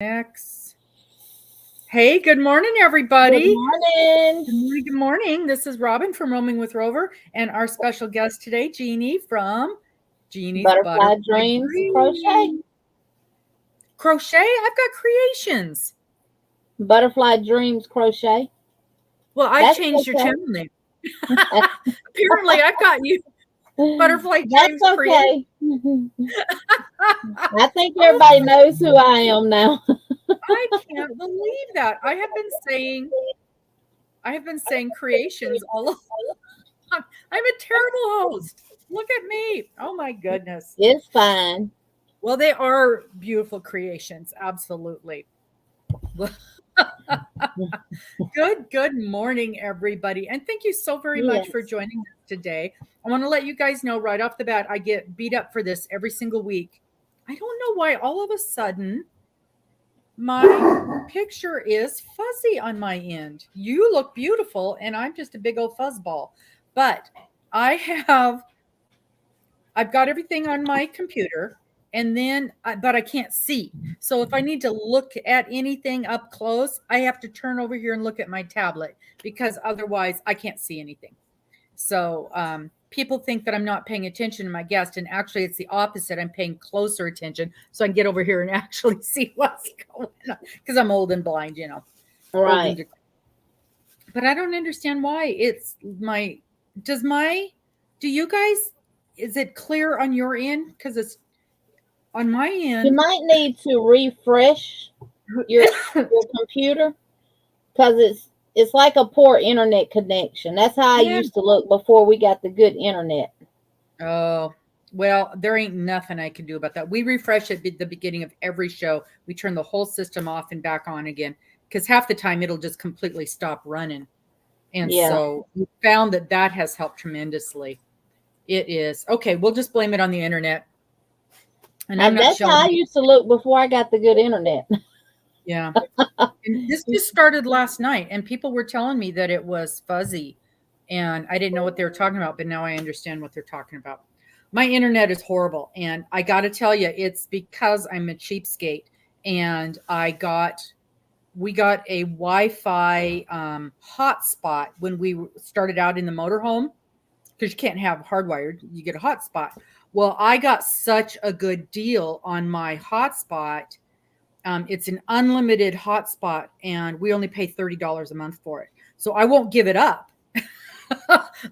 X. Hey, good morning, Good everybody. morning. Good morning. Good morning. This is Robbin from Roaming with Rover, and our special guest today, Jeannie from Jeannie's Butterfly Butterfly Dreams Crochet. Dreams. Crochet. I've got creations. Butterfly Dreams Crochet. Well, I That's changed your okay. channel name. Apparently, I've got you, Butterfly That's Dreams Creation. okay. I think everybody knows who I am now. I can't believe that. I have been saying creations all along. I'm a terrible host. Look at me. Oh my goodness. It's fine. Well, they are beautiful creations. Absolutely. Good morning, everybody. And thank you so very much for Yes. joining us today. I want to let you guys know right off the bat, I get beat up for this every single week. I don't know why all of a sudden my picture is fuzzy on my end. You look beautiful, and I'm just a big old fuzzball. But I have I've got everything on my computer, and then but I can't see. So if I need to look at anything up close, I have to turn over here and look at my tablet because otherwise I can't see anything. So people think that I'm not paying attention to my guest, and actually it's the opposite. I'm paying closer attention so I can get over here and actually see what's going on because I'm old and blind, old and Right. but I don't understand why it's my does my do you guys is it clear on your end? Because it's on my You end. might need to refresh your computer because it's like a poor internet connection. That's how I Yeah. used to look before we got the good internet. Oh, well, there ain't nothing I can do about that. We refresh at the beginning of every show. We turn the whole system off and back on again because half the time it'll just completely stop running. And Yeah. so we found that that has helped tremendously. It is. Okay, we'll just blame it on the internet. And I'm And not that's how I showing. used to look before I got the good internet. Yeah. And this just started last night, and people were telling me that it was fuzzy, and I didn't know what they were talking about, but now I understand what they're talking about. My internet is horrible, and I got to tell you, it's because I'm a cheapskate, and we got a Wi-Fi hotspot when we started out in the motorhome because you can't have hardwired, you get a hotspot. Well, I got such a good deal on my hotspot. It's an unlimited hotspot, and we only pay $30 a month for it. So I won't give it up.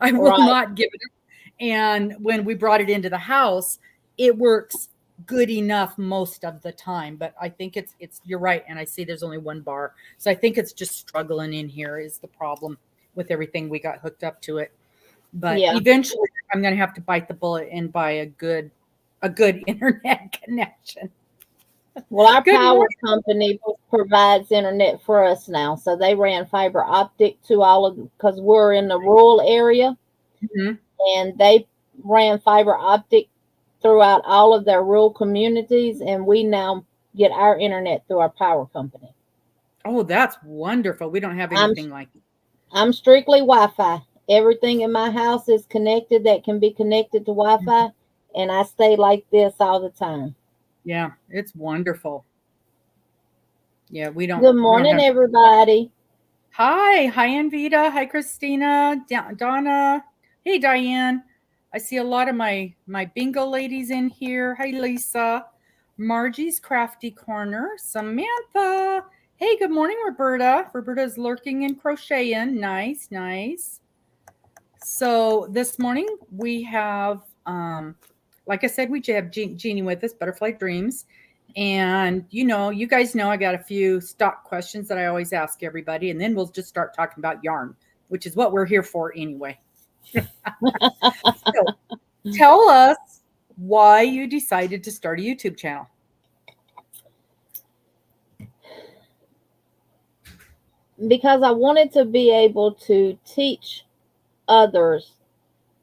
I will Right. not give it up. And when we brought it into the house, it works good enough most of the time. But I think it's you're right, and I see there's only one bar, so I think it's just struggling in here is the problem with everything we got hooked up to it. But Yeah. eventually, I'm going to have to bite the bullet and buy a good internet connection. Well, our Good power morning. company provides internet for us now. So they ran fiber optic to all of because we're in the rural area Mhm. and they ran fiber optic throughout all of their rural communities. And we now get our internet through our power company. Oh, that's wonderful. We don't have I'm anything like it. I'm strictly Wi-Fi. Everything in my house is connected that can be connected to Wi-Fi, and I stay like this all the time. Yeah, it's wonderful. Yeah, Good we don't morning, have. everybody. Hi, Anvita. Hi, Christina. Donna. Hey, Diane. I see a lot of my bingo ladies in here. Hi, Lisa. Margie's Crafty Corner. Samantha. Hey, good morning, Roberta. Roberta's lurking and crocheting. Nice, nice. So this morning we have, like I said, we have Jeannie with us, Butterfly Dreams. And you guys know I got a few stock questions that I always ask everybody, and then we'll just start talking about yarn, which is what we're here for anyway. So tell us why you decided to start a YouTube channel. Because I wanted to be able to teach others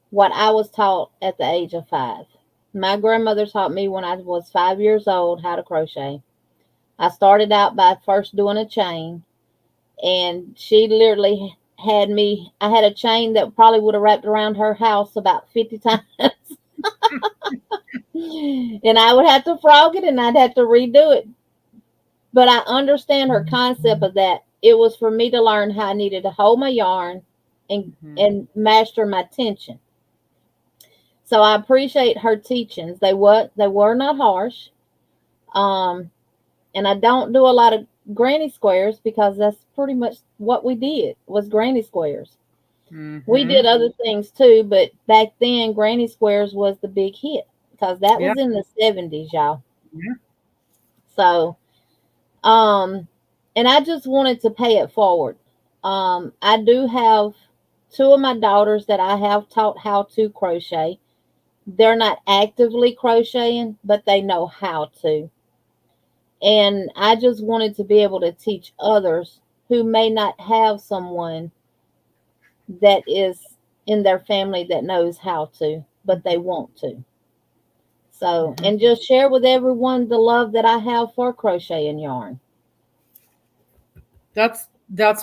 what I was taught at the age of 5. My grandmother taught me when I was 5 years old how to crochet. I started out by first doing a chain, and she literally I had a chain that probably would have wrapped around her house about 50 times. And I would have to frog it and I'd have to redo it But I understand her concept of that. It was for me to learn how I needed to hold my yarn and master my tension. So I appreciate her teachings. They were not harsh. And I don't do a lot of granny squares because that's pretty much what we did was granny squares. We did other things too, but back then granny squares was the big hit because that was in the 70s, y'all. Yeah. So, and I just wanted to pay it forward. I do have 2 of my daughters that I have taught how to crochet. They're not actively crocheting, but they know how to. And I just wanted to be able to teach others who may not have someone that is in their family that knows how to, but they want to. So, and just share with everyone the love that I have for crochet and yarn. That's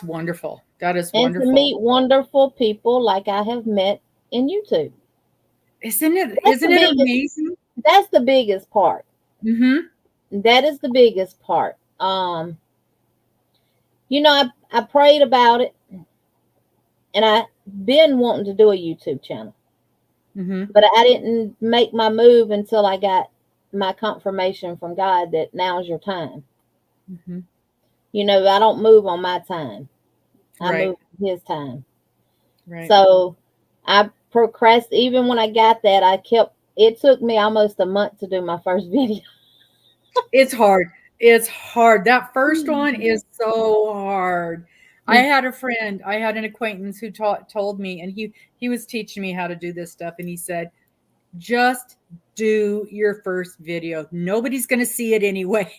wonderful. That is wonderful. And to meet wonderful people like I have met in YouTube. Isn't it amazing? That's the biggest part. That is the biggest part. I prayed about it, and I've been wanting to do a YouTube channel, but I didn't make my move until I got my confirmation from God that now's your time. I don't move on my time. I move on His time. Right. So I procrastinated. Even when I got that, it took me almost a month to do my first video. It's hard. It's hard. That first one is so hard. I had an acquaintance who told me, and he was teaching me how to do this stuff. And he said, just do your first video. Nobody's going to see it anyway.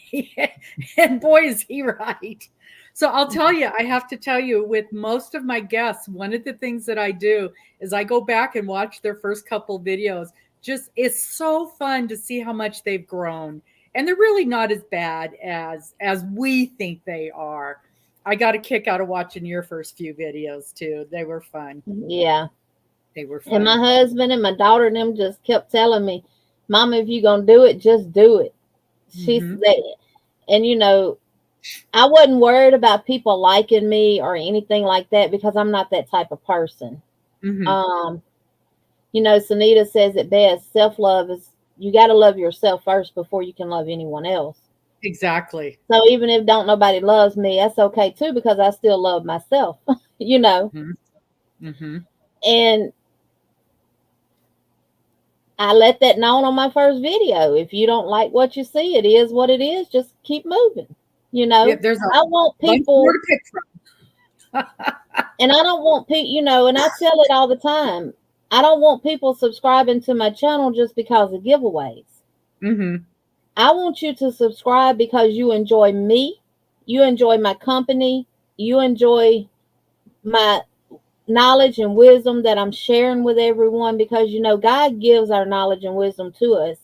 And boy, is he right. So I'll tell you, I have to tell you, with most of my guests, one of the things that I do is I go back and watch their first couple videos. It's so fun to see how much they've grown. And they're really not as bad as we think they are. I got a kick out of watching your first few videos too. They were fun. Yeah. They were fun. And my husband and my daughter and them just kept telling me, Mama, if you're going to do it, just do it. She said, and I wasn't worried about people liking me or anything like that because I'm not that type of person. Sunita says it best. Self-love is, you got to love yourself first before you can love anyone else. Exactly. So even if nobody loves me, that's okay too, because I still love myself, And I let that known on my first video. If you don't like what you see, it is what it is. Just keep moving. I want people more to pick from. And I don't want people, and I tell it all the time. I don't want people subscribing to my channel just because of giveaways. I want you to subscribe because you enjoy me, you enjoy my company, you enjoy my knowledge and wisdom that I'm sharing with everyone, because God gives our knowledge and wisdom to us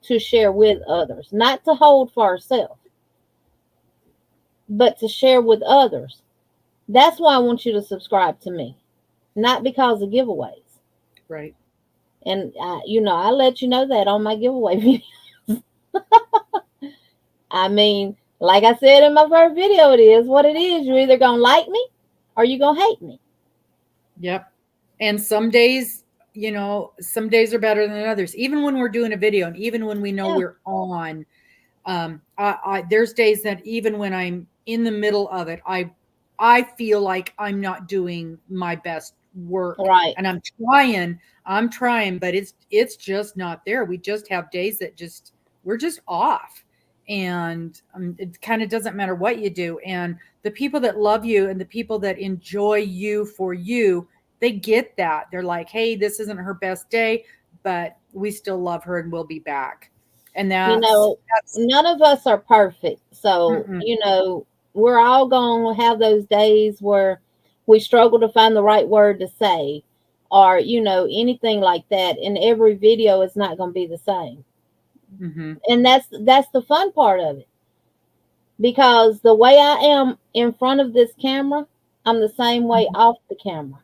to share with others, not to hold for ourselves, but to share with others. That's why I want you to subscribe to me, not because of giveaways. Right. And I let you know that on my giveaway videos. I mean, like I said in my first video, it is what it is. You're either going to like me or you're going to hate me. Yep. And some days are better than others. Even when we're doing a video and even when we know we're on, there's days that even when I'm in the middle of it, I feel like I'm not doing my best work. Right. And I'm trying, but it's just not there. We just have days that we're just off. And it kind of doesn't matter what you do. And the people that love you and the people that enjoy you for you, they get that. They're like, hey, this isn't her best day, but we still love her and we'll be back. And that's none of us are perfect. So, we're all going to have those days where we struggle to find the right word to say or, anything like that. And every video is not going to be the same. And that's the fun part of it, because the way I am in front of this camera, I'm the same way off the camera.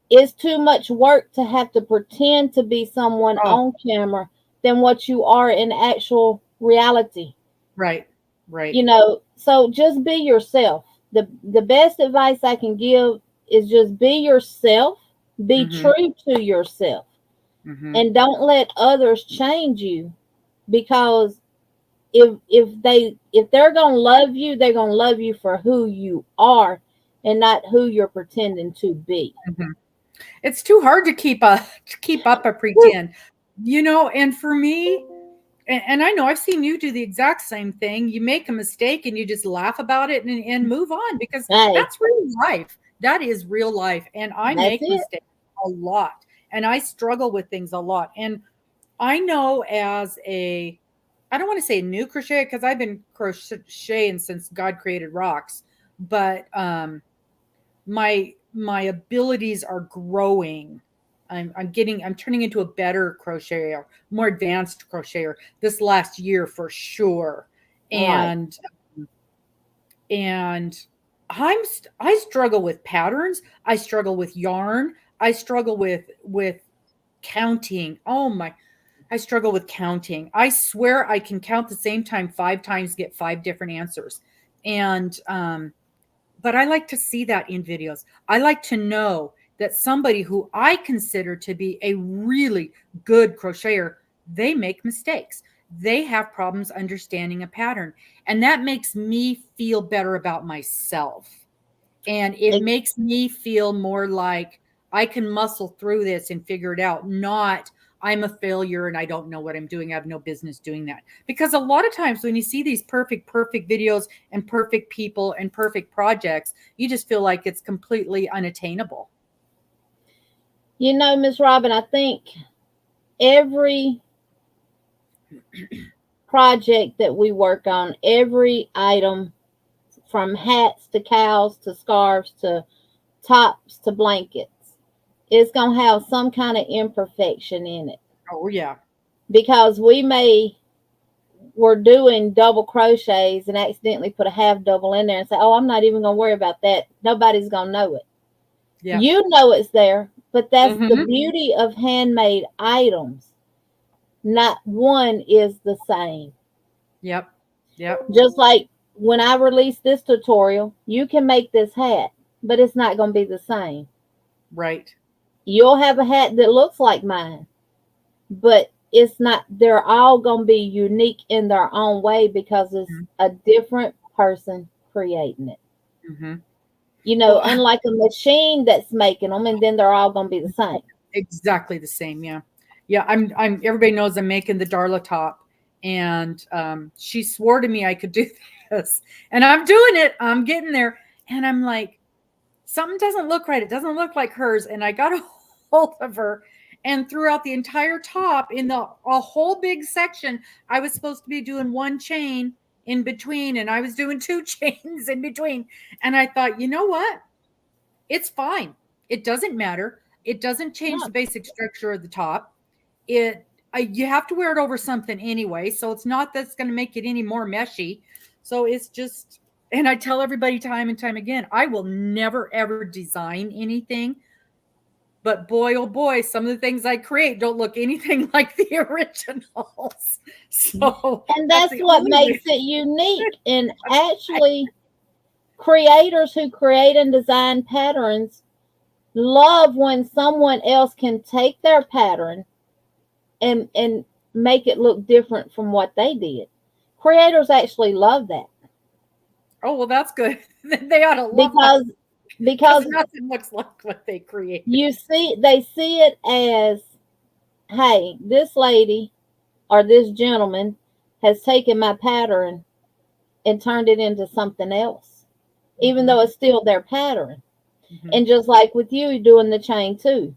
It's too much work to have to pretend to be someone on camera than what you are in actual reality. Right. Right. You know, so just be yourself. The best advice I can give is just be yourself, be Mm-hmm. true to yourself, Mm-hmm. and don't let others change you, because if they're gonna love you, they're gonna love you for who you are and not who you're pretending to be. Mm-hmm. It's too hard to keep up a pretend, and for me, and I know I've seen you do the exact same thing. You make a mistake and you just laugh about it and move on, because Hey, that's real life. That is real life. And I that's make it. mistakes a lot, and I struggle with things a lot. And I know, I don't want to say new crochet, because I've been crocheting since God created rocks, but my abilities are growing. I'm turning into a better crocheter, more advanced crocheter this last year for sure. All right. And and I struggle with patterns, I struggle with yarn, I struggle with counting. Oh my, I struggle with counting. I swear I can count the same time 5 times, get 5 different answers. And but I like to see that in videos. I like to know that somebody who I consider to be a really good crocheter, they make mistakes. They have problems understanding a pattern. And that makes me feel better about myself. And it Ex- makes me feel more like I can muscle through this and figure it out, not I'm a failure and I don't know what I'm doing. I have no business doing that. Because a lot of times when you see these perfect videos and perfect people and perfect projects, you just feel like it's completely unattainable. You know, Miss Robin, I think every project that we work on, every item from hats to cows to scarves to tops to blankets, is going to have some kind of imperfection in it, Oh yeah. because we're doing double crochets and accidentally put a half double in there and say, oh, I'm not even going to worry about that. Nobody's going to know it. Yep. You know it's there, but that's the Mm-hmm. beauty of handmade items. Not one is the same. Yep. Yep. Just like when I release this tutorial, you can make this hat, but it's not going to be the same. Right. You'll have a hat that looks like mine, but it's not. They're all going to be unique in their own way because it's a different person creating it. Mm-hmm. You know, Well, unlike a machine that's making them, and then they're all going to be the same. exactly the same. Yeah. Yeah. I'm everybody knows I'm making the Darla top. And she swore to me I could do this. And I'm doing it. I'm getting there. And I'm like, something doesn't look right. It doesn't look like hers. And I got a hold of her. And throughout the entire top, in a whole big section, I was supposed to be doing one chain in between, and I was doing two chains in between. And I thought, you know what? It's fine. It doesn't matter. It doesn't change Yeah. the basic structure of the top. You have to wear it over something anyway, so it's not that's going to make it any more meshy. So it's just, and I tell everybody time and time again, I will never ever design anything, but boy oh boy, some of the things I create don't look anything like the originals. So And that's that's the what only way. makes it unique. And actually, creators who create and design patterns love when someone else can take their pattern and make it look different from what they did. Creators actually love that, Oh well, that's good. They ought to love that, because because because nothing looks like what they created. they see it as, hey, this lady or this gentleman has taken my pattern and turned it into something else, even Mm-hmm. though it's still their pattern. Mm-hmm. And just like with you doing the chain too,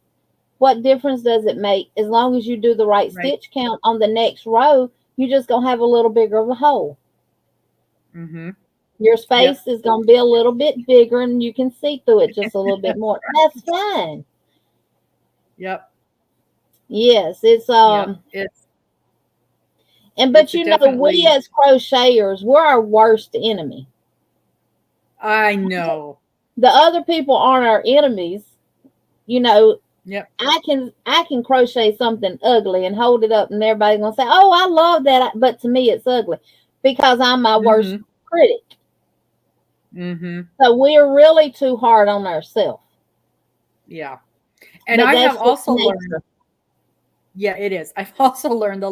what difference does it make? As long as you do the right Right. stitch count on the next row, you just gonna have a little bigger of a hole. Mm-hmm. Your Yep. space is gonna be a little bit bigger and you can see through it just a little bit more. That's fine. Yep. Yes, it's Yep. and but It's a you know, we definitely. as crocheters, we're our worst enemy. I know. The other people aren't our enemies. You know, Yep. I can crochet something ugly and hold it up and everybody's gonna say, oh, I love that, but to me it's ugly. because I'm my worst Mm-hmm. critic. Mm-hmm. So we're really too hard on ourselves. Yeah. And But I that's have just also learned, nature. yeah, it is. I've also learned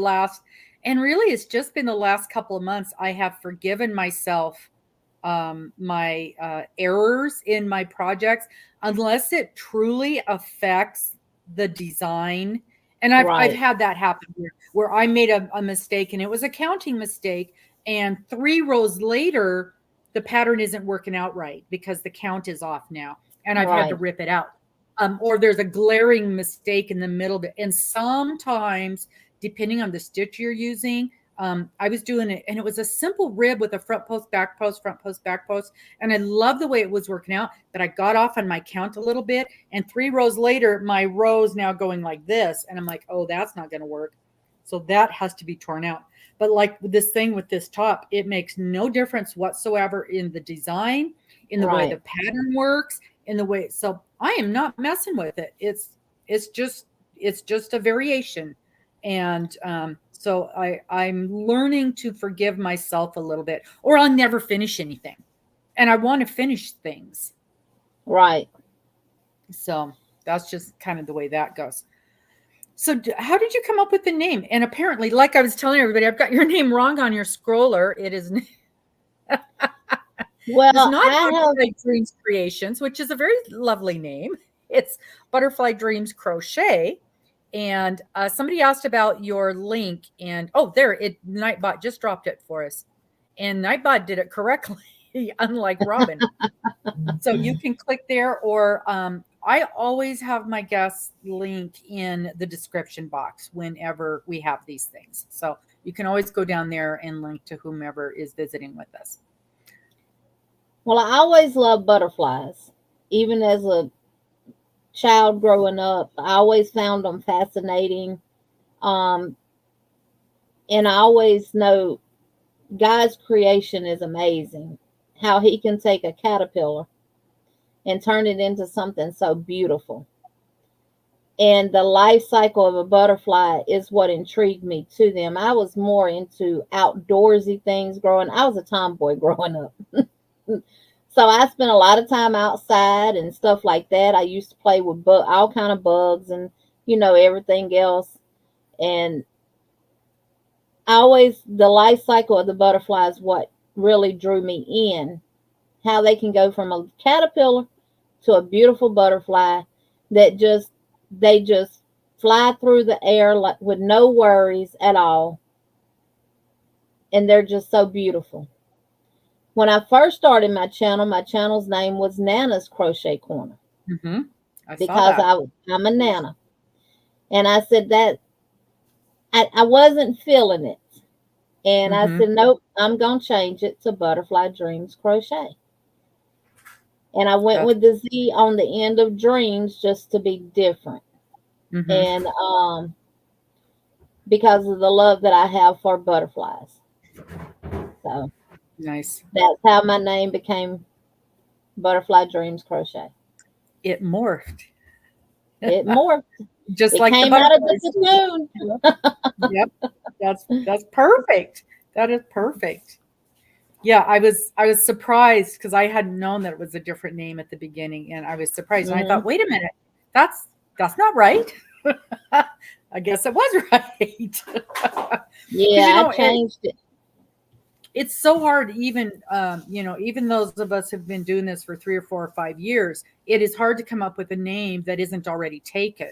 and really it's just been the last couple of months, I have forgiven myself my errors in my projects, unless it truly affects the design. And I've Right, had that happen here, where I made a mistake, and it was a counting mistake. And 3 rows later, the pattern isn't working out right because the count is off now, and I've had to right, rip it out. Or there's a glaring mistake in the middle of it. And sometimes, depending on the stitch you're using, I was doing it, and it was a simple rib with a front post, back post, front post, back post. And I love the way it was working out, but I got off on my count a little bit. And 3 rows later, my row's now going like this. And I'm like, oh, that's not going to work. So that has to be torn out. But like this thing with this top, it makes no difference whatsoever in the design, in the way the right, pattern works, in the way. So I am not messing with it. It's just it's just a variation. And so I'm learning to forgive myself a little bit, or I'll never finish anything. And I want to finish things. right. So that's just kind of the way that goes. So how did you come up with the name? And apparently, like I was telling everybody, I've got your name wrong on your scroller. It is it's Well, not I have, Butterfly Dreams Creations, which is a very lovely name. It's Butterfly Dreams Crochet. And somebody asked about your link, and oh, there it Nightbot just dropped it for us, and Nightbot did it correctly, unlike Robbin. So you can click there, or I always have my guest link in the description box whenever we have these things. So you can always go down there and link to whomever is visiting with us. well, I always loved butterflies. Even as a child growing up, I always found them fascinating. Um, and I always know God's creation is amazing. How he can take a caterpillar and turn it into something so beautiful. And the life cycle of a butterfly is what intrigued me to them. I was more into outdoorsy things growing. I was a tomboy growing up. So I spent a lot of time outside and stuff like that. I used to play with all kind of bugs and everything else. And I always the life cycle of the butterfly is what really drew me in. How they can go from a caterpillar to a beautiful butterfly that they just fly through the air like with no worries at all, and they're just so beautiful. When I first started my channel's name was Nana's Crochet Corner, Mm-hmm. I saw because that. I'm a Nana, and I said that I wasn't feeling it, and I Mm-hmm. said nope, I'm gonna change it to Butterfly Dreams Crochet, and I went That's with the Z on the end of dreams just to be different. mm-hmm. And because of the love that I have for butterflies. So Nice. that's how my name became Butterfly Dreams Crochet. It morphed. It morphed. Just It like the came out of the butterflies. cocoon. Yep. That's perfect. That is perfect. Yeah, I was surprised because I hadn't known that it was a different name at the beginning, and I was surprised. And I thought, Hmm. wait a minute, that's that's not right. I guess it was right. Because Yeah, I changed it. it's so hard, even even those of us who've been doing this for 3 or 4 or 5 years, it is hard to come up with a name that isn't already taken.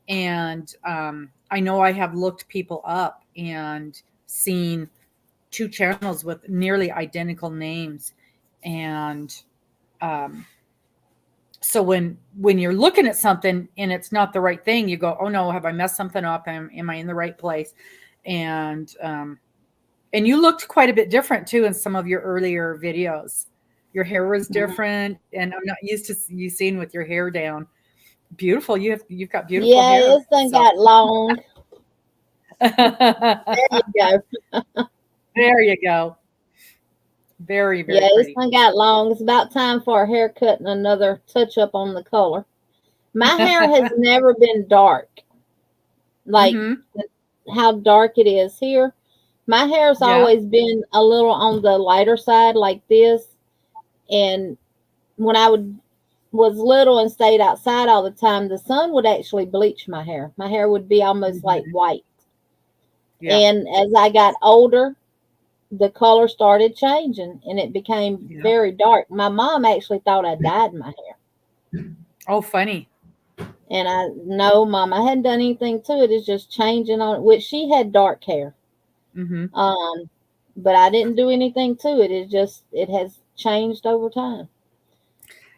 And I know I have looked people up and seen 2 channels with nearly identical names. And um, so when you're looking at something and it's not the right thing, you go, oh no, have I messed something up? Am I in the right place? And you looked quite a bit different too in some of your earlier videos. Your hair was Mhm. different, and I'm not used to you seeing with your hair down. Beautiful. You've got beautiful Yeah, hair. this thing So got long. There you go. there you go. Very, very Yeah, this pretty. thing got long. It's about time for a haircut and another touch up on the color. My hair has never been dark, like Hmm. how dark it is here. My hair's Yeah. always been a little on the lighter side like this. And when I was little and stayed outside all the time, the sun would actually bleach my hair. My hair would be almost like Mhm. white. Yeah. And as I got older, the color started changing and it became Yeah. very dark. My mom actually thought I dyed my hair. Oh, funny. And I no, mom, I hadn't done anything to it. It's just changing on which she had dark hair. Hmm. Um, but I didn't do anything to it. It has changed over time.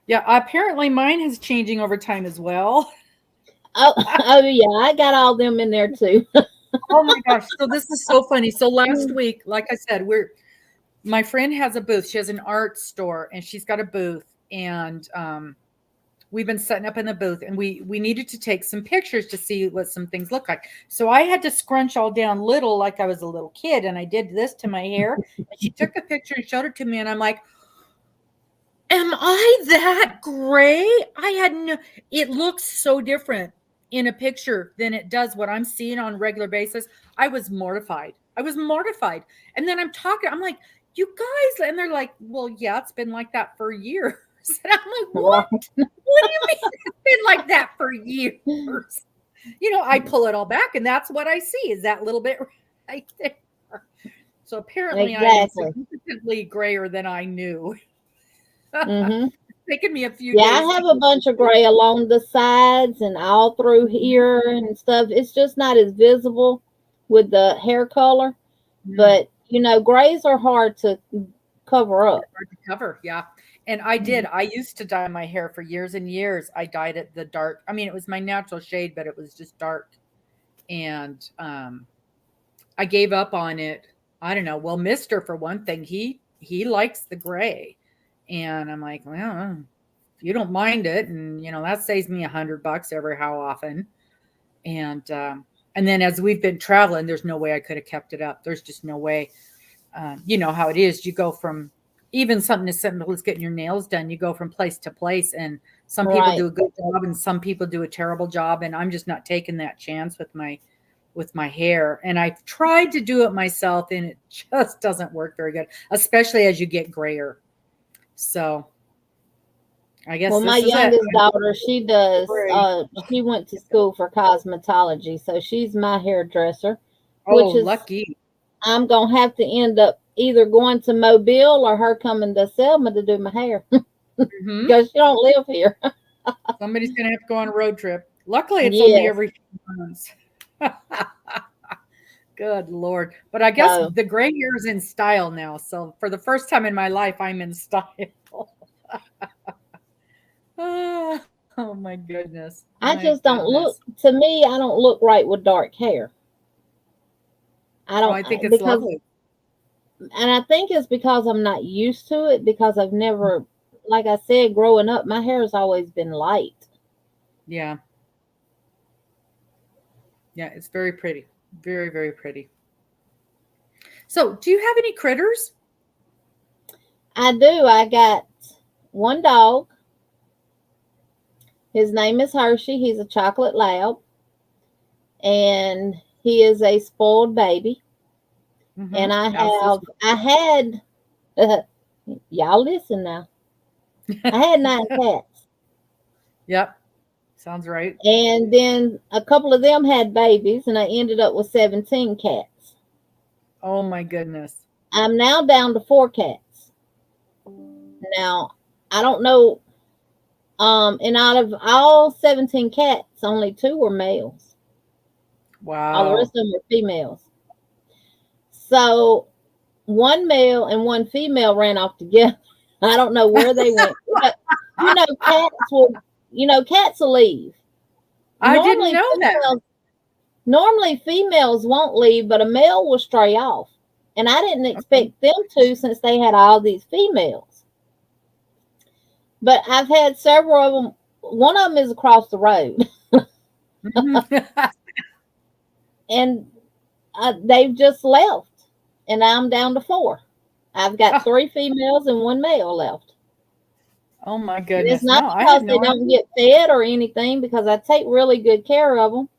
Yeah. Apparently, mine is changing over time as well. Oh, oh yeah, I got all them in there too. Oh my gosh. So this is so funny. So last week, like I said, my friend has a booth. She has an art store and she's got a booth. And we've been setting up in the booth and we needed to take some pictures to see what some things look like. So I had to scrunch all down little like I was a little kid. And I did this to my hair. And she took a picture and showed it to me. And I'm like, am I that gray? I had no, it looks so different in a picture than it does what I'm seeing on a regular basis. I was mortified. I was mortified. And then I'm talking, I'm like, you guys, and they're like, well, yeah, it's been like that for years. And I'm like, what? Right. What do you mean it's been like that for years? I pull it all back and that's what I see is that little bit right there. So apparently I am Exactly. significantly grayer than I knew. Hmm. Taken me a few Yeah, days I to have a get bunch of gray along the sides and all through Mhm. here and stuff. It's just not as visible with the hair color. Mm, But grays are hard to cover they're up. hard to cover, yeah. And I did. I used to dye my hair for years and years. I dyed it the dark. I mean, it was my natural shade, but it was just dark. And I gave up on it. I don't know. Well, Mister, for one thing, he likes the gray, and I'm like, well, if you don't mind it, and that saves me $100 every how often. And then as we've been traveling, there's no way I could have kept it up. There's just no way. You know how it is. You go from even something as simple as getting your nails done. You go from place to place, and some people Right. do a good job, and some people do a terrible job. And I'm just not taking that chance with my hair. And I've tried to do it myself, and it just doesn't work very good, especially as you get grayer. So I guess Well, my this is it. youngest daughter, she does. Gray. She went to school for cosmetology, so she's my hairdresser, Oh, which is lucky. I'm gonna have to end up either going to Mobile or her coming to Selma to do my hair Hmm. because she don't live here. Somebody's gonna have to go on a road trip. Luckily, it's only Yes. every few months. Good Lord. But I guess So the gray hair is in style now. So for the first time in my life, I'm in style. Oh, oh my goodness. I My just don't look. goodness. To me, I don't look right with dark hair. I Oh, don't I think it's because, lovely. and I think it's because I'm not used to it because I've never, like I said, growing up, my hair has always been light. Yeah. Yeah. It's very pretty. Very, very pretty. So, do you have any critters? I do. I got one dog. His name is Hershey. He's a chocolate lab, and he is a spoiled baby. Mm-hmm. And Absolutely. I had, y'all listen now. I had 9 cats, Yep. Sounds right. and then a couple of them had babies, and I ended up with 17 cats. Oh my goodness. I'm now down to 4 cats. Now, I don't know. And out of all 17 cats, only 2 were males. All the rest Wow. of them were females. So one male and one female ran off together. I don't know where they went. But, cats will leave. I didn't Normally know that. normally females won't leave, but a male will stray off. And I didn't Okay. expect them to since they had all these females. But I've had several of them. One of them is across the road, Mhm. and they've just left. And I'm down to 4. I've got Oh, 3 females and 1 male left. oh my And it's goodness. not No, I because had they no don't idea. get fed or anything, because I take really good care of them.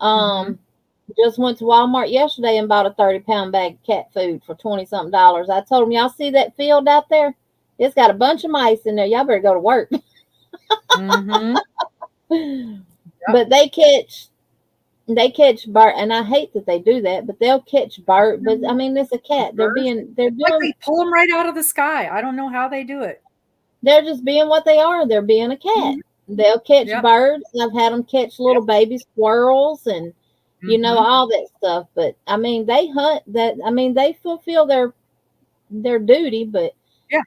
Hmm. Um, Just went to Walmart yesterday and bought a 30-pound bag of cat food for 20-something dollars. I told them, y'all see that field out there? It's got a bunch of mice in there. Y'all better go to work. Mm-hmm. But they catch bird, and I hate that they do that, but they'll catch bird. But I mean, it's a cat. They're Like doing, they pull them right out of the sky. I don't know how they do it. they're just being what they are. They're being a cat. They'll catch Yep. birds. I've had them catch little baby squirrels and all that stuff. But I mean, they hunt that. I mean, they fulfill their duty. But Yeah.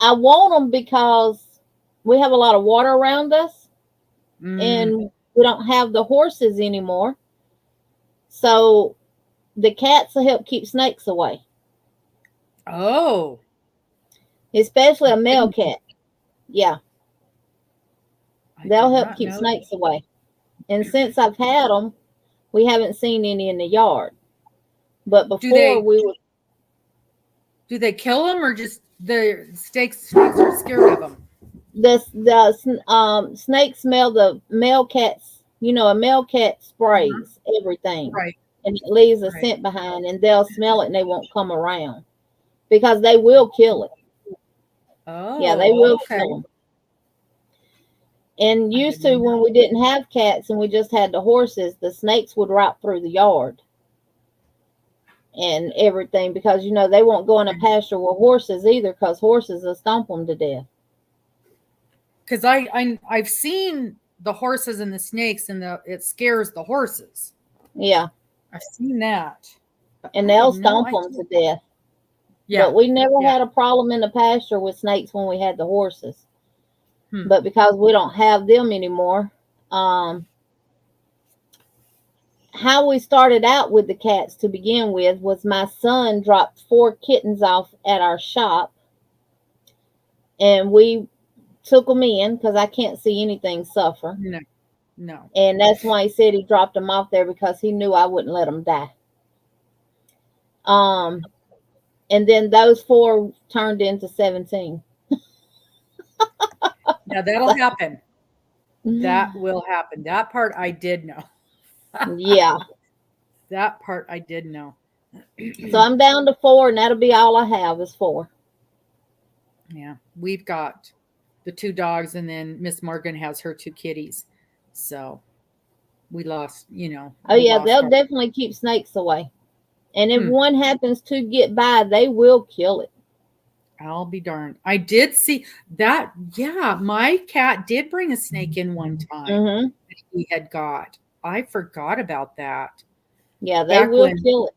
I want them because we have a lot of water around us, and we don't have the horses anymore. So the cats will help keep snakes away. Oh. Especially a male cat. Yeah. They'll help keep snakes away. And since I've had them, we haven't seen any in the yard. But before we would. Do they kill them, or just the snakes are scared of them? The snakes smell the male cats. A male cat sprays everything. Right. And it leaves a scent behind, and they'll smell it and they won't come around because they will kill it. Oh. Yeah, they will kill them. And used to, when we didn't have cats and we just had the horses, the snakes would route through the yard and everything because, they won't go in a pasture with horses either because horses will stomp them to death. Because I've seen the horses and the snakes, and it scares the horses. Yeah. I've seen that. And they'll stomp them to death. Yeah. But we never had a problem in the pasture with snakes when we had the horses. But because we don't have them anymore, how we started out with the cats to begin with was my son dropped 4 kittens off at our shop, and we took them in because I can't see anything suffer. No. And that's why he said he dropped them off there, because he knew I wouldn't let them die. And then those 4 turned into 17. Now that'll happen. That will happen. That part I did know. Yeah. That part I did know. So I'm down to 4, and that'll be all I have is 4. Yeah. We've got the 2 dogs, and then Miss Morgan has her 2 kitties. So we lost, Oh, yeah, they'll definitely keep snakes away. And if one happens to get by, they will kill it. I'll be darned. I did see that. Yeah, my cat did bring a snake in one time that he had got. I forgot about that. Yeah, they will kill it.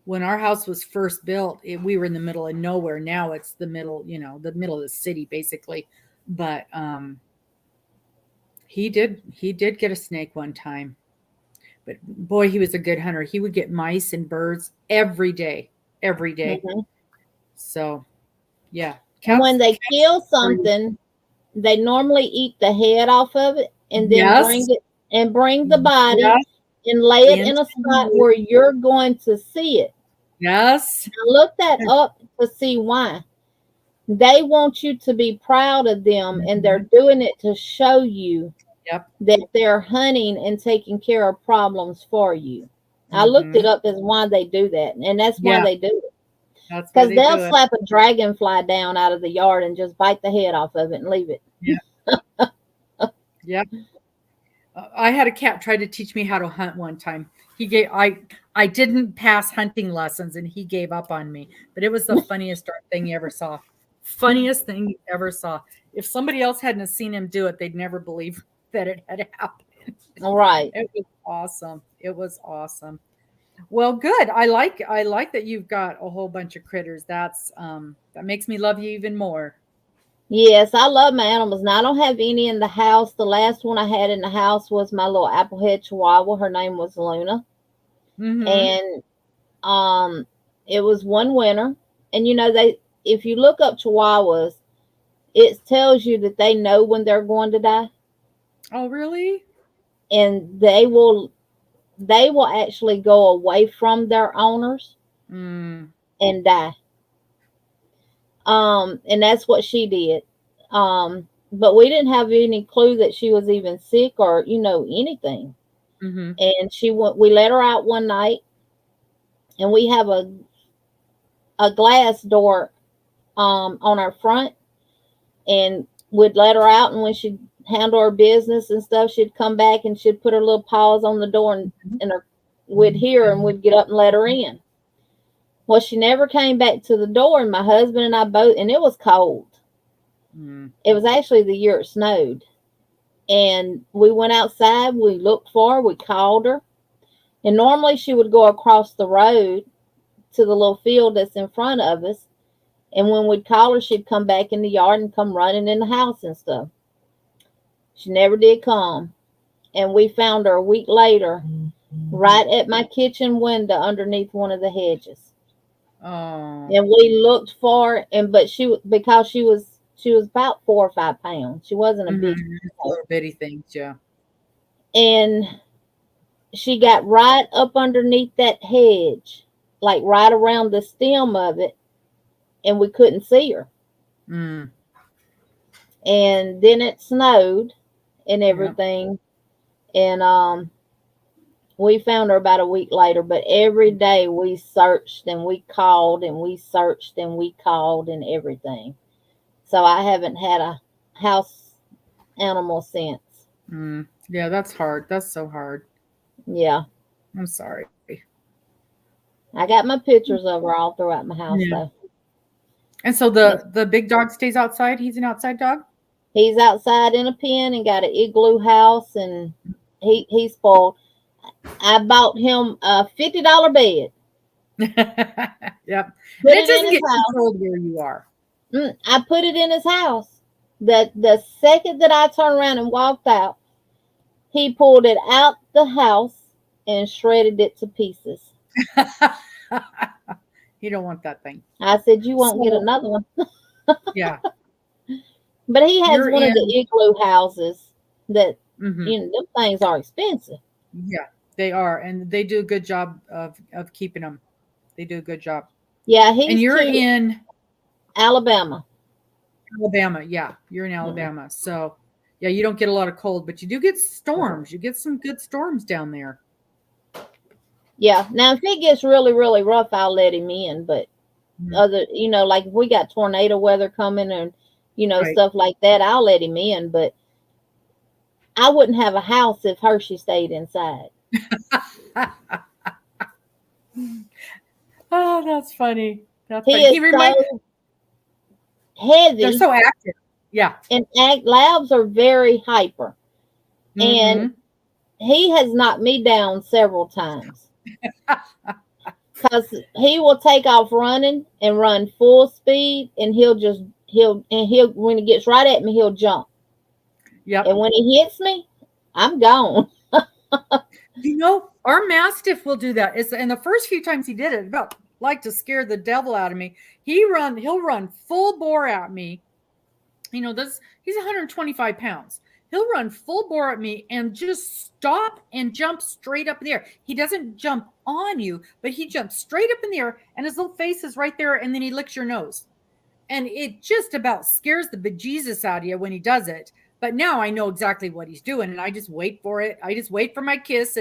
When our house was first built, we were in the middle of nowhere. Now it's the middle, the middle of the city, basically. But he did get a snake one time. But boy, he was a good hunter. He would get mice and birds every day. So, yeah. And when they kill something, they normally eat the head off of it and then bring the body and lay it in a spot where you're going to see it. Yes. Now look that up to see why. They want you to be proud of them, and they're doing it to show you that they're hunting and taking care of problems for you. I looked it up as why they do that, and that's why they do it. Because they'll slap a dragonfly down out of the yard and just bite the head off of it and leave it. Yeah. Yeah. I had a cat try to teach me how to hunt one time. I didn't pass hunting lessons, and he gave up on me. But it was the funniest thing you ever saw. Funniest thing you ever saw. If somebody else hadn't seen him do it, they'd never believe that it had happened. All right. It was awesome. It was awesome. Well, good. I like that you've got a whole bunch of critters. That makes me love you even more. Yes, I love my animals. Now, I don't have any in the house. The last one I had in the house was my little applehead chihuahua. Her name was Luna. And it was one winter. And if you look up chihuahuas, it tells you that they know when they're going to die. Oh, really? And they will actually go away from their owners and die. And that's what she did. But we didn't have any clue that she was even sick or, anything. Mm-hmm. And we let her out one night, and we have a glass door on our front, and we'd let her out, and when she'd handle her business and stuff, she'd come back and she'd put her little paws on the door, and we'd hear her, and we'd get up and let her in. Well, she never came back to the door, and my husband and I both, and it was cold. It was actually the year it snowed. And we went outside, we looked for her, we called her. And normally she would go across the road to the little field that's in front of us. And when we'd call her, she'd come back in the yard and come running in the house and stuff. She never did come. And we found her a week later, right at my kitchen window underneath one of the hedges. Oh. And we looked for her, but because she was about 4 or 5 pounds. She wasn't a big little bitty thing, yeah. And she got right up underneath that hedge, like right around the stem of it, and we couldn't see her. And then it snowed and everything. Yeah. And we found her about a week later, but every day we searched and we called and we searched and we called and everything. So I haven't had a house animal since. Yeah, that's hard. That's so hard. Yeah. I'm sorry. I got my pictures of her all throughout my house, though. And so the big dog stays outside? He's an outside dog? He's outside in a pen and got an igloo house, and he's spoiled. I bought him a $50 bed. Yep. But it doesn't get controlled where you are. I put it in his house. The second that I turned around and walked out, he pulled it out the house and shredded it to pieces. You don't want that thing. I said, you won't get another one. Yeah. But he has one of the igloo houses that, you know, them things are expensive. Yeah, they are. And they do a good job of keeping them. They do a good job. Yeah. And you're in Alabama. Yeah. You're in Alabama. So, yeah, you don't get a lot of cold, but you do get storms. You get some good storms down there. Yeah. Now, if it gets really, really rough, I'll let him in. But you know, like if we got tornado weather coming and, you know, stuff like that, I'll let him in. But I wouldn't have a house if Hershey stayed inside. Oh, that's funny. That's funny. He reminds so heavy. They're so active. Yeah. And labs are very hyper. And he has knocked me down several times. Because he will take off running and run full speed, and he'll when he gets right at me, he'll jump. Yep. And when he hits me, I'm gone. You know, our Mastiff will do that. And the first few times he did it, about like to scare the devil out of me. He'll run full bore at me. You know, he's 125 pounds. He'll run full bore at me and just stop and jump straight up in the air. He doesn't jump on you, but he jumps straight up in the air, and his little face is right there, and then he licks your nose. And it just about scares the bejesus out of you when he does it. But now I know exactly what he's doing, and I just wait for it. I just wait for my kiss,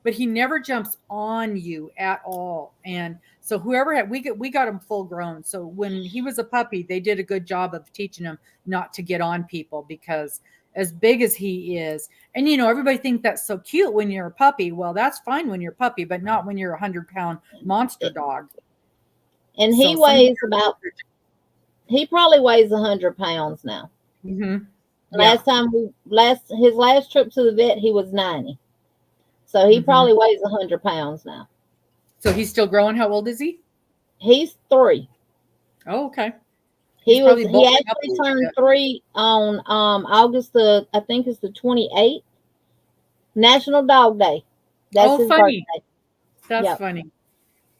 but he never jumps on you at all. And so we got him full grown. So when he was a puppy, they did a good job of teaching him not to get on people, because as big as he is, and you know, everybody thinks that's so cute when you're a puppy. Well, that's fine when you're a puppy, but not when you're a 100-pound monster dog. And he probably weighs 100 pounds now. His last trip to the vet, he was 90. So he probably weighs 100 pounds now. So he's still growing. How old is he? He's 3. Oh, okay. He actually turned 3 on August I think it's the 28th. National Dog Day. That's his funny. birthday. That's funny.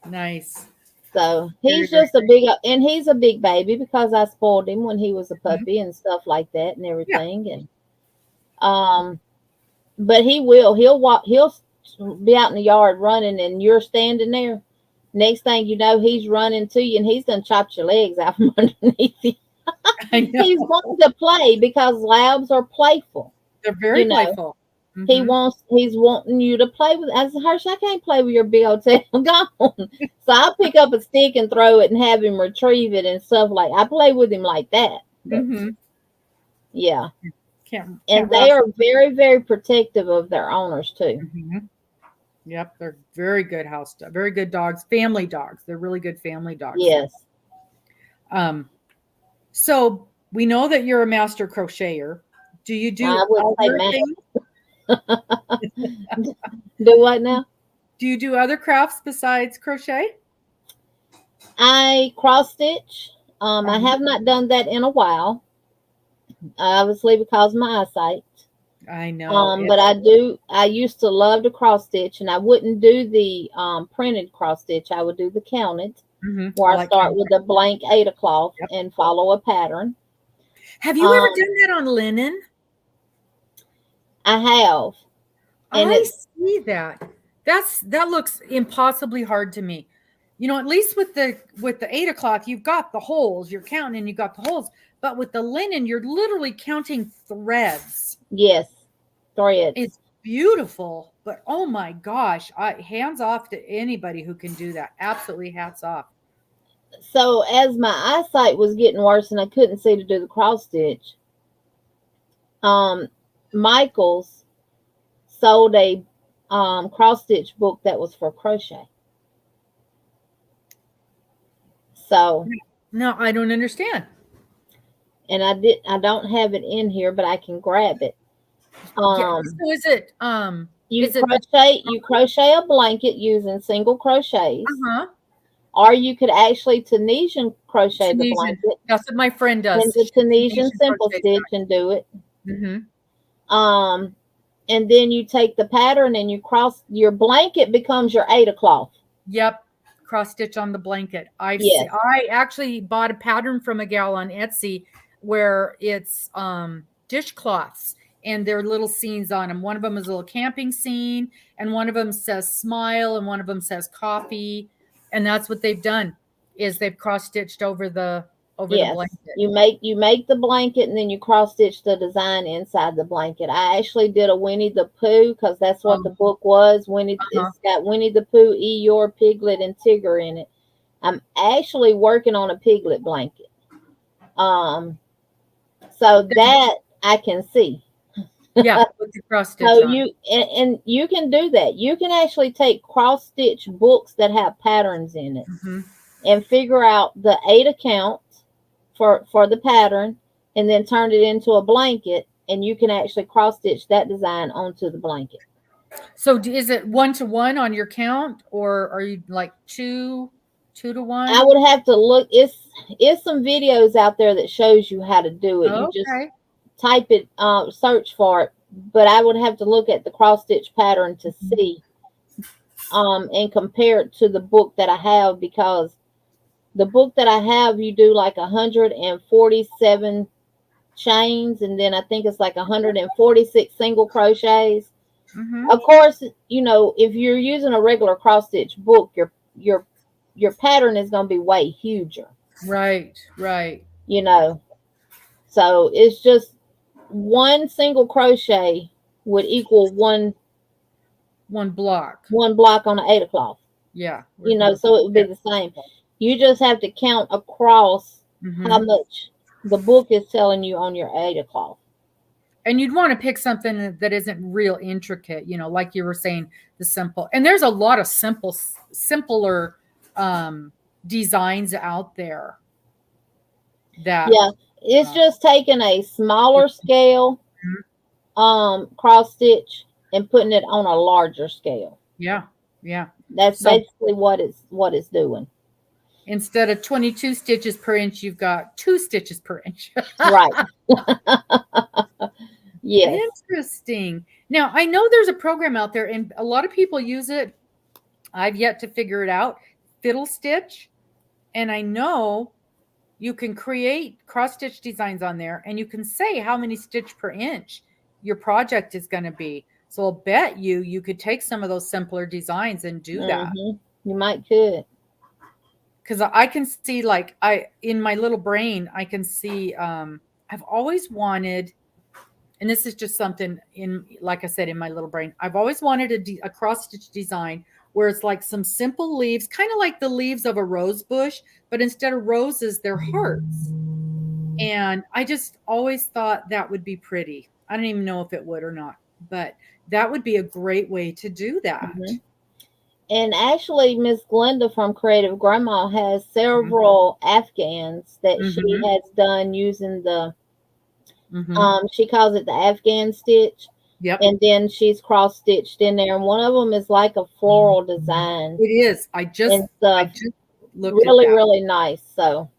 Nice. So he's just he's a big baby because I spoiled him when he was a puppy and stuff like that and everything. Yeah. And but he'll be out in the yard running, and you're standing there. Next thing you know, he's running to you, and he's done chopped your legs out from underneath you. He's wanting to play because labs are playful. They're very playful. Mm-hmm. He's wanting you to play with. I said, Hershey, I can't play with your big old tail. Gone. So I'll pick up a stick and throw it and have him retrieve it and stuff like. I play with him like that. But Mm-hmm. yeah, Can't and they rob. are very, very protective of their owners too. Mm-hmm. Yep, they're very good very good dogs, family dogs. They're really good family dogs. Yes, Um, so we know that you're a master crocheter. Do you do I wouldn't say other man. things? Do what now? Do you do other crafts besides crochet? I cross stitch. I Uh-huh. have not done that in a while, obviously because of my eyesight. I know it. But I do. I used to love to cross stitch, and I wouldn't do the printed cross stitch. I would do the counted, Mhm. where I I like start counting. with the blank Ada cloth Yep. and follow a pattern. Have you ever Um, done that on linen? I have, and I it see that. That looks impossibly hard to me. You know, at least with the 8 o'clock, you've got the holes. You're counting and you got the holes. But with the linen, you're literally counting threads. yes, threads. It's beautiful, but oh my gosh, hands off to anybody who can do that. Absolutely hats off. So as my eyesight was getting worse and I couldn't see to do the cross stitch, um, Michael's sold a cross stitch book that was for crochet. So, No, I don't understand. and I don't have it in here, but I can grab it. Yeah, so You is it crochet a blanket using single crochets, uh-huh or you could actually Tunisian crochet the Tunisian? blanket That's what my friend does. into She's Tunisian Tunisian simple crochet. stitch and do it. Mm-hmm. Um, and then you take the pattern and you cross your blanket becomes your Ada cloth. Yep. Cross stitch on the blanket. Yes, I actually bought a pattern from a gal on Etsy where it's dishcloths and there are little scenes on them. One of them is a little camping scene, and one of them says smile, and one of them says coffee. And that's what they've done is they've cross stitched over the yes. blanket. You make the blanket and then you cross stitch the design inside the blanket. I actually did a Winnie the Pooh because that's what the book was. Uh-huh. It's got Winnie the Pooh, Eeyore, Piglet, and Tigger in it. I'm actually working on a Piglet blanket. So that I can see. Yeah, with the cross stitch So on. and you can do that. You can actually take cross stitch books that have patterns in it Mm-hmm. and figure out the Ada count for the pattern, and then turn it into a blanket, and you can actually cross stitch that design onto the blanket. So is it 1-to-1 on your count, or are you like two to I one? would have to look. It's some videos out there that shows you how to do it. You just Okay. type it, search for it. But I would have to look at the cross stitch pattern to see, and compare it to the book that I have, because the book that I have, you do like 147 chains, and then I think it's like 146 single crochets. Mm-hmm. Of course, if you're using a regular cross stitch book, your pattern is going to be way huger, Right, right. you know. So it's just one single crochet would equal One block. one block on an 8 o'clock. Yeah. So it would be the same. You just have to count across how Mm-hmm. much the book is telling you on your 8 o'clock. And you'd want to pick something that isn't real intricate, like you were saying, the simple. And there's a lot of simpler designs out there that. Yeah, it's just taking a smaller scale cross stitch and putting it on a larger scale. Yeah, yeah. That's So basically what it's doing. instead of 22 stitches per inch, you've got 2 stitches per inch. Right. Yes. Interesting. Now, I know there's a program out there and a lot of people use it. I've yet to figure it out. Fiddle stitch. And I know you can create cross stitch designs on there and you can say how many stitch per inch your project is going to be. So I'll bet you could take some of those simpler designs and do that. You might could. Because I can see, like, in my little brain, I can see, I've always wanted and this is just something like I said, in my little brain. I've always wanted a cross stitch design where it's like some simple leaves, kind of like the leaves of a rose bush, but instead of roses, they're hearts. And I just always thought that would be pretty. I don't even know if it would or not, but that would be a great way to do that. Mm-hmm. And actually, Miss Glenda from Creative Grandma has Mm-hmm. several Afghans that she Mm-hmm. has done using the, Mm-hmm. she calls it the Afghan stitch. Yep. And then she's cross stitched in there. And one of them is like a floral design It is. I and just stuff. looked at Really, that. really nice. So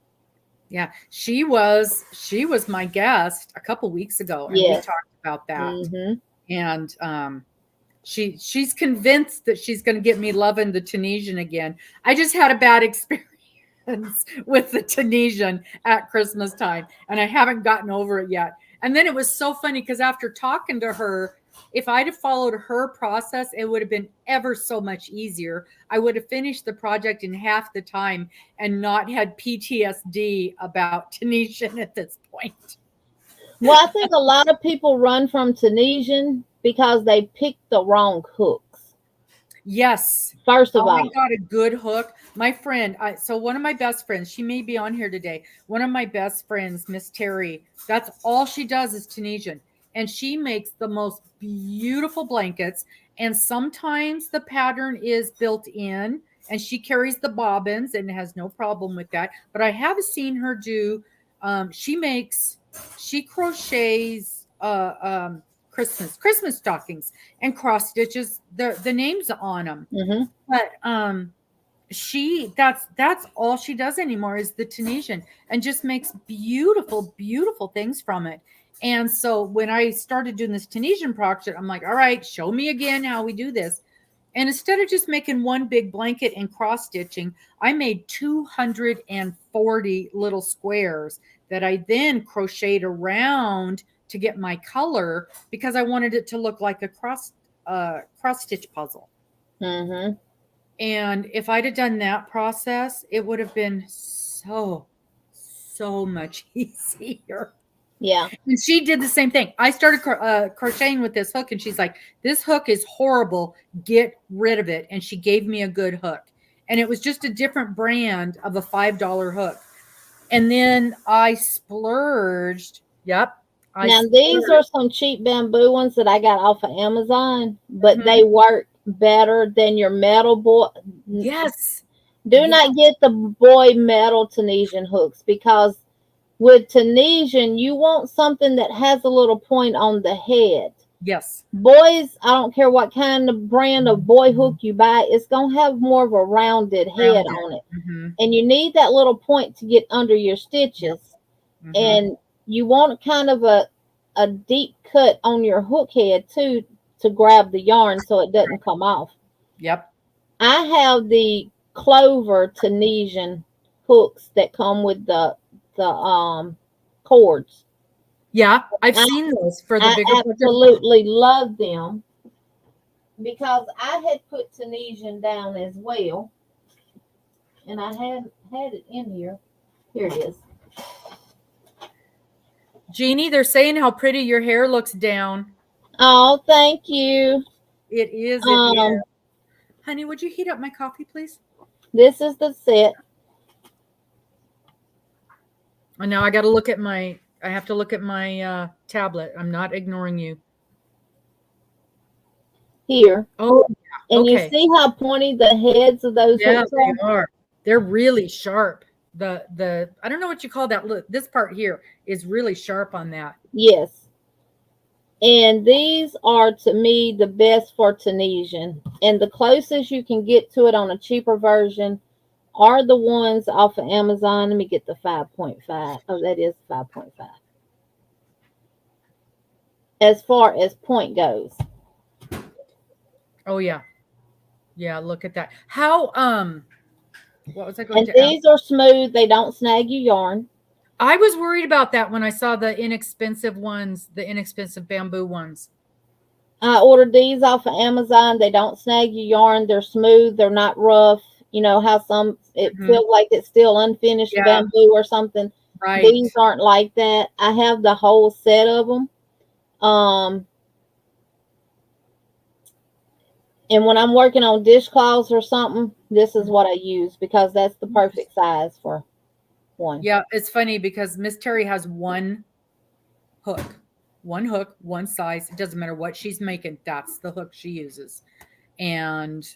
Yeah, she was my guest a couple weeks ago, and we yes. talked about that. Mm-hmm. And she's convinced that she's going to get me loving the Tunisian again. I just had a bad experience with the Tunisian at Christmas time, and I haven't gotten over it yet. And then it was so funny because after talking to her, if I'd have followed her process, it would have been ever so much easier. I would have finished the project in half the time and not had PTSD about Tunisian at this point. Well, I think a lot of people run from Tunisian because they picked the wrong hooks. Yes. First of all, I got a good hook. My friend, so one of my best friends, she may be on here today. One of my best friends, Miss Terry, that's all she does is Tunisian. And she makes the most beautiful blankets. And sometimes the pattern is built in, and she carries the bobbins and has no problem with that. But I have seen her do, she crochets Christmas stockings and cross stitches the names on them. mm-hmm. But that's all she does anymore is the Tunisian, and just makes beautiful things from it. And so when I started doing this Tunisian project, I'm like, all right, show me again how we do this. And instead of just making one big blanket and cross stitching, I made 240 little squares that I then crocheted around to get my color, because I wanted it to look like a cross stitch puzzle. Mm-hmm. And if I'd have done that process, it would have been so much easier. Yeah. And she did the same thing. I started crocheting with this hook, and she's like, this hook is horrible. Get rid of it. And she gave me a good hook. And it was just a different brand of a $5 hook. And then I splurged. Yep. Now, these are some cheap bamboo ones that I got off of Amazon, but Mhm. they work better than your metal boy. Yes. Do not get the boy metal Tunisian hooks, because with Tunisian, you want something that has a little point on the head. Yes. Boys, I don't care what kind of brand of boy hook you buy, it's going to have more of a rounded head on it. Mm-hmm. And you need that little point to get under your stitches. Mm-hmm. And you want kind of a deep cut on your hook head too, to grab the yarn so it doesn't come off. Yep. I have the Clover Tunisian hooks that come with the cords. Yeah, I've seen those for the bigger. I absolutely love them, because I had put Tunisian down as well, and I had it in here. Here it is. Jeannie, they're saying how pretty your hair looks down. Oh, thank you. It is. Honey, would you heat up my coffee, please? This is the set. And now I got to look at my. I have to look at my tablet. I'm not ignoring you. Here. Oh, yeah. And you see how pointy the heads of those hooks they are. They're really sharp. The I don't know what you call that. Look, this part here is really sharp on that. Yes. And these are, to me, the best for Tunisian. And the closest you can get to it on a cheaper version are the ones off of Amazon. Let me get the 5.5. Oh, that is 5.5. As far as point goes. Oh, yeah. Yeah, look at that. How, what was I going to ask? And these are smooth. They don't snag your yarn. I was worried about that when I saw the inexpensive ones, the inexpensive bamboo ones. I ordered these off of Amazon. They don't snag your yarn. They're smooth. They're not rough. You know how some, it feels like it's still unfinished bamboo or something. Right. These aren't like that. I have the whole set of them. Um, and when I'm working on dishcloths or something, this is what I use because that's the perfect size for one. Yeah, it's funny because Miss Terry has one hook, one size. It doesn't matter what she's making. That's the hook she uses. And,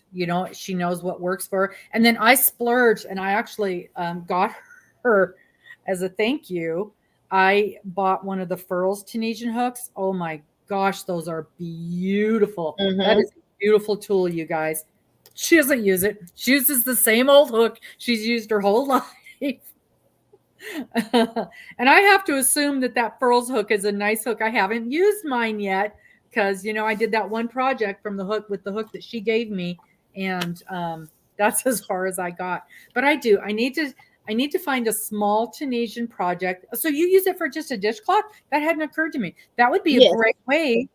she knows what works for her. And then I splurged and I actually got her as a thank you. I bought one of the Furls Tunisian hooks. Oh my gosh, those are beautiful. That Mm-hmm. is a beautiful tool, you guys. She doesn't use it. She uses the same old hook she's used her whole life. And I have to assume that Furls hook is a nice hook. I haven't used mine yet because I did that one project from the hook with the hook that she gave me, and that's as far as I got. But I do. I need to find a small Tunisian project. So you use it for just a dishcloth? That hadn't occurred to me. That would be a Yes. great way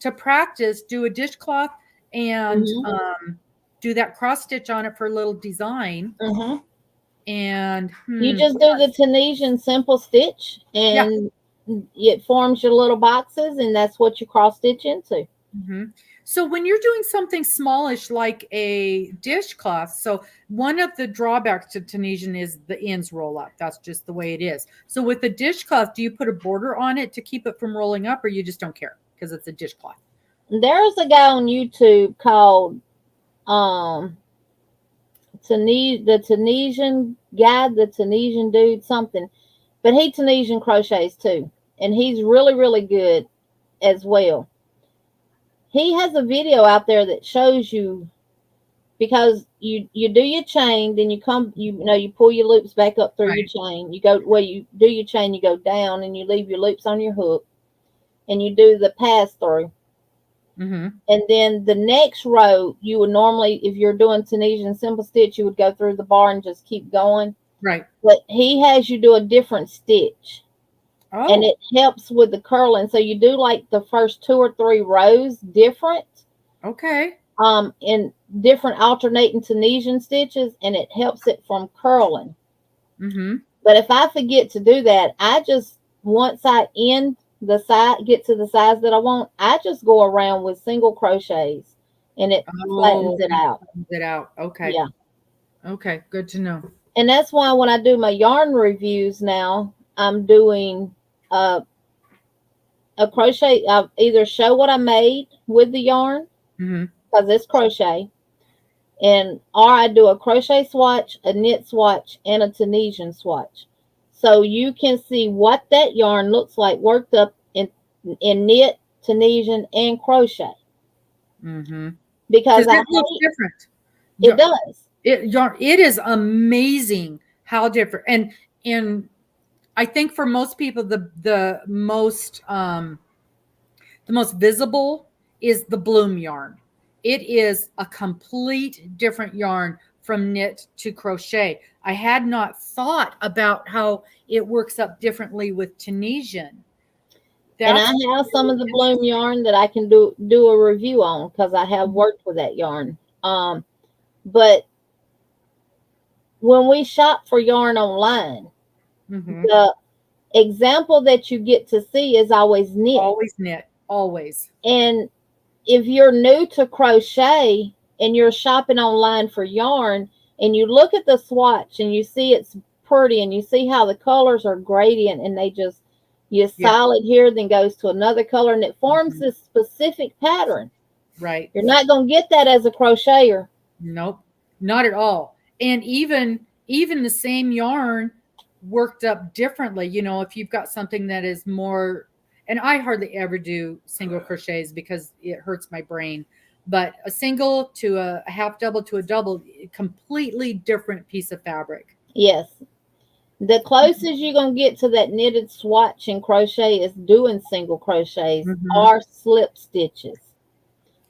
to practice. Do a dishcloth and Mm-hmm. do that cross stitch on it for a little design. Mm-hmm. And You just do the Tunisian simple stitch, yeah. and it forms your little boxes, and that's what you cross stitch into. Mm-hmm. So when you're doing something smallish like a dishcloth, so one of the drawbacks to Tunisian is the ends roll up. That's just the way it is. So with the dishcloth, do you put a border on it to keep it from rolling up, or you just don't care because it's a dishcloth? There's a guy on YouTube called the Tunisian guy, the Tunisian dude, something, but he Tunisian crochets too, and he's really, really good as well. He has a video out there that shows you, because you do your chain, then you come, you pull your loops back up through your chain. You go where you do your chain, you go down, and you leave your loops on your hook, and you do the pass through. Mm-hmm. And then the next row, you would normally, if you're doing Tunisian simple stitch, you would go through the bar and just keep going. Right. But he has you do a different stitch. Oh. And it helps with the curling. So you do like the first 2 or 3 rows different. Okay. In different alternating Tunisian stitches, and it helps it from curling. Mm-hmm. But if I forget to do that, I just, once I end the side, get to the size that I want, I just go around with single crochets, and it flattens it out. Flattens it out. Okay. Yeah. Okay. Good to know. And that's why when I do my yarn reviews now, I'm doing a crochet. I either show what I made with the yarn, because it's crochet, or I do a crochet swatch, a knit swatch, and a Tunisian swatch. So you can see what that yarn looks like worked up in knit, Tunisian, and crochet. Mm-hmm. Because it looks different. It does. It is amazing how different. And I think for most people, the most visible is the bloom yarn. It is a complete different yarn from knit to crochet. I had not thought about how it works up differently with Tunisian. And I have some of the bloom yarn that I can do a review on, because I have worked with that yarn. But when we shop for yarn online, the example that you get to see is always knit. Always knit. Always. And if you're new to crochet and you're shopping online for yarn, and you look at the swatch and you see it's pretty, and you see how the colors are gradient, and they just, solid here, then goes to another color, and it forms this specific pattern. Right. You're not going to get that as a crocheter. Nope, not at all. And even the same yarn worked up differently. If you've got something that is more, and I hardly ever do single crochets because it hurts my brain, but a single to a half double to a double, completely different piece of fabric. Yes. The closest you're going to get to that knitted swatch in crochet is doing single crochets or slip stitches.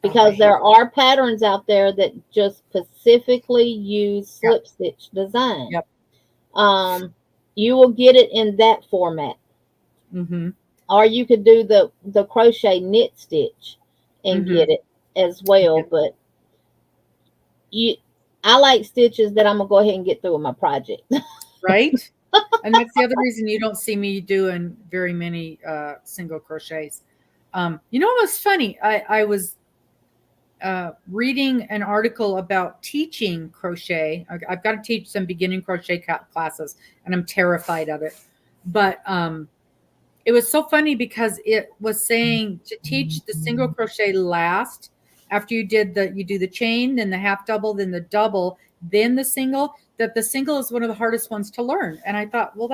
Because there are patterns out there that just specifically use slip stitch design. Yep. You will get it in that format. Or you could do the crochet knit stitch and get it as well. But I like stitches that I'm going to go ahead and get through with my project. Right? And that's the other reason you don't see me doing very many single crochets. You know what was funny? I was reading an article about teaching crochet. I've got to teach some beginning crochet classes, and I'm terrified of it. But it was so funny because it was saying to teach the single crochet last after you do the chain, then the half double, then the double, then the single, that the single is one of the hardest ones to learn. And I thought, well,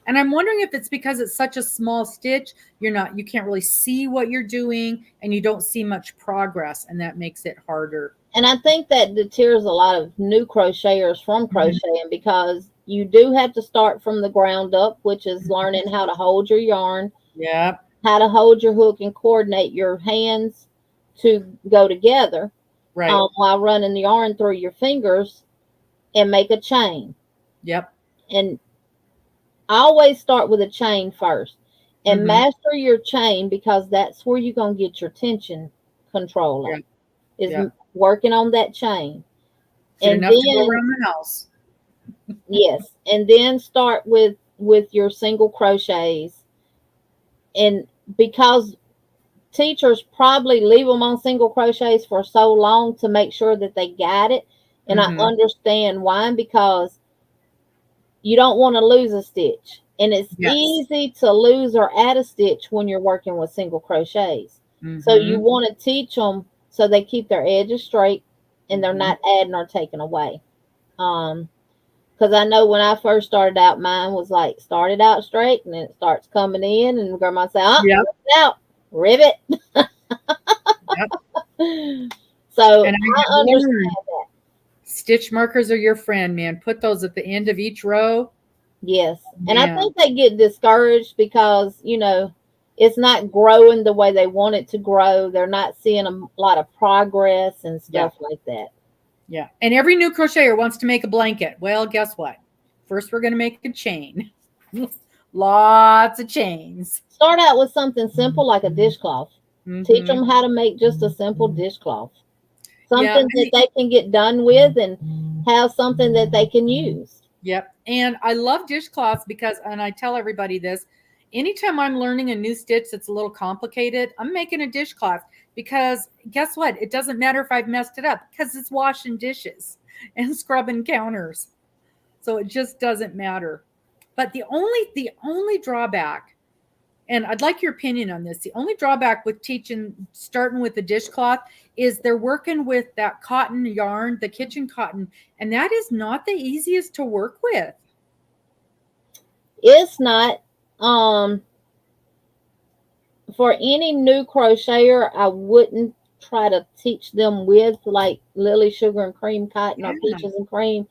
and I'm wondering if it's because it's such a small stitch, you can't really see what you're doing and you don't see much progress, and that makes it harder. And I think that deters a lot of new crocheters from crocheting because you do have to start from the ground up, which is learning how to hold your yarn, how to hold your hook and coordinate your hands to go together, right, while running the yarn through your fingers and make a chain. Yep. And I always start with a chain first and master your chain, because that's where you're going to get your tension control on. Is working on that chain. And enough to go around the house. Yes. And then start with your single crochets. And because teachers probably leave them on single crochets for so long to make sure that they got it. And I understand why, because you don't want to lose a stitch. And it's easy to lose or add a stitch when you're working with single crochets. So you want to teach them so they keep their edges straight and they're not adding or taking away. Because I know when I first started out, mine was like started out straight and then it starts coming in, and grandma say, out, rivet. So and I understand that. Stitch markers are your friend, man. Put those at the end of each row. Yes. And I think they get discouraged because, it's not growing the way they want it to grow. They're not seeing a lot of progress and stuff like that. Yeah. And every new crocheter wants to make a blanket. Well, guess what? First, we're going to make a chain. Lots of chains. Start out with something simple like a dishcloth. Teach them how to make just a simple dishcloth. Something that they can get done with and have something that they can use. Yep. And I love dishcloths because, and I tell everybody this, anytime I'm learning a new stitch that's a little complicated, I'm making a dishcloth, because guess what? It doesn't matter if I've messed it up, because it's washing dishes and scrubbing counters. So it just doesn't matter. But the only drawback, and I'd like your opinion on this, the only drawback with starting with the dishcloth is they're working with that cotton yarn, the kitchen cotton, and that is not the easiest to work with. It's not. For any new crocheter, I wouldn't try to teach them with like Lily Sugar and Cream cotton or Peaches and Cream,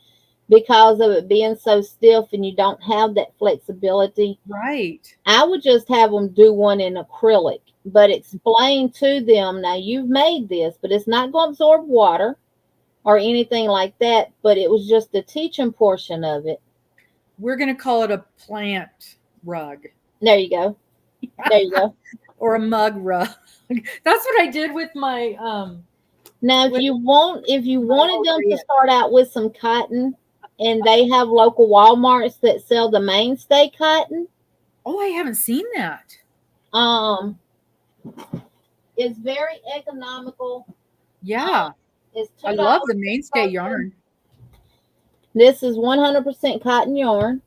because of it being so stiff and you don't have that flexibility. Right. I would just have them do one in acrylic, but explain to them, now you've made this, but it's not going to absorb water or anything like that. But it was just the teaching portion of it. We're going to call it a plant rug. There you go. There you go. Or a mug rug. That's what I did with my now if you wanted them to start out with some cotton, and they have local Walmarts that sell the mainstay cotton. Oh, I haven't seen that. It's very economical. Yeah. It's $2. I love the mainstay yarn. This is 100% cotton yarn.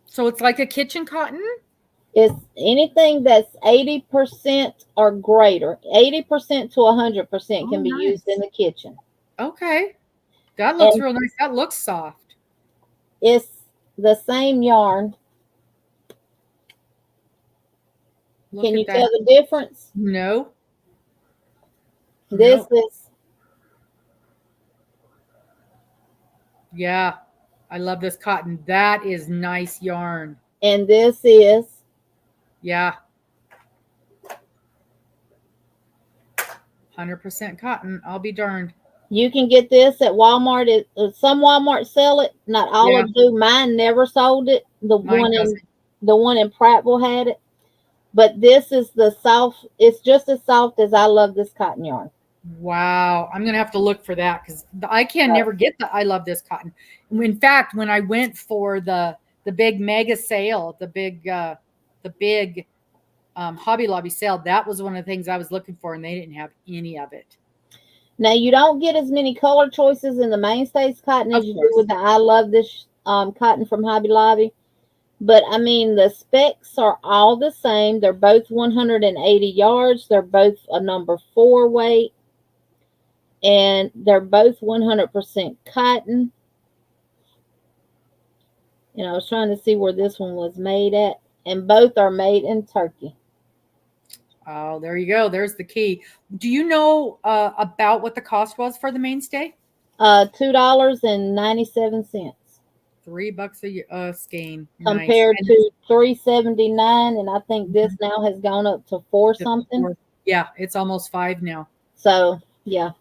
So it's like a kitchen cotton? It's anything that's 80% or greater. 80% to 100% can be used in the kitchen. Okay. That looks real nice. That looks soft. It's the same yarn. Can you tell the difference? No. This is. Yeah. I love this cotton. That is nice yarn. And this is. Yeah. 100% cotton. I'll be darned. You can get this at Walmart. Some Walmart sell it. Not all of them do. Mine never sold it. The one in Prattville had it. But this is the soft. It's just as soft as I love this cotton yarn. Wow. I'm going to have to look for that, because I can never get the I love this cotton. In fact, when I went for the big mega sale, the the big Hobby Lobby sale, that was one of the things I was looking for, and they didn't have any of it. Now, you don't get as many color choices in the mainstays cotton as you do with the I Love This cotton from Hobby Lobby. But, I mean, the specs are all the same. They're both 180 yards. They're both a number 4 weight. And they're both 100% cotton. And I was trying to see where this one was made at. And both are made in Turkey. Oh, there you go. There's the key. Do you know about what the cost was for the mainstay? $2.97. $3 a skein. Compared Nice. to $3.79, and I think this now has gone up to $4 something. Yeah, it's almost $5 now. So yeah.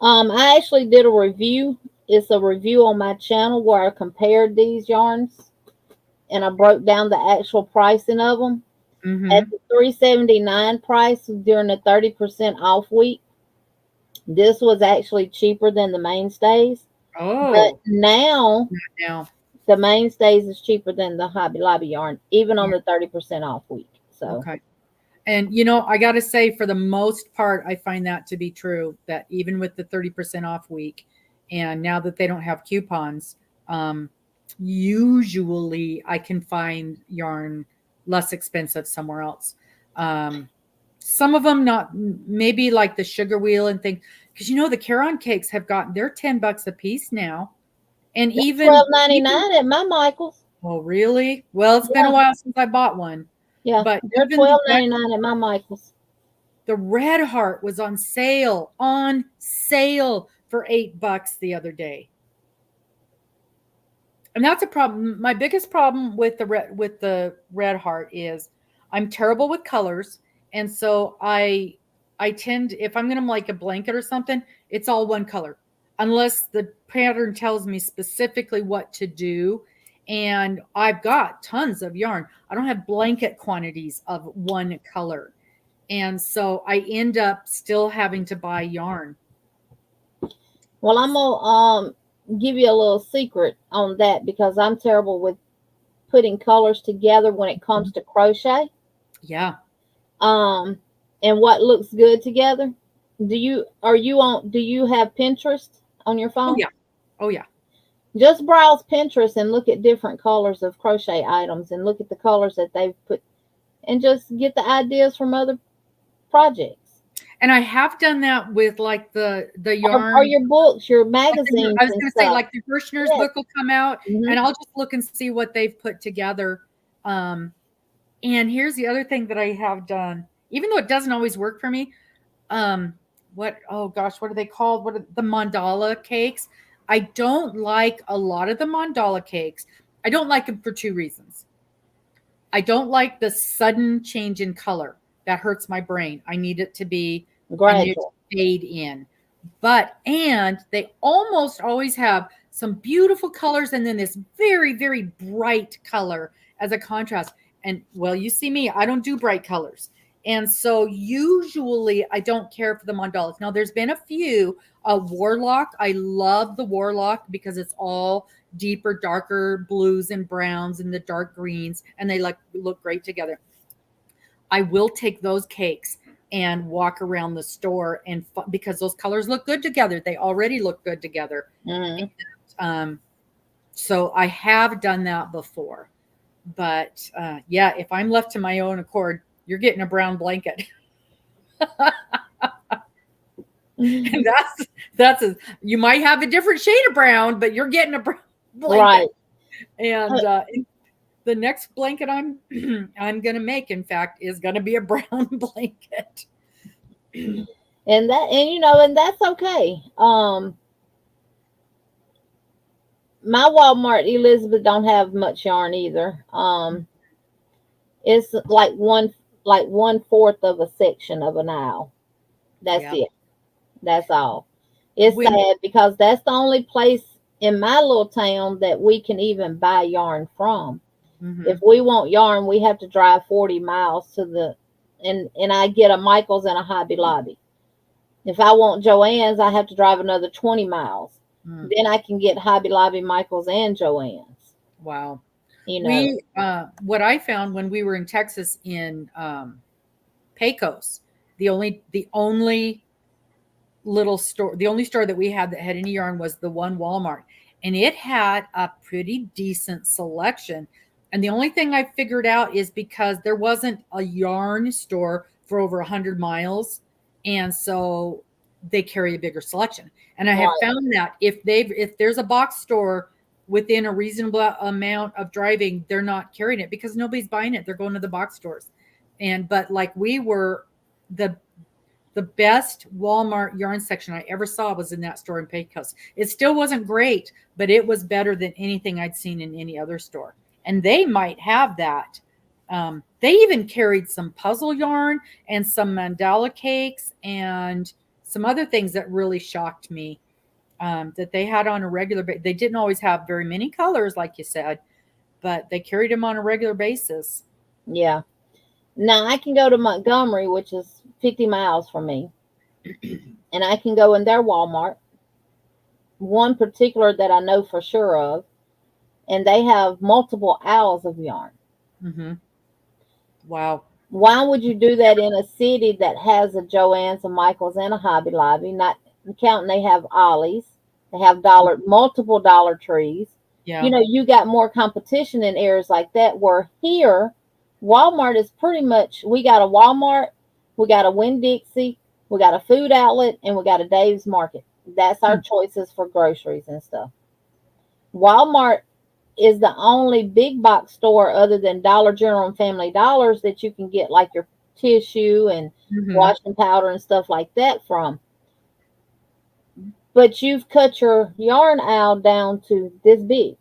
I actually did a review. It's a review on my channel where I compared these yarns and I broke down the actual pricing of them. At the $3.79 price during the 30% off week, this was actually cheaper than the mainstays. Oh, but now the mainstays is cheaper than the Hobby Lobby yarn, even on the 30% off week. So okay. And you know, I got to say, for the most part, I find that to be true. That even with the 30% off week, and now that they don't have coupons, usually I can find yarn less expensive somewhere else. Some of them not, maybe like the Sugar Wheel and things, because you know the Caron cakes have gotten, they're $10 a piece now, and even $12.99 at my Michaels. Oh, really? Well, it's been a while since I bought one. Yeah, but they're $12.99 at my Michaels. The Red Heart was on sale for $8 the other day. And that's a problem. My biggest problem with the Red Heart is I'm terrible with colors, and so I tend, if I'm going to like a blanket or something, it's all one color unless the pattern tells me specifically what to do. And I've got tons of yarn. I don't have blanket quantities of one color, and so I end up still having to buy yarn. Well, I'm gonna give you a little secret on that because I'm terrible with putting colors together when it comes to crochet. Yeah. And what looks good together. Do you have Pinterest on your phone? Oh yeah. Just browse Pinterest and look at different colors of crochet items and look at the colors that they've put and just get the ideas from other projects. And I have done that with like the yarn or your books, your magazines. I was going to say, like the Kirshner's book will come out, and I'll just look and see what they've put together. And here's the other thing that I have done, even though it doesn't always work for me. What are they called? What are the mandala cakes? I don't like a lot of the mandala cakes. I don't like them for two reasons. I don't like the sudden change in color. That hurts my brain. I need it to be gradual, fade in. And they almost always have some beautiful colors and then this very, very bright color as a contrast. And well, you see me, I don't do bright colors. And so usually I don't care for the mandalas. Now there's been a few, Warlock. I love the Warlock because it's all deeper, darker blues and browns and the dark greens, and they look great together. I will take those cakes and walk around the store and because those colors look good together. They already look good together. And, so I have done that before, but yeah, if I'm left to my own accord, you're getting a brown blanket. And you might have a different shade of brown, but you're getting a brown blanket. Right. And the next blanket I'm going to make, in fact, is going to be a brown blanket. And that's okay. My Walmart Elizabeth don't have much yarn either. It's like 1/4 of a section of an aisle. That's it. That's all. It's sad because that's the only place in my little town that we can even buy yarn from. If we want yarn, we have to drive 40 miles to and I get a Michaels and a Hobby Lobby. If I want Joann's, I have to drive another 20 miles. Then I can get Hobby Lobby, Michaels, and Joann's. Wow. you know. We what I found when we were in Texas in Pecos, the only little store, the only store that we had that had any yarn was the one Walmart, and it had a pretty decent selection. And the only thing I figured out is because there wasn't a yarn store for over 100 miles, and so they carry a bigger selection. And I have Right. found that if there's a box store within a reasonable amount of driving, they're not carrying it because nobody's buying it. They're going to the box stores. And but like we were the best Walmart yarn section I ever saw was in that store in Pecos. It still wasn't great, but it was better than anything I'd seen in any other store. And they might have that. They even carried some puzzle yarn and some mandala cakes and some other things that really shocked me, that they had on a regular basis. They didn't always have very many colors, like you said, but they carried them on a regular basis. Yeah. Now I can go to Montgomery, which is 50 miles from me, and I can go in their Walmart, one particular that I know for sure of, and they have multiple aisles of yarn. Mm-hmm. Wow. Why would you do that in a city that has a Joann's, a Michael's, and a Hobby Lobby? Not counting they have Ollie's, they have multiple Dollar Trees. Yeah. You know, you got more competition in areas like that. Where here, Walmart is pretty much, we got a Walmart, we got a Winn-Dixie, we got a food outlet, and we got a Dave's Market. That's our choices for groceries and stuff. Walmart is the only big box store other than Dollar General and Family Dollars that you can get like your tissue and washing powder and stuff like that from. But you've cut your yarn aisle down to this big.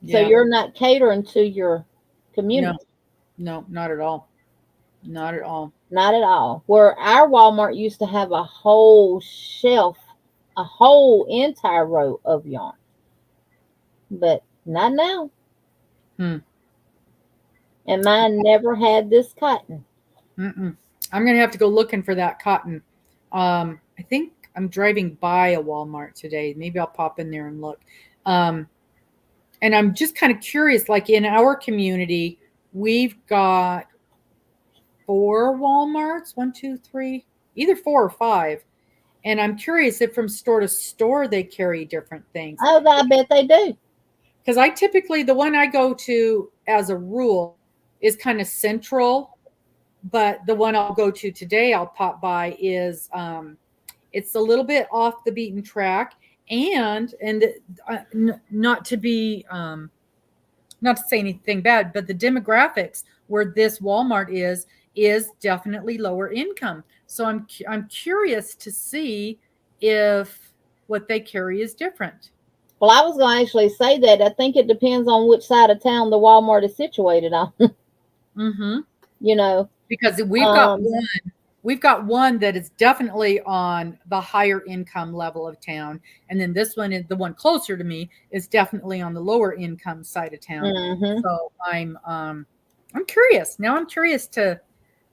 So you're not catering to your community. No, not at all. Not at all. Not at all. Where our Walmart used to have a whole shelf, a whole entire row of yarn. But not now. And mine never had this cotton. I'm going to have to go looking for that cotton. I think I'm driving by a Walmart today. Maybe I'll pop in there and look. And I'm just kind of curious, like in our community, we've got 4 Walmarts, 1, 2, 3, either 4 or 5. And I'm curious if from store to store they carry different things. Oh, I bet they do. Because I typically, the one I go to as a rule is kind of central, but the one I'll go to today, I'll pop by is, it's a little bit off the beaten track, and not to be, not to say anything bad, but the demographics where this Walmart is definitely lower income. So I'm curious to see if what they carry is different. Well, I was going to actually say that. I think it depends on which side of town the Walmart is situated on. You know, because we've got one that is definitely on the higher income level of town, and then this one is the one closer to me is definitely on the lower income side of town. So I'm curious now. I'm curious to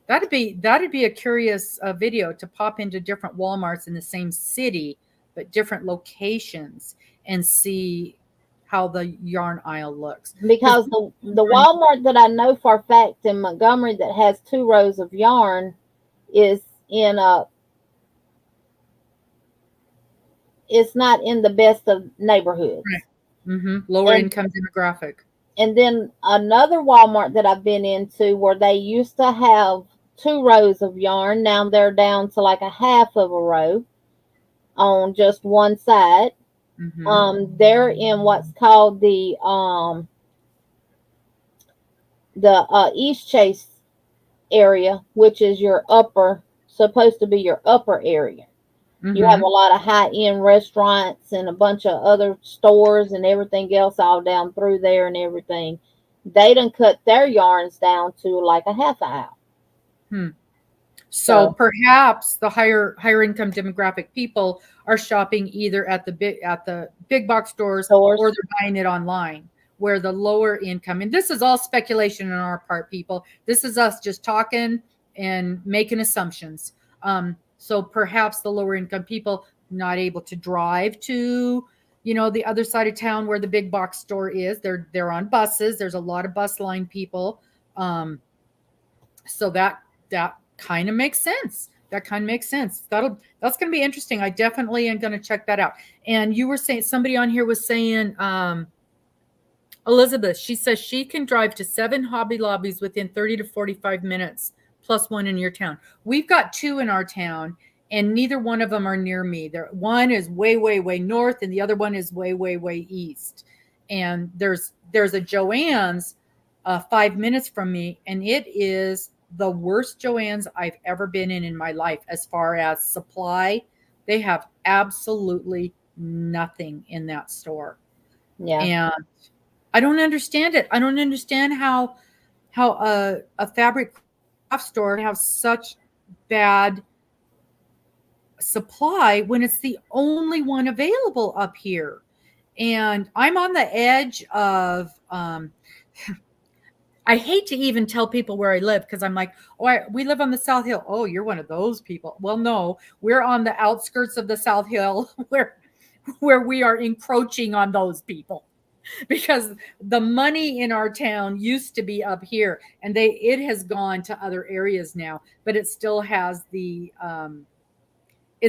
that'd be a curious video to pop into different Walmarts in the same city but different locations and see how the yarn aisle looks. Because the Walmart that I know for a fact in Montgomery that has 2 rows of yarn is in it's not in the best of neighborhoods. Right. Lower income demographic. And then another Walmart that I've been into where they used to have 2 rows of yarn. Now they're down to like a half of a row on just one side. They're in what's called the East Chase area, which is supposed to be your upper area. You have a lot of high-end restaurants and a bunch of other stores and everything else all down through there and everything. They done cut their yarns down to like a half aisle. So perhaps the higher income demographic people are shopping either at the big box stores or they're buying it online. Where the lower income, and this is all speculation on our part, people. This is us just talking and making assumptions. So perhaps the lower income people not able to drive to the other side of town where the big box store is. They're on buses. There's a lot of bus line people. So that kind of makes sense. That kind of makes sense. That's going to be interesting. I definitely am going to check that out. And you were saying, somebody on here was saying, Elizabeth, she says she can drive to 7 Hobby Lobbies within 30 to 45 minutes, plus one in your town. We've got 2 in our town, and neither one of them are near me. One is way, way, way north, and the other one is way, way, way east. And there's a Joann's 5 minutes from me, and it is the worst Joann's I've ever been in my life as far as supply. They have absolutely nothing in that store. Yeah. And I don't understand it. I don't understand how a fabric craft store can have such bad supply when it's the only one available up here. And I'm on the edge of I hate to even tell people where I live, because I'm like, we live on the South Hill. Oh, you're one of those people. Well, no, we're on the outskirts of the South Hill where we are encroaching on those people, because the money in our town used to be up here, and it has gone to other areas now, but it still has it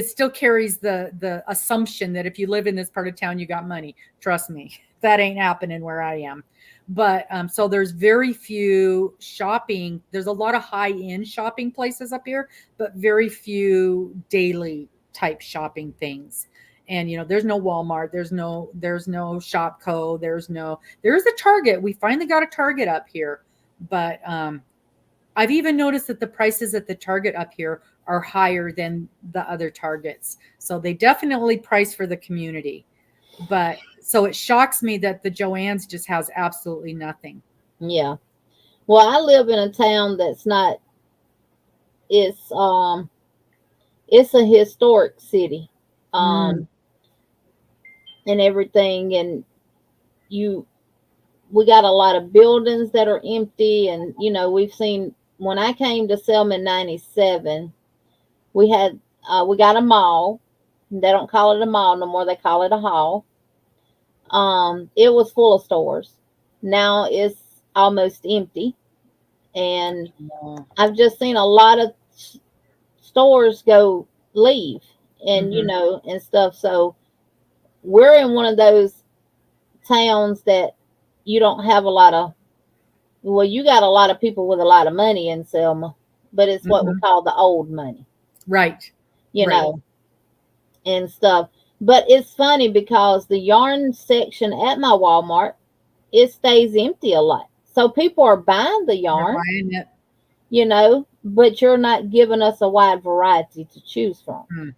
still carries the assumption that if you live in this part of town, you got money. Trust me, that ain't happening where I am. But so there's very few shopping. There's a lot of high-end shopping places up here, but very few daily type shopping things. And there's no Walmart, there's no Shopko, there's a Target. We finally got a Target up here, but I've even noticed that the prices at the Target up here are higher than the other Targets. So they definitely price for the community. But so it shocks me that the Joann's just has absolutely nothing. Yeah. Well, I live in a town that's not, it's a historic city. And everything, and we got a lot of buildings that are empty, and we've seen, when I came to Selma in 97, we got a mall. They don't call it a mall no more, they call it a hall. It was full of stores. Now it's almost empty, and I've just seen a lot of stores leave, and and stuff. So we're in one of those towns that you don't have a lot of, you got a lot of people with a lot of money in Selma, but it's what we call the old money. Right. And stuff. But it's funny because the yarn section at my Walmart, it stays empty a lot. So people are buying the yarn, they're buying it. But you're not giving us a wide variety to choose from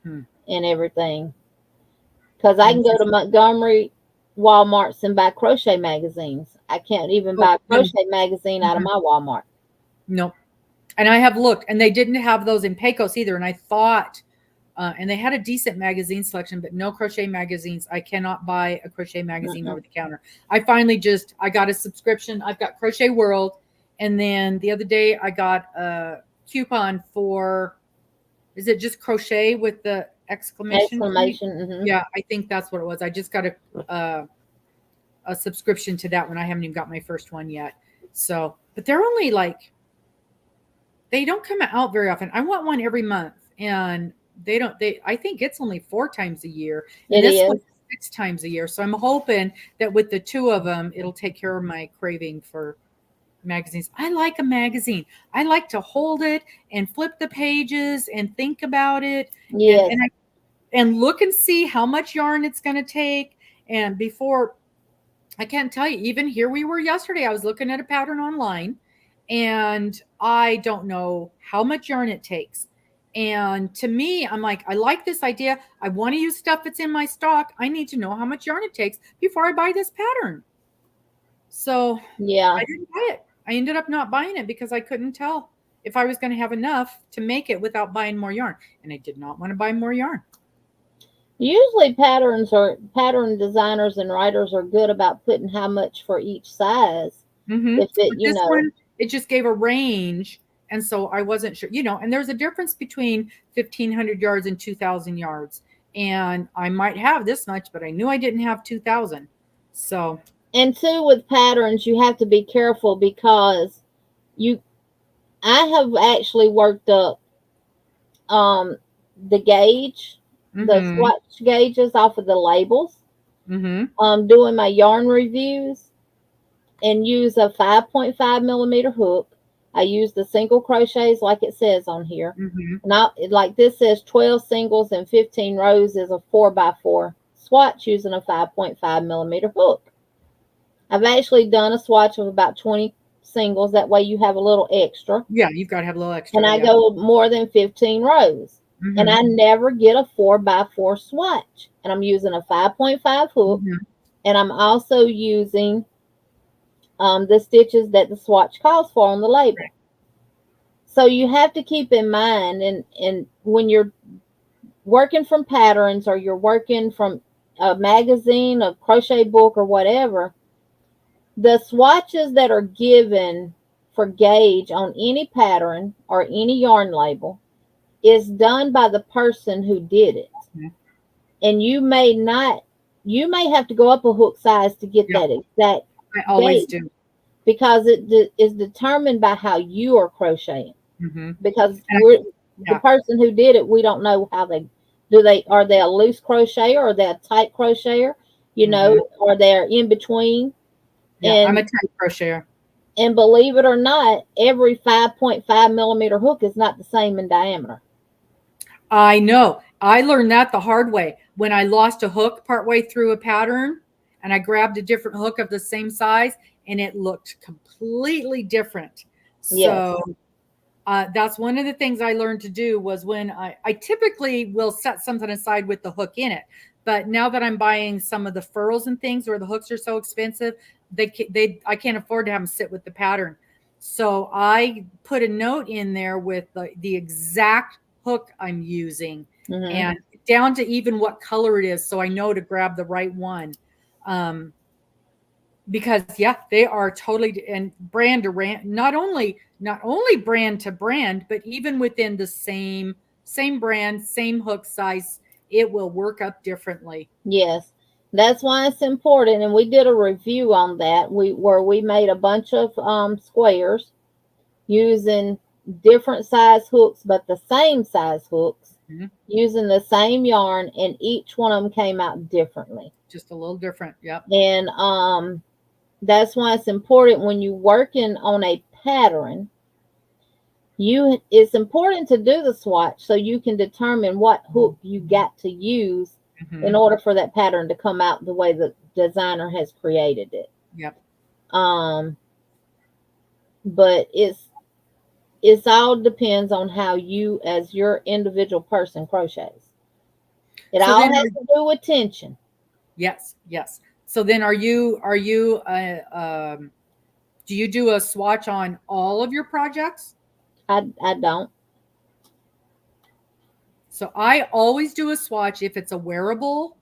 and everything. Because I can go to Montgomery Walmarts and buy crochet magazines. I can't even buy a crochet magazine out of my Walmart. Nope. And I have looked, and they didn't have those in Pecos either. And I thought, and they had a decent magazine selection, but no crochet magazines. I cannot buy a crochet magazine over the counter. I finally I got a subscription. I've got Crochet World. And then the other day I got a coupon for, is it just crochet with the exclamation? Yeah, I think that's what it was. I just got a subscription to that one. I haven't even got my first one yet. So, but they're only they don't come out very often. I want one every month, and I think it's only 4 times a year. And this one's 6 times a year. So I'm hoping that with the 2 of them, it'll take care of my craving for magazines. I like a magazine. I like to hold it and flip the pages and think about it. Yes. And look and see how much yarn it's going to take. And before, I can't tell you, even here we were yesterday, I was looking at a pattern online, and I don't know how much yarn it takes. And to me, I'm like, I like this idea. I want to use stuff that's in my stock. I need to know how much yarn it takes before I buy this pattern. So yeah, I didn't buy it. I ended up not buying it because I couldn't tell if I was going to have enough to make it without buying more yarn. And I did not want to buy more yarn. Usually pattern designers and writers are good about putting how much for each size. If it, one, it just gave a range. And so I wasn't sure, and there's a difference between 1,500 yards and 2,000 yards. and I might have this much, but I knew I didn't have 2,000. So, And two, with patterns, you have to be careful because I have actually worked up um the gauge, the mm-hmm, swatch gauges off of the labels, mm-hmm, doing my yarn reviews, and use a 5.5 millimeter hook. I use the single crochets like it says on here. mm-hmm. Not like this says 12 singles and 15 rows is a 4x4 swatch using a 5.5 millimeter hook. I've actually done a swatch of about 20 singles. That way you have a little extra. Yeah, you've got to have a little And extra. I Yeah. go more than 15 rows. And Mm-hmm, I never get a 4x4 swatch. And I'm using a 5.5 hook. mm-hmm. And I'm also using the stitches that the swatch calls for on the label. So you have to keep in mind, and when you're working from patterns or you're working from a magazine, a crochet book, or whatever, the swatches that are given for gauge on any pattern or any yarn label is done by the person who did it. Mm-hmm. And you may have to go up a hook size to get Yeah, that exact I always gauge do. because it is determined by how you are crocheting. Mm-hmm. Because And the yeah. person who did it, we don't know how are they a loose crocheter or are they a tight crocheter, Mm-hmm. or they're in between. Yeah, I'm a And tight crocheter. believe it or not, every 5.5 millimeter hook is not the same in diameter. I know. I learned that the hard way when I lost a hook partway through a pattern and I grabbed a different hook of the same size and it looked completely different. Yes. So that's one of the things I learned to do was when I typically will set something aside with the hook in it. But now that I'm buying some of the furls and things where the hooks are so expensive, I can't afford to have them sit with the pattern. So I put a note in there with the exact hook I'm using Mm-hmm. and down to even what color it is, so I know to grab the right one. Um, because yeah, they are totally and brand to brand, not only brand to brand, but even within the same brand, same hook size, it will work up differently. Yes. That's why it's important. And we did a review on that. We made a bunch of squares using different size hooks, but the same size hooks, Mhm. using the same yarn, and each one of them came out differently. Just a little different. Yep. And that's why it's important when you're working on a pattern. It's important to do the swatch so you can determine what hook you got to use in Hmm. order for that pattern to come out the way the designer has created it. Yep. Um, but it's all depends on how you as your individual person crochets. It So all then, has to do with tension. yes, yes. So then, are you do you do a swatch on all of your projects? I don't. So I always do a swatch if it's a wearable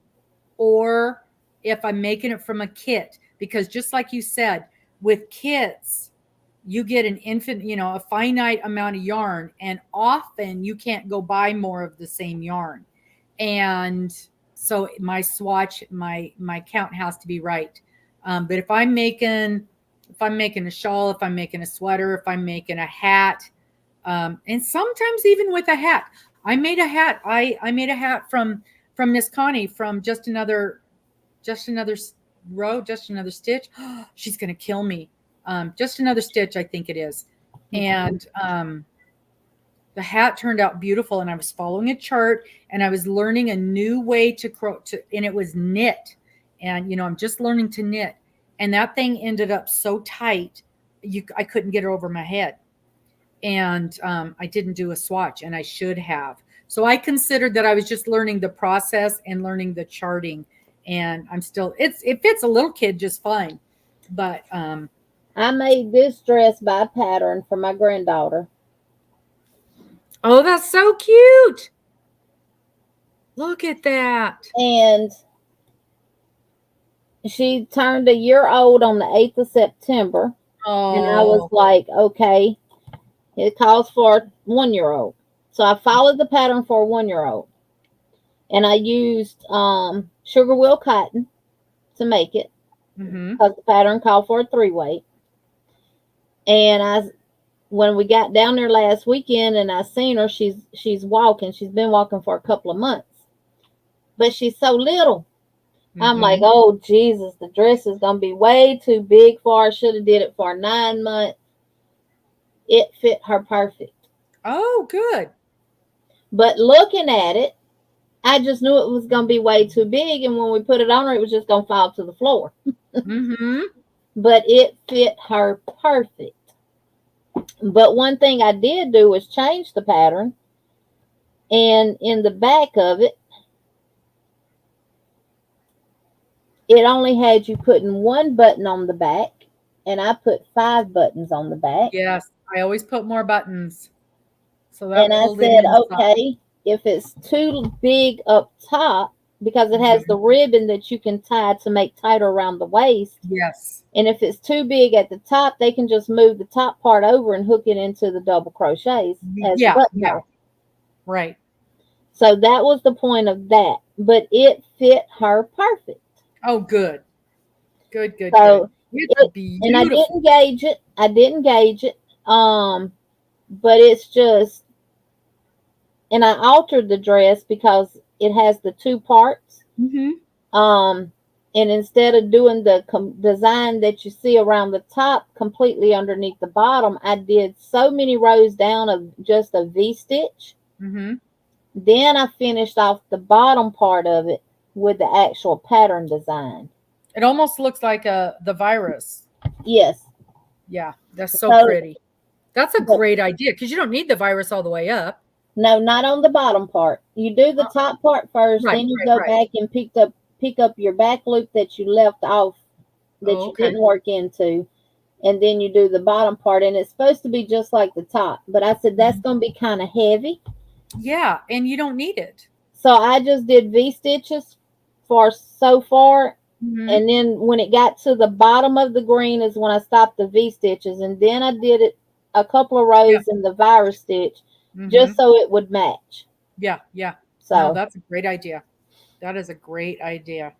or if I'm making it from a kit, because just like you said, with kits, you get a finite amount of yarn, and often you can't go buy more of the same yarn. And so my swatch, my count has to be right. But if I'm making a shawl, if I'm making a sweater, if I'm making a hat, and sometimes even with a hat, I made a hat from Miss Connie from just another row, just another stitch. She's gonna kill me. Just another stitch, I think it is. And the hat turned out beautiful, and I was following a chart, and I was learning a new way and it was knit. And I'm just learning to knit, and that thing ended up so tight, I couldn't get it over my head. And I didn't do a swatch, and I should have. So I considered that I was just learning the process and learning the charting, and it fits a little kid just fine. But I made this dress by pattern for my granddaughter. oh, that's so cute! Look at that. And she turned a year old on the 8th of September. And I was Oh, like, okay, it calls for a 1-year-old. So I followed the pattern for a 1-year-old. and I used sugar wheel cotton to make it because the pattern called for a 3-weight. And when we got down there last weekend and I seen her, she's walking. She's been walking for a couple of months, but she's so little. I'm like, oh Jesus, the dress is gonna be way too big for her. Should have did it for 9 months. It fit her perfect. Oh, good. But looking at it, I just knew it was gonna be way too big, and when we put it on her, it was just gonna fall to the floor. But it fit her perfect. But one thing I did do was change the pattern, and in the back of it, it only had you putting 1 button on the back, and I put 5 buttons on the back. Yes, I always put more buttons. So that, and I said, okay, if it's too big up top, because it has the ribbon that you can tie to make tighter around the waist. Yes. And if it's too big at the top, they can just move the top part over and hook it into the double crochets as button. Right. So that was the point of that. But it fit her perfect. Oh, good. Good. So and I didn't gauge it. But it's just, and I altered the dress because it has the 2 parts. And instead of doing the design that you see around the top completely underneath the bottom, I did so many rows down of just a V-stitch. Then I finished off the bottom part of it with the actual pattern design. It almost looks like the virus. Yes. Yeah, that's so pretty. That's a great idea because you don't need the virus all the way up. No, not on the bottom part. You do the top part first, then you go back and pick up your back loop that you left off that you didn't work into, and then you do the bottom part, and it's supposed to be just like the top. But I said that's going to be kind of heavy. Yeah, and you don't need it. So I just did V-stitches for so far, and then when it got to the bottom of the green is when I stopped the V-stitches, and then I did it a couple of rows in the virus stitch just so it would match. Yeah. So no, that's a great idea. That is a great idea.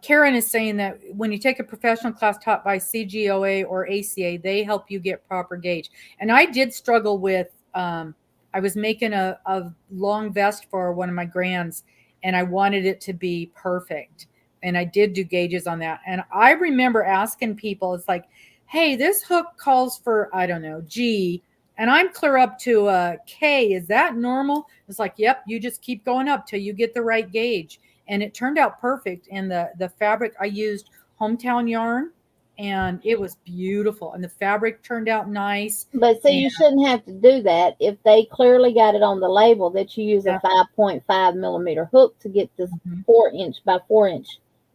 Karen is saying that when you take a professional class taught by CGOA or ACA, they help you get proper gauge. And I did struggle with, I was making a long vest for one of my grands, and I wanted it to be perfect. And I did do gauges on that. And I remember asking people, it's like, hey, this hook calls for, I don't know, G, and I'm clear up to a K. Is that normal? It's like, yep, you just keep going up till you get the right gauge. And it turned out perfect. And the fabric, I used hometown yarn, and it was beautiful. And the fabric turned out nice. But see, you shouldn't have to do that if they clearly got it on the label that you use a 5.5 millimeter hook to get this 4-inch by 4-inch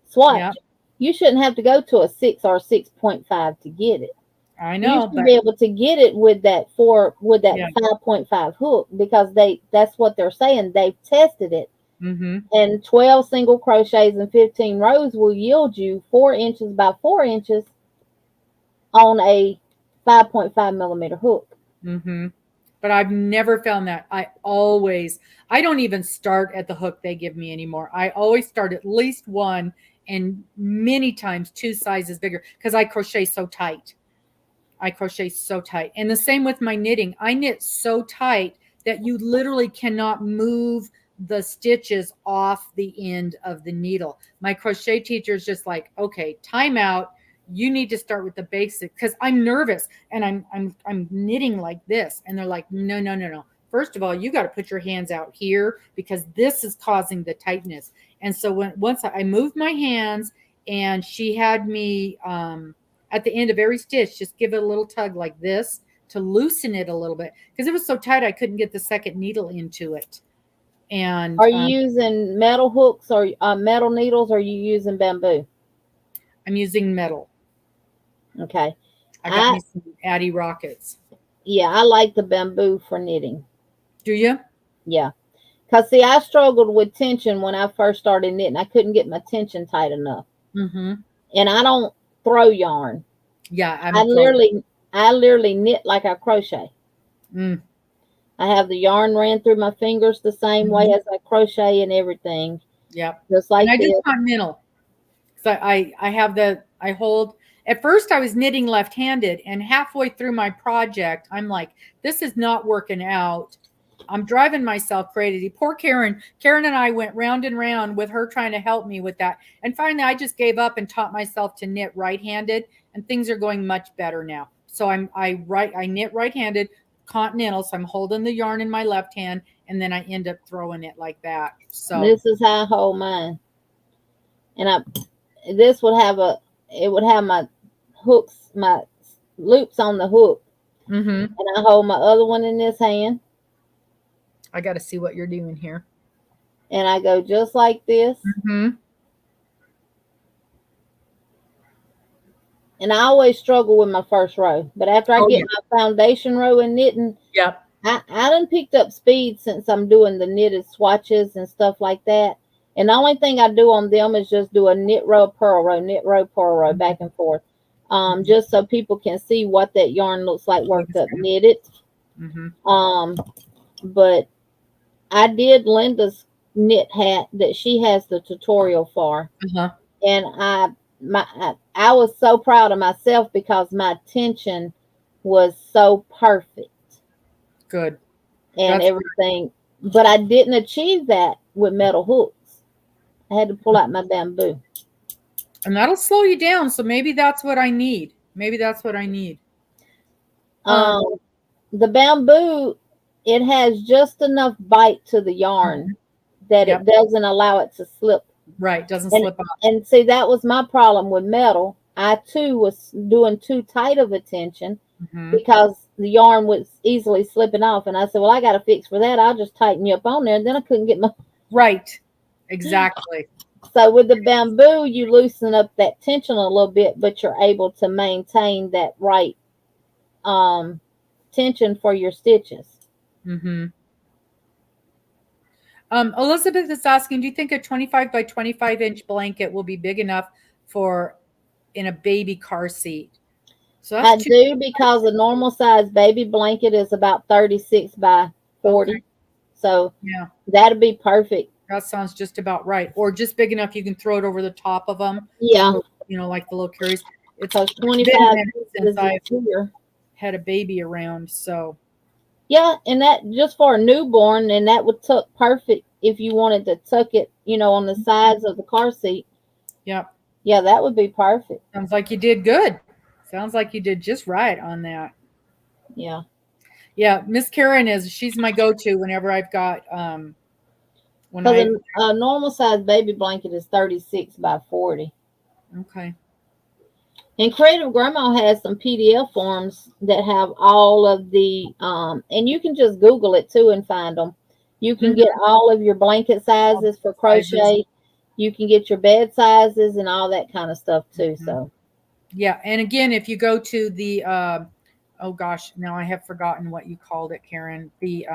swatch. You shouldn't have to go to a 6 or 6.5 to get it. I know, you should be able to get it with that 5.5 hook, because that's what they're saying. They've tested it, and 12 single crochets and 15 rows will yield you 4 inches by 4 inches on a 5.5 millimeter hook. But I've never found that. I don't even start at the hook they give me anymore. I always start at least 1, and many times 2 sizes bigger, because I crochet so tight. And the same with my knitting. I knit so tight that you literally cannot move the stitches off the end of the needle. My crochet teacher is just like, okay, time out. You need to start with the basics, because I'm nervous and I'm knitting like this. And they're like, no. First of all, you got to put your hands out here, because this is causing the tightness. And so once I moved my hands, and she had me, at the end of every stitch, just give it a little tug like this to loosen it a little bit, because it was so tight I couldn't get the second needle into it. And are you using metal hooks or metal needles, or are you using bamboo? I'm using metal. Okay. I got me some Addy Rockets. Yeah, I like the bamboo for knitting. Do you? Yeah. Because, see, I struggled with tension when I first started knitting. I couldn't get my tension tight enough. And I don't throw yarn. Yeah, I literally knit like I crochet. I have the yarn ran through my fingers the same way as I crochet and everything. Yep. Just like And I this. do continental. So I hold, at first I was knitting left-handed, and halfway through my project, I'm like, this is not working out. I'm driving myself crazy. Poor Karen. Karen and I went round and round with her trying to help me with that. And finally I just gave up and taught myself to knit right-handed, and things are going much better now. So I knit right-handed continental. So I'm holding the yarn in my left hand, and then I end up throwing it like that. So This is how I hold mine. And this would have it would have my hooks, my loops on the hook. And I hold my other one in this hand. I got to see what you're doing here. And I go just like this. And I always struggle with my first row. But after I get my foundation row in knitting, I done picked up speed since I'm doing the knitted swatches and stuff like that. And the only thing I do on them is just do a knit row, purl row, knit row, purl row, back and forth. Just so people can see what that yarn looks like worked up knitted. But I did Linda's knit hat that she has the tutorial for. And I was so proud of myself because my tension was so perfect. Good. And everything. Good. But I didn't achieve that with metal hooks. I had to pull out my bamboo. And that'll slow you down. So maybe that's what I need. The bamboo, it has just enough bite to the yarn that it doesn't allow it to slip. Right, doesn't slip off. And see, that was my problem with metal. I too was doing too tight of a tension because the yarn was easily slipping off. And I said, well, I got to fix for that. I'll just tighten you up on there. And then I couldn't get my... Right, exactly. So with the bamboo, you loosen up that tension a little bit, but you're able to maintain that right tension for your stitches. Elizabeth is asking, do you think a 25 by 25 inch blanket will be big enough for in a baby car seat? So that's I do, because a normal size baby blanket is about 36 by 40. Okay. So that'd be perfect. That sounds just about right. Or just big enough you can throw it over the top of them. Yeah. You know, like the little carries. It's 25 since I've had a baby around, so. Yeah, and that just for a newborn, and that would tuck perfect if you wanted to tuck it, you know, on the sides of the car seat. Yep. Yeah, that would be perfect. Sounds like you did good. Sounds like you did just right on that. Yeah. Yeah, Miss Karen she's my go-to whenever I've got because a normal size baby blanket is 36 by 40. Okay. And Creative Grandma has some PDF forms that have all of the, and you can just Google it too and find them. You can get all of your blanket sizes for crochet. You can get your bed sizes and all that kind of stuff too. So. Yeah. And again, if you go to the, oh gosh, now I have forgotten what you called it, Karen, the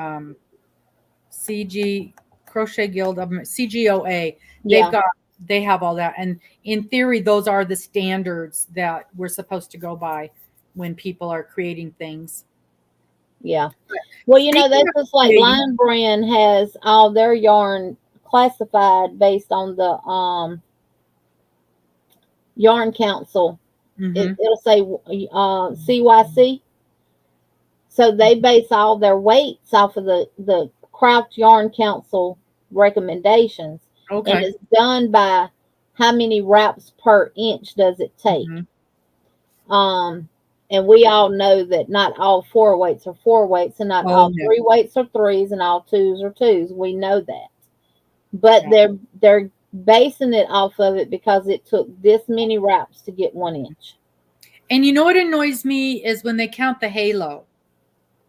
Crochet Guild of CGOA. They have all that. And in theory, those are the standards that we're supposed to go by when people are creating things. Yeah. Well, you know, that's just like Line Brand has all their yarn classified based on the Yarn Council. It'll say CYC. So they base all their weights off of the Craft Yarn Council recommendations. Okay. And it's done by how many wraps per inch does it take. And we all know that not all 4 weights are 4 weights, and not all 3 weights are 3s, and all 2s are 2s. We know that. But they're basing it off of it because it took this many wraps to get 1 inch. And you know what annoys me is when they count the halo.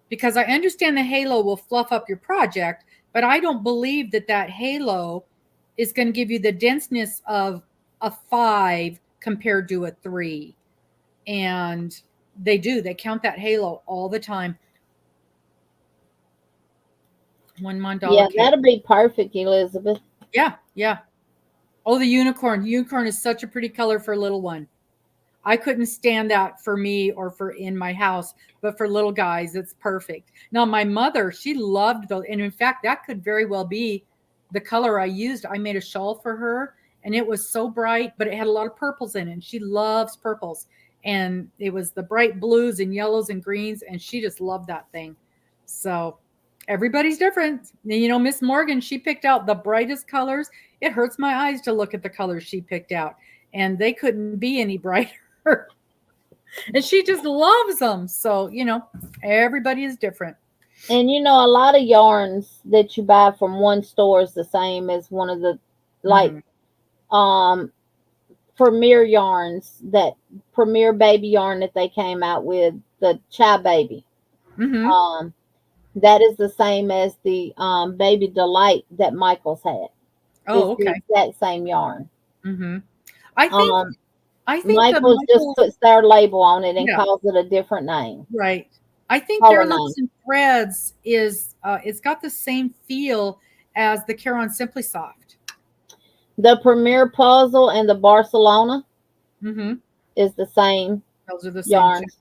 Because I understand the halo will fluff up your project, but I don't believe that halo is going to give you the denseness of a 5 compared to a 3. And they count that halo all the time. $1 that'll be perfect, Elizabeth. Yeah. Oh, the unicorn is such a pretty color for a little one. I couldn't stand that for me or for in my house, but for little guys, it's perfect. Now, my mother, she loved those. And in fact, that could very well be the color I used. I made a shawl for her and it was so bright, but it had a lot of purples in it. And she loves purples. And it was the bright blues and yellows and greens. And she just loved that thing. So everybody's different. You know, Miss Morgan, she picked out the brightest colors. It hurts my eyes to look at the colors she picked out. And they couldn't be any brighter. And she just loves them. So, you know, everybody is different. And you know, a lot of yarns that you buy from one store is the same as one of the like premier yarns, that premier baby yarn that they came out with, the Chai Baby. That is the same as the Baby Delight that Michael's had. Oh, it's okay. the exact same yarn. I think Michael's just puts their label on it and calls it a different name. Right. I think their Loops and Threads is it's got the same feel as the Caron Simply Soft. The Premier Puzzle and the Barcelona is the same. Those are the yarns.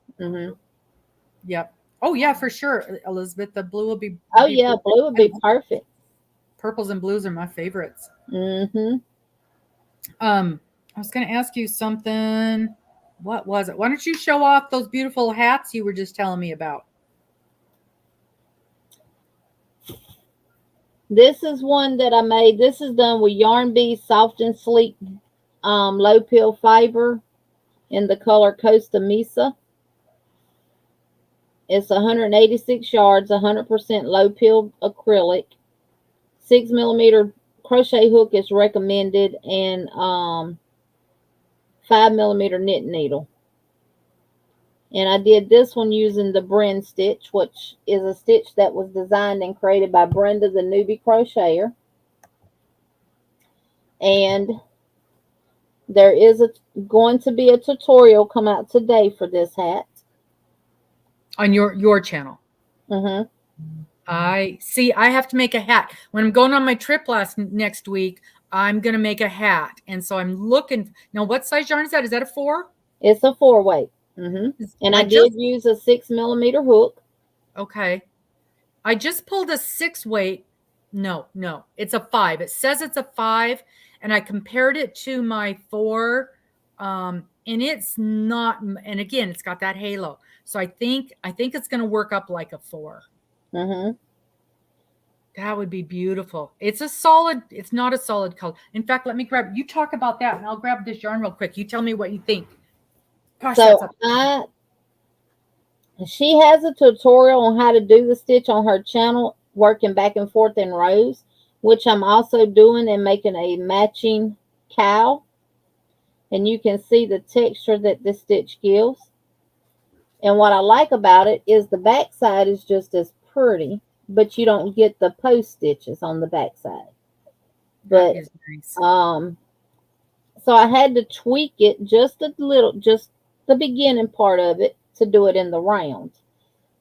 Yep. Oh yeah, for sure, Elizabeth. The blue will be. Oh yeah, blue would be perfect. Purples and blues are my favorites. I was going to ask you something. What was it? Why don't you show off those beautiful hats you were just telling me about? This is one that I made. This is done with Yarn Bee Soft and Sleek low peel fiber in the color Costa Mesa. It's 186 yards, 100% low peel acrylic. 6 millimeter crochet hook is recommended, and 5 millimeter knit needle. And I did this one using the Bren stitch, which is a stitch that was designed and created by Brenda, the newbie crocheter. And there is going to be a tutorial come out today for this hat. On your channel. I see. I have to make a hat. When I'm going on my trip next week, I'm going to make a hat. And so I'm looking. Now, what size yarn is that? Is that a 4? It's a 4 weight. And I did use a 6 millimeter hook. Okay. I just pulled a 6 weight. No, it's a 5. It says it's a 5. And I compared it to my 4. And it's not. And again, it's got that halo. So I think it's going to work up like a 4. That would be beautiful. It's not a solid color. In fact, let me you talk about that and I'll grab this yarn real quick. You tell me what you think. Gosh, so she has a tutorial on how to do the stitch on her channel, working back and forth in rows, which I'm also doing and making a matching cowl. And you can see the texture that this stitch gives. And what I like about it is the back side is just as pretty, but you don't get the post stitches on the back side. But nice. So I had to tweak it just a little, just the beginning part of it, to do it in the round.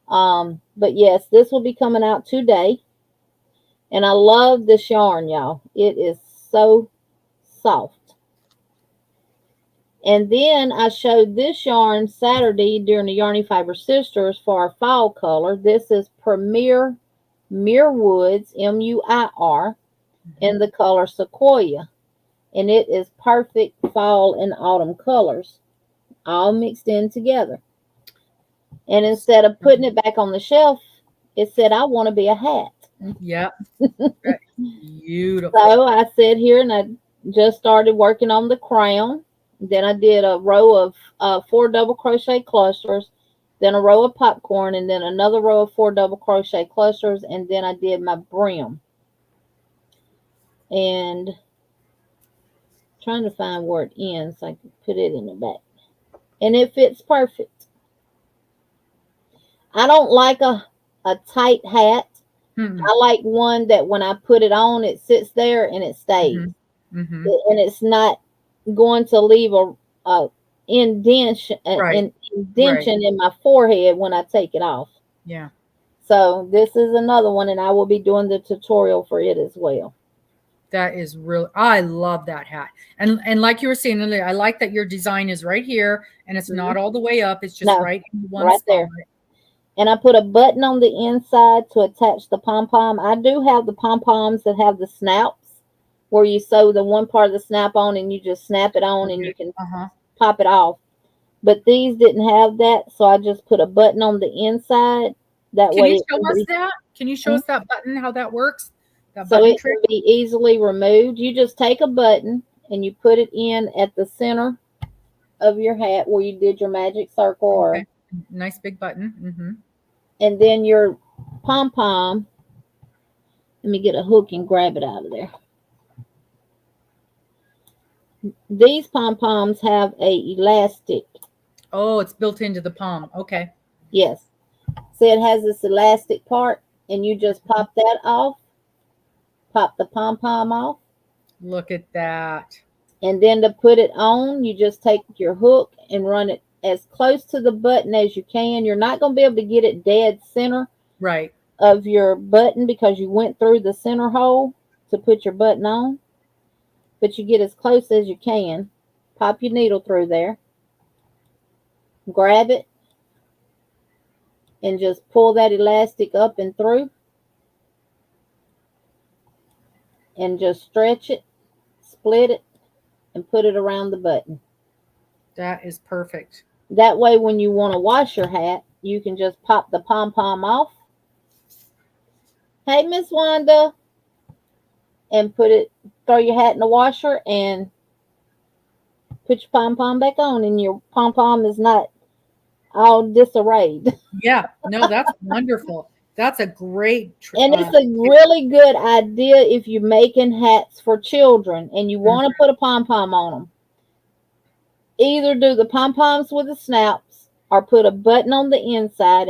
But yes, this will be coming out today. And I love this yarn, y'all. It is so soft. And then I showed this yarn Saturday during the Yarny Fiber Sisters for our fall color. This is Premier Muir Woods, M-U-I-R, in the color Sequoia. And it is perfect fall and autumn colors, all mixed in together. And instead of putting it back on the shelf, it said, I want to be a hat. Yeah. Beautiful. So I sat here and I just started working on the crown. Then I did a row of 4 double crochet clusters, then a row of popcorn, and then another row of 4 double crochet clusters, and then I did my brim. And trying to find where it ends so I can put it in the back. And it fits perfect. I don't like a tight hat. I like one that when I put it on, it sits there and it stays. And it's not going to leave a indentation in my forehead when I take it off. Yeah. So this is another one, and I will be doing the tutorial for it as well. That is real. I love that hat. And like you were saying earlier, I like that your design is right here and it's not all the way up. It's just No, right in one right spot. there. And I put a button on the inside to attach the pom-pom. I do have the pom-poms that have the snaps where you sew the one part of the snap on and you just snap it on and you can pop it off. But these didn't have that, so I just put a button on the inside. That Can way you show us that? Can you show us that button, how that works? That so button it trick? can be easily removed. You just take a button and you put it in at the center of your hat where you did your magic circle. Okay. Nice big button. And then your pom-pom, let me get a hook and grab it out of there. These pom-poms have a elastic. Oh, it's built into the palm. Okay. Yes. See, it has this elastic part, and you just pop that off. Pop the pom-pom off. Look at that. And then to put it on, you just take your hook and run it as close to the button as you can. You're not going to be able to get it dead center of your button because you went through the center hole to put your button on. But you get as close as you can. Pop your needle through there. Grab it. And just pull that elastic up and through. And just stretch it. Split it. And put it around the button. That is perfect. That way when you want to wash your hat, you can just pop the pom-pom off. Hey, Miss Wanda. And throw your hat in the washer and put your pom-pom back on, and your pom-pom is not all disarrayed. Yeah, no, that's wonderful. That's a great trick. And it's a really good idea if you're making hats for children and you want to put a pom-pom on them. Either do the pom-poms with the snaps or put a button on the inside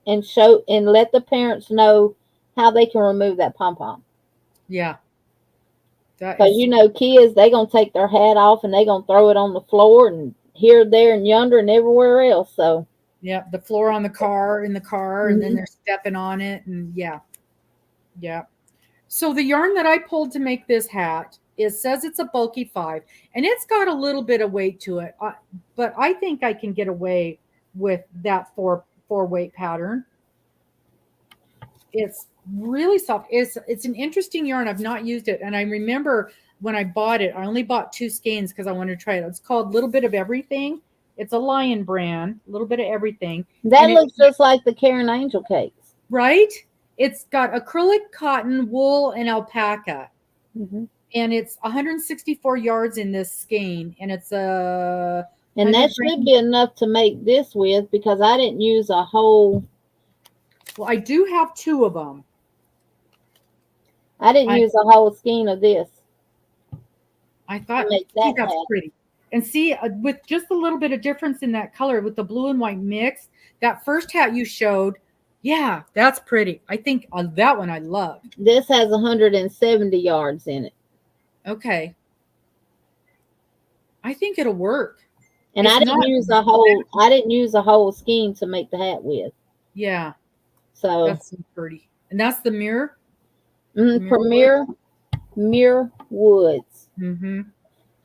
and show and let the parents know how they can remove that pom-pom. Yeah. Because kids, they're going to take their hat off and they're going to throw it on the floor and here, there, and yonder and everywhere else. So yeah, the floor on the car, and then they're stepping on it. And yeah. So the yarn that I pulled to make this hat, it says it's a bulky 5, and it's got a little bit of weight to it. But I think I can get away with that four weight pattern. It's really soft. It's an interesting yarn. I've not used it. And I remember when I bought it, I only bought 2 skeins because I wanted to try it. It's called Little Bit of Everything. It's a Lion brand, a little bit of everything. That looks just like the Karen Angel cakes. Right? It's got acrylic, cotton, wool, and alpaca. And it's 164 yards in this skein. And it's a... And that should be enough to make this with because I didn't use a whole... Well, I do have 2 of them. I didn't use a whole skein of this. I thought that's pretty. And see, with just a little bit of difference in that color with the blue and white mix, that first hat you showed, yeah, that's pretty. I think that one I love. This has 170 yards in it. Okay. I think it'll work. And I didn't use a whole skein to make the hat with. So that's so pretty. And that's the mirror? Premier Woods.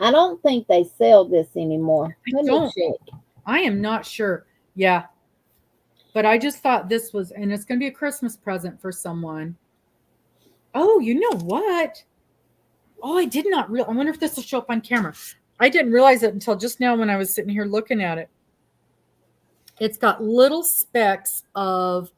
I don't think they sell this anymore. Let me check. I am not sure. Yeah. But I just thought this was, and it's going to be a Christmas present for someone. Oh, you know what? Oh, I did not realize. I wonder if this will show up on camera. I didn't realize it until just now when I was sitting here looking at it. It's got little specks of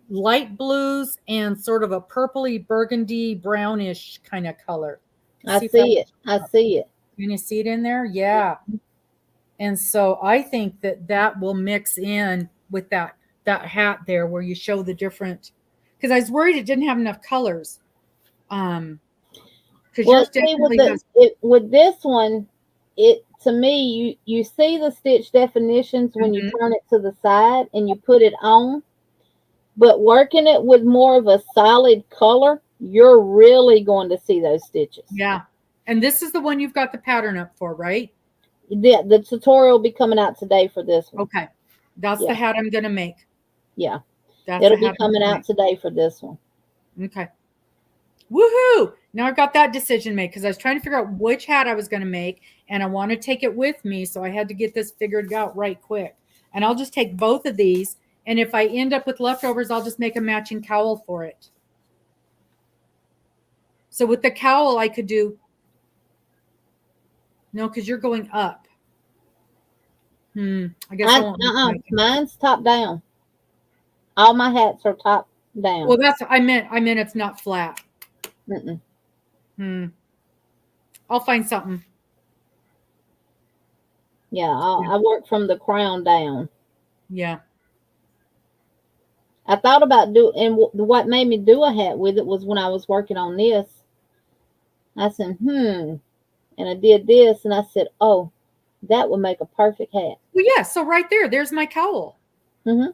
light blues and sort of a purpley, burgundy, brownish kind of color. I see it. Can you see it in there? Yeah. And so I think that will mix in with that hat there where you show the different, because I was worried it didn't have enough colors. Well, see, with this one, to me, you see the stitch definitions when you turn it to the side and you put it on, but working it with more of a solid color, you're really going to see those stitches. Yeah. And this is the one you've got the pattern up for, right? The tutorial will be coming out today for this one. Okay. That's the hat I'm going to make. Yeah. It'll be coming out today for this one. Okay. Woohoo! Now I've got that decision made because I was trying to figure out which hat I was going to make, and I want to take it with me, so I had to get this figured out right quick. And I'll just take both of these, and if I end up with leftovers, I'll just make a matching cowl for it. So with the cowl, I could do... No, because you're going up. I guess I won't. Mine's top down. All my hats are top down. Well, that's I meant it's not flat. I'll find something. Yeah, I work from the crown down. Yeah. I thought about and what made me do a hat with it was when I was working on this. I said, and I did this, and I said, oh, that would make a perfect hat. Well, yeah, so right there's my cowl. Oh,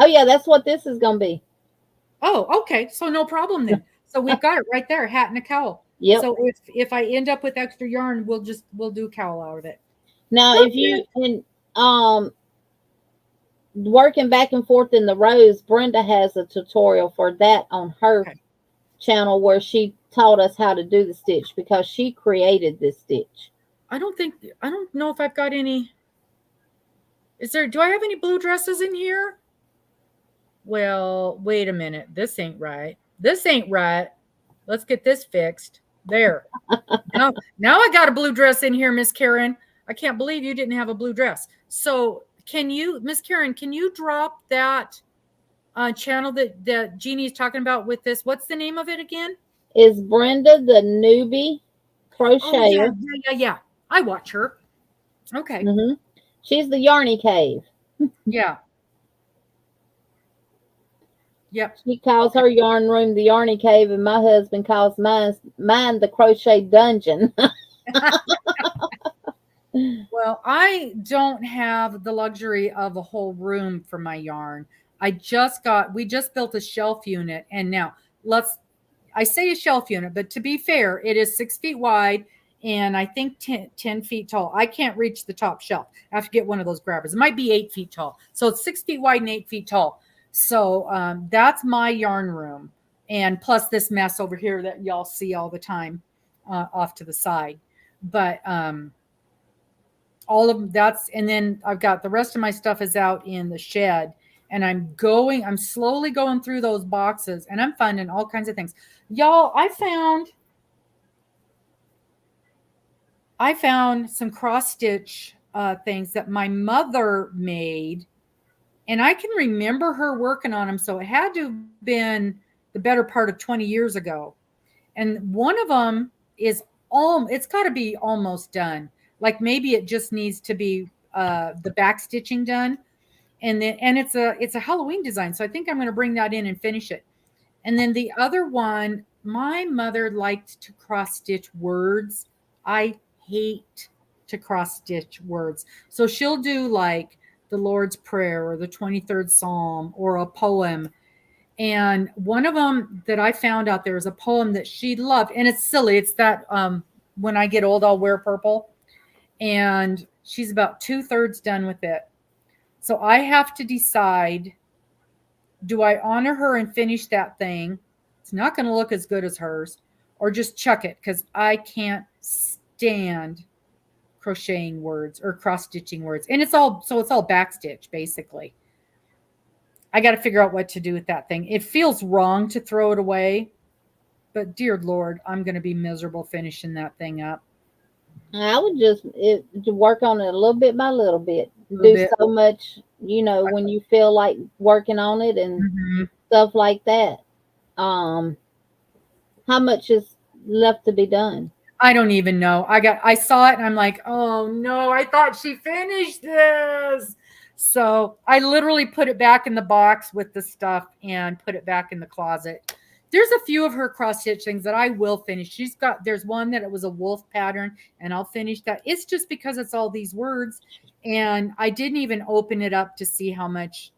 yeah, that's what this is going to be. Oh, okay, so no problem then. So we've got it right there, hat and a cowl. Yep. So if I end up with extra yarn, we'll do cowl out of it. Now, if you can, working back and forth in the rows, Brenda has a tutorial for that on her channel where she taught us how to do the stitch because she created this stitch. I don't know if I've got any. Do I have any blue dresses in here? Well, wait a minute. This ain't right. Let's get this fixed. There. now I got a blue dress in here, Miss Karen. I can't believe you didn't have a blue dress. So Miss Karen, can you drop that channel that Jeannie is talking about with this? What's the name of it again? Is Brenda the newbie crocheter? Oh, yeah. I watch her. Okay. She's the Yarny Cave. Yeah. Yep. She calls her yarn room the Yarny Cave, and my husband calls mine the Crochet Dungeon. Well, I don't have the luxury of a whole room for my yarn. We just built a shelf unit, and now I say a shelf unit, but to be fair, it is 6 feet wide and I think 10 feet tall. I can't reach the top shelf. I have to get one of those grabbers. It might be 8 feet tall. So it's 6 feet wide and 8 feet tall. So that's my yarn room. And plus this mess over here that y'all see all the time off to the side. But all of that's, and then I've got the rest of my stuff is out in the shed. And I'm slowly going through those boxes and I'm finding all kinds of things. Y'all, I found some cross stitch things that my mother made, and I can remember her working on them. So it had to have been the better part of 20 years ago. And one of them is it's got to be almost done. Like maybe it just needs to be the back stitching done. And it's a Halloween design. So I think I'm going to bring that in and finish it. And then the other one, my mother liked to cross stitch words. I hate to cross stitch words. So she'll do like the Lord's Prayer or the 23rd Psalm or a poem. And one of them that I found out there is a poem that she loved. And it's silly. It's that when I get old, I'll wear purple. And she's about 2/3 done with it. So I have to decide, do I honor her and finish that thing? It's not going to look as good as hers, or just chuck it because I can't stand crocheting words or cross stitching words. And it's all backstitch basically. I got to figure out what to do with that thing. It feels wrong to throw it away, but dear Lord, I'm going to be miserable finishing that thing up. I would just work on it a little bit by little bit. Do so much, when you feel like working on it and stuff like that. How much is left to be done? I don't even know. I saw it and I'm like, oh no, I thought she finished this. So I literally put it back in the box with the stuff and put it back in the closet. There's a few of her cross stitch things that I will finish. There's one that it was a wolf pattern and I'll finish that. It's just because it's all these words and I didn't even open it up to see how much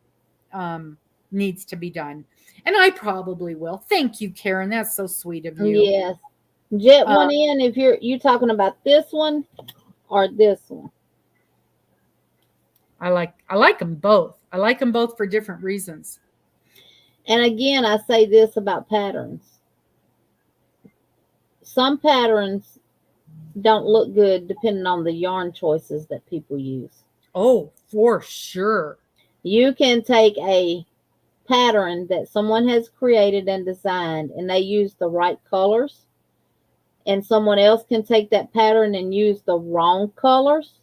needs to be done. And I probably will. Thank you, Karen. That's so sweet of you. Yes. Jet one in if you talking about this one or this one. I like them both. I like them both for different reasons. And again, I say this about patterns. some patterns don't look good depending on the yarn choices that people use. Oh, for sure. You can take a pattern that someone has created and designed and they use the right colors, and someone else can take that pattern and use the wrong colors,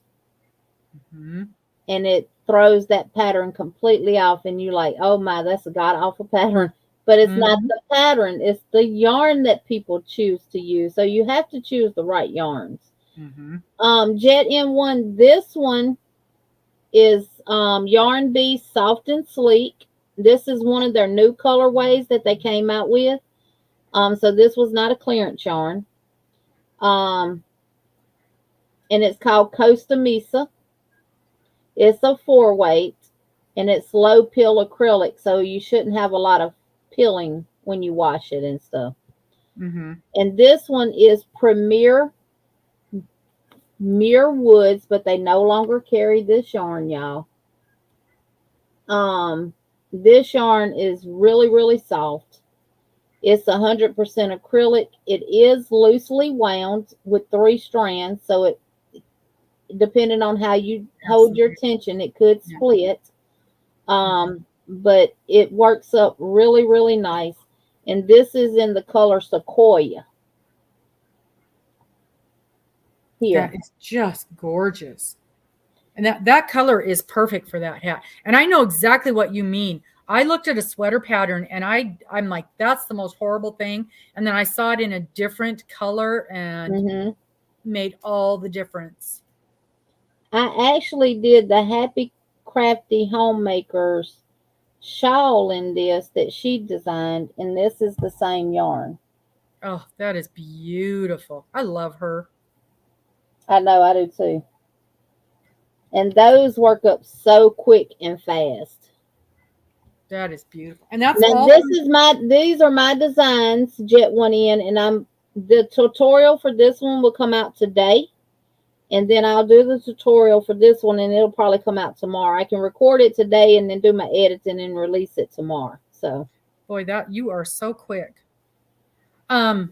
Mm-hmm. and it throws that pattern completely off, and you're like, oh my, that's a god awful pattern. But it's not the pattern, it's the yarn that people choose to use. So you have to choose the right yarns. Jet M1, this one is Yarn Bee Soft and Sleek. This is one of their new colorways that they came out with. So this was not a clearance yarn. And it's called Costa Mesa. It's a 4-weight, and it's low peel acrylic, so you shouldn't have a lot of peeling when you wash it and stuff. And this one is Premier Muir Woods, but they no longer carry this yarn, y'all. This yarn is really, really soft. It's 100% acrylic. It is loosely wound with 3 strands, so it, depending on how you hold your tension, it could split. But it works up really, really nice. And this is in the color Sequoia. Here. That is just gorgeous. And that color is perfect for that hat. And I know exactly what you mean. I looked at a sweater pattern and I'm like, that's the most horrible thing. And then I saw it in a different color and made all the difference. I actually did the Happy Crafty Homemakers shawl in this that she designed, and this is the same yarn. Oh, that is beautiful. I love her. I know, I do too. And those work up so quick and fast. That is beautiful. And that's now all. These are my designs, Jet 1N, and the tutorial for this one will come out today. And then I'll do the tutorial for this one, and it'll probably come out tomorrow. I can record it today and then do my editing and release it tomorrow. So, boy, that you are so quick. Now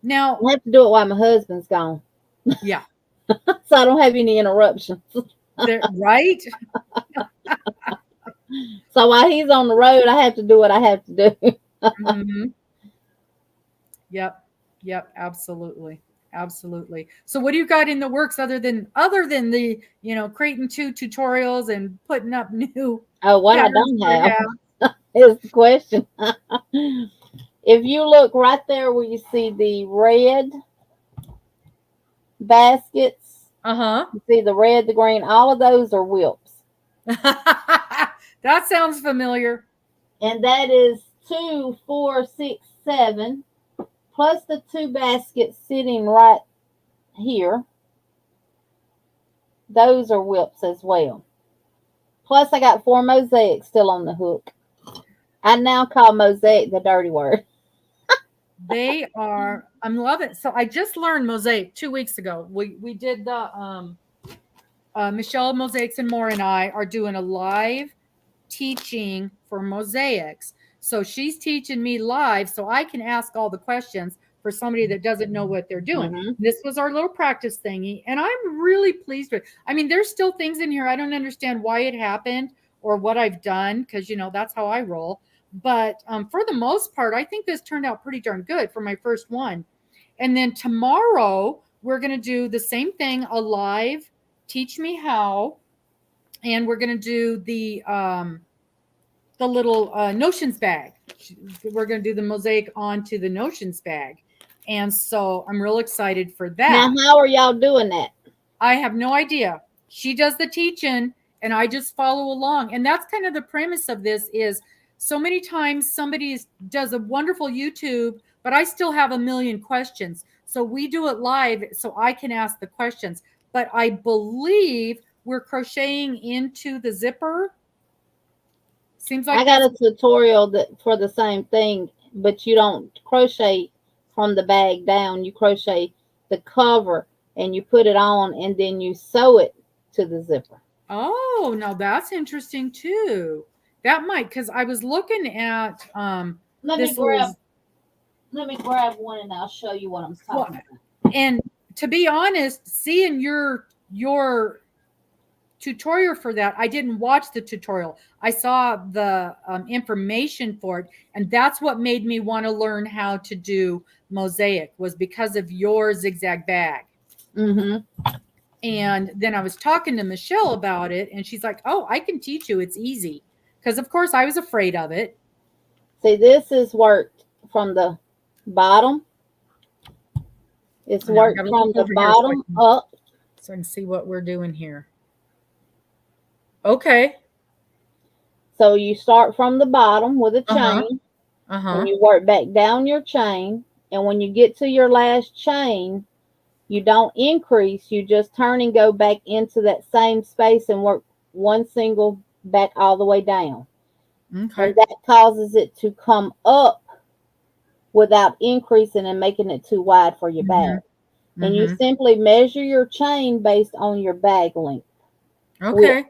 I have to do it while my husband's gone. Yeah. So I don't have any interruptions. Right? So while he's on the road, I have to do what I have to do. Yep. Absolutely. So what do you got in the works other than the, creating 2 tutorials and putting up new? Oh, what I don't have is the question. If you look right there where you see the red baskets, you see the red, the green, all of those are whips. That sounds familiar. And that is 2, 4, 6, 7, plus the 2 baskets sitting right here. Those are whips as well. Plus I got 4 mosaics still on the hook. I now call mosaic the dirty word. They are, I'm loving it. So I just learned mosaic 2 weeks ago. We did the Michelle Mosaics and More and I are doing a live teaching for mosaics. So she's teaching me live so I can ask all the questions for somebody that doesn't know what they're doing. This was our little practice thingy, and I'm really pleased with it. I mean, there's still things in here I don't understand why it happened or what I've done, because that's how I roll. But for the most part, I think this turned out pretty darn good for my first one. And then tomorrow we're going to do the same thing, a live teach me how, and we're going to do the little notions bag. We're going to do the mosaic onto the notions bag. And so I'm real excited for that. Now, how are y'all doing that? I have no idea. She does the teaching and I just follow along. And that's kind of the premise of this is so many times somebody does a wonderful YouTube, but I still have a million questions. So we do it live so I can ask the questions. But I believe we're crocheting into the zipper. Seems like I got a tutorial for the same thing, but you don't crochet from the bag down. You crochet the cover and you put it on and then you sew it to the zipper. Oh, now that's interesting too. That might, because I was looking at Let me grab Let me grab one and I'll show you what I'm talking about. And to be honest, seeing your tutorial for that, I didn't watch the tutorial. I saw the information for it, and that's what made me want to learn how to do mosaic, was because of your zigzag bag. Mm-hmm. And then I was talking to Michelle about it, and she's like, "Oh, I can teach you. It's easy." Because of course I was afraid of it. See, this is worked from the bottom. It's worked from the bottom up. So I can see what we're doing here. Okay. So you start from the bottom with a chain, and you work back down your chain. And when you get to your last chain, you don't increase. You just turn and go back into that same space and work one single back all the way down. Okay. And that causes it to come up without increasing and making it too wide for your bag. And you simply measure your chain based on your bag length. Okay.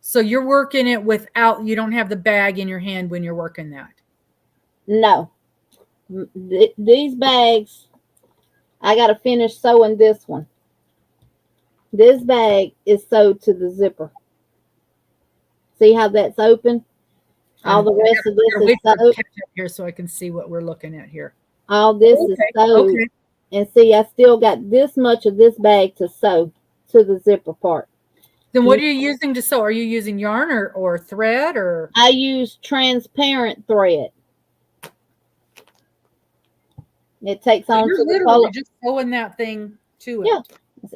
So you're working it without, you don't have the bag in your hand when you're working that? No. These bags, I got to finish sewing this one. This bag is sewed to the zipper. See how that's open? All the rest of this is sewed. Here so I can see what we're looking at here. All this is sewed. Okay. And see, I still got this much of this bag to sew to the zipper part. Then what are you using to sew? Are you using yarn or thread or? I use transparent thread. It takes on to the color. You're just sewing that thing to it. Yeah.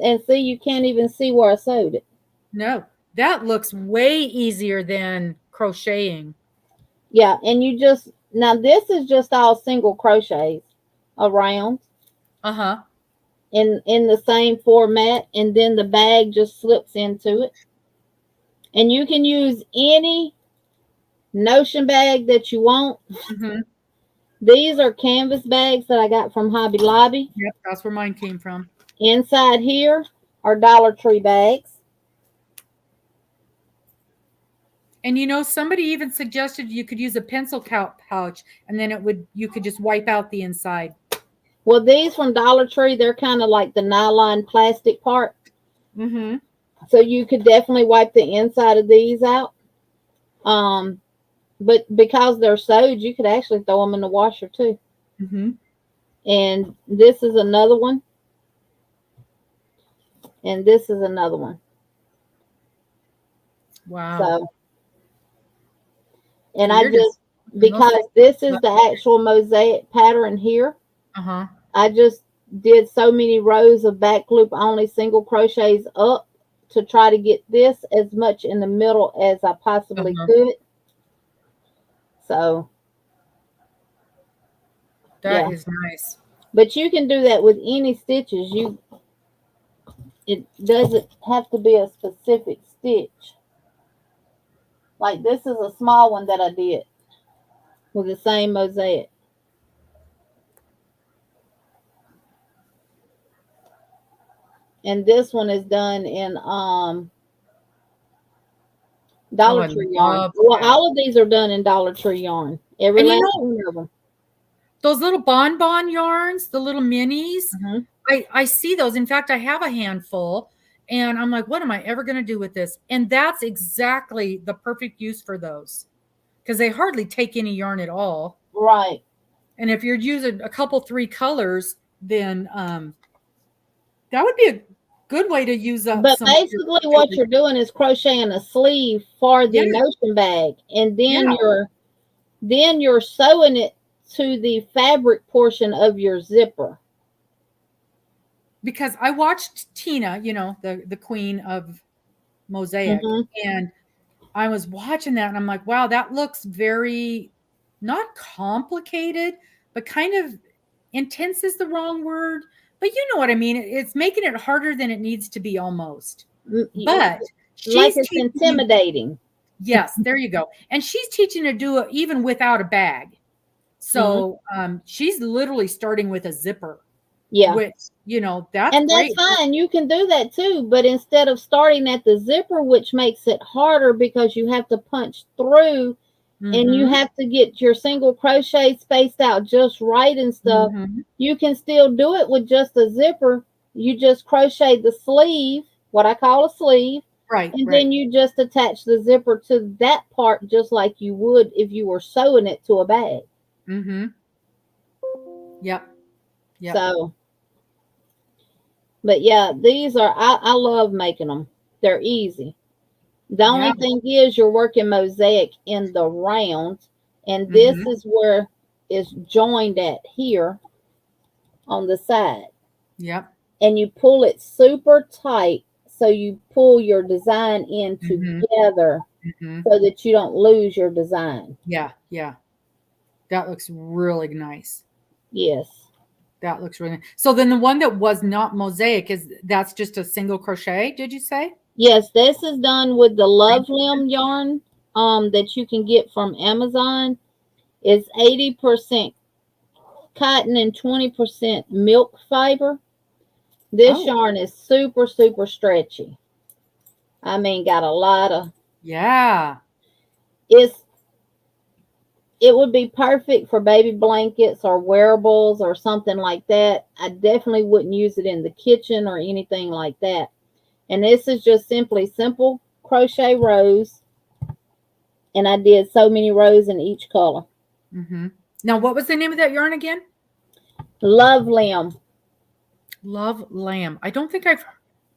And see, you can't even see where I sewed it. No, that looks way easier than crocheting. Yeah, and you just, now this is just all single crochets around. In the same format, and then the bag just slips into it. And you can use any notion bag that you want. These are canvas bags that I got from Hobby Lobby. Yep, that's where mine came from. Inside here are Dollar Tree bags. And you know, somebody even suggested you could use a pencil pouch, and then you could just wipe out the inside. Well, these from Dollar Tree, they're kind of like the nylon plastic part. So you could definitely wipe the inside of these out. But because they're sewed, you could actually throw them in the washer too. And this is another one. And this is another one. Wow. So, and I just, because this is the actual mosaic pattern here. I just did so many rows of back loop only single crochets up to try to get this as much in the middle as I possibly could. So that is nice. But you can do that with any stitches. It doesn't have to be a specific stitch. Like this is a small one that I did with the same mosaic. And this one is done in Dollar Tree yarn. Well, all of these are done in Dollar Tree yarn. Every last one of them. Those little bonbon yarns, the little minis, I see those. In fact, I have a handful, and I'm like, what am I ever going to do with this? And that's exactly the perfect use for those, because they hardly take any yarn at all. Right. And if you're using a couple, 3 colors, then that would be a good way to use up. But basically what you're doing is crocheting a sleeve for the notion bag, and then you're sewing it to the fabric portion of your zipper. Because I watched Tina, you know, the queen of mosaic, and I was watching that and I'm like, wow, that looks very, not complicated, but kind of intense is the wrong word. But you know what I mean? It's making it harder than it needs to be almost. But like it's intimidating. Yes, there you go. And she's teaching to do it even without a bag. So she's literally starting with a zipper. Yeah. Which, you know, that's great. Fine. You can do that too. But instead of starting at the zipper, which makes it harder because you have to punch through and you have to get your single crochet spaced out just right and stuff, you can still do it with just a zipper. You just crochet the sleeve, what I call a sleeve, Right. and then you just attach the zipper to that part just like you would if you were sewing it to a bag. Yep. So, but yeah, these are, I love making them. They're easy. The only thing is you're working mosaic in the round, and this is where it's joined at here on the side. Yep. And you pull it super tight so you pull your design in together so that you don't lose your design. Yeah. That looks really nice. Yes. That looks really nice. So then the one that was not mosaic, that's just a single crochet, did you say? Yes, this is done with the Love Limb yarn that you can get from Amazon. It's 80% cotton and 20% milk fiber. This yarn is super, super stretchy. I mean, got a lot of... Yeah. It would be perfect for baby blankets or wearables or something like that. I definitely wouldn't use it in the kitchen or anything like that. And this is just simply simple crochet rows. And I did so many rows in each color. Now, what was the name of that yarn again? Love Limb. Love Lamb. I don't think I've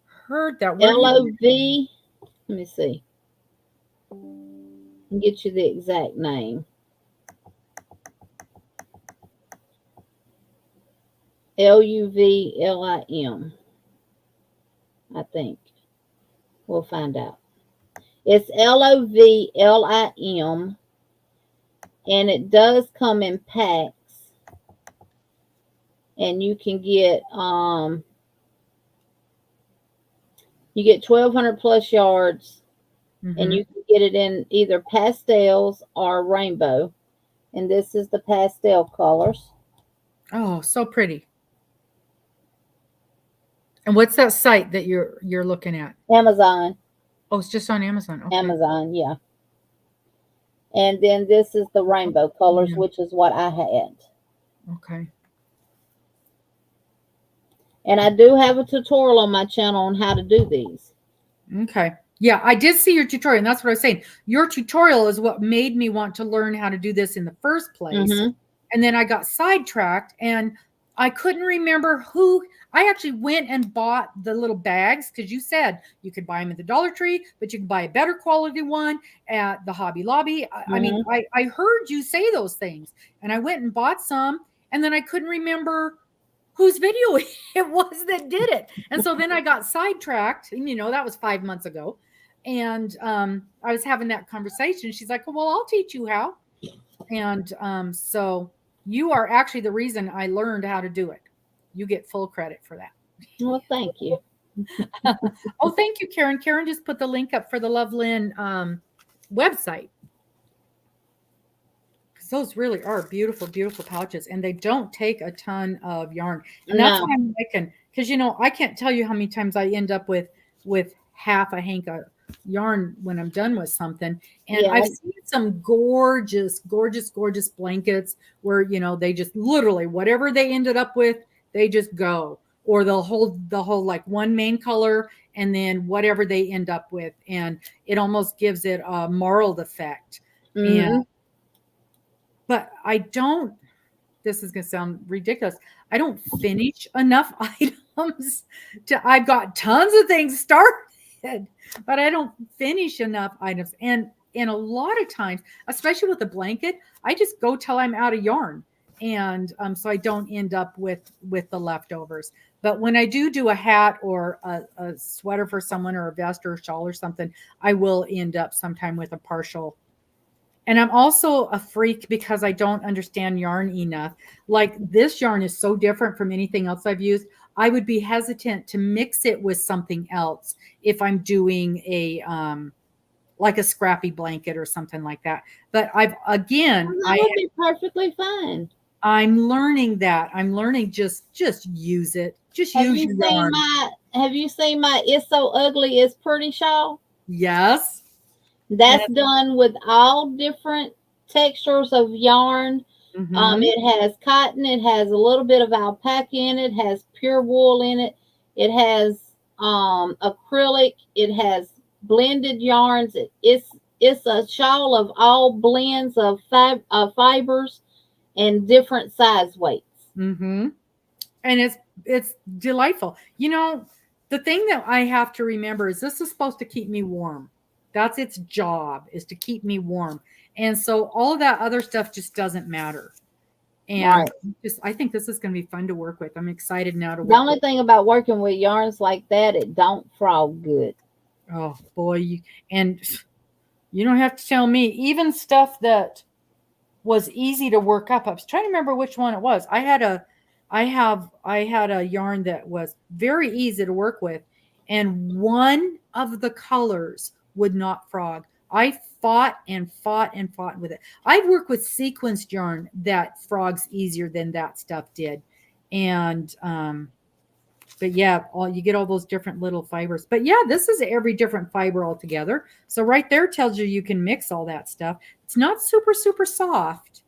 heard that word. L-O-V. Let me see. I'll get you the exact name. L-U-V-L-I-M. I think. We'll find out. It's L-O-V-L-I-M. And it does come in packs. And you can get 1,200 plus yards. And you can get it in either pastels or rainbow. And this is the pastel colors. Oh, so pretty. And what's that site that you're looking at? Amazon. Oh, it's just on Amazon. Okay. Amazon, yeah. And then this is the rainbow colors, which is what I had. Okay. And I do have a tutorial on my channel on how to do these. Okay. Yeah, I did see your tutorial, and that's what I was saying. Your tutorial is what made me want to learn how to do this in the first place. And then I got sidetracked, and I couldn't remember who. I actually went and bought the little bags because you said you could buy them at the Dollar Tree, but you can buy a better quality one at the Hobby Lobby. I mean, I heard you say those things, and I went and bought some, and then I couldn't remember whose video it was that did it. And so then I got sidetracked, and that was 5 months ago. And I was having that conversation. She's like, well, I'll teach you how. And so you are actually the reason I learned how to do it. You get full credit for that. Well, thank you. Oh, thank you, Karen. Karen just put the link up for the Lovelyn website. Because those really are beautiful, beautiful pouches. And they don't take a ton of yarn. And that's what I'm liking. Because, I can't tell you how many times I end up with half a hank of yarn when I'm done with something. And I've seen some gorgeous, gorgeous, gorgeous blankets where, they just literally, whatever they ended up with, they just go. Or they'll hold the whole like one main color and then whatever they end up with. And it almost gives it a marled effect. But I don't, this is going to sound ridiculous. I don't finish enough items I've got tons of things started, but I don't finish enough items. And a lot of times, especially with a blanket, I just go till I'm out of yarn. And so I don't end up with the leftovers. But when I do a hat or a sweater for someone or a vest or a shawl or something, I will end up sometime with a partial. And I'm also a freak because I don't understand yarn enough. Like this yarn is so different from anything else I've used. I would be hesitant to mix it with something else if I'm doing a like a scrappy blanket or something like that. But that would be perfectly fine. I'm learning that. I'm learning just use it. Just use your yarn. Have you seen my It's So Ugly It's Pretty shawl? Yes. That's done with all different textures of yarn. Mhm. It has cotton. It has a little bit of alpaca in it. Has pure wool in it. It has acrylic. It has blended yarns. It's a shawl of all blends of fibers and different size weights. Mhm. And it's delightful. You know, the thing that I have to remember is this is supposed to keep me warm. That's its job, is to keep me warm. And so all of that other stuff just doesn't matter. Right. And just I think this is going to be fun to work with. I'm excited now to The work only with. thing about working with yarns like that, it don't frog good. Oh boy, and you don't have to tell me. Even stuff that was easy to work up. I was trying to remember which one it was. I had a yarn that was very easy to work with, and one of the colors would not frog. I fought and fought and fought with it. I've worked with sequenced yarn that frogs easier than that stuff did. And but yeah, you get all those different little fibers. But yeah, this is every different fiber altogether. So right there tells you can mix all that stuff. It's not super super soft,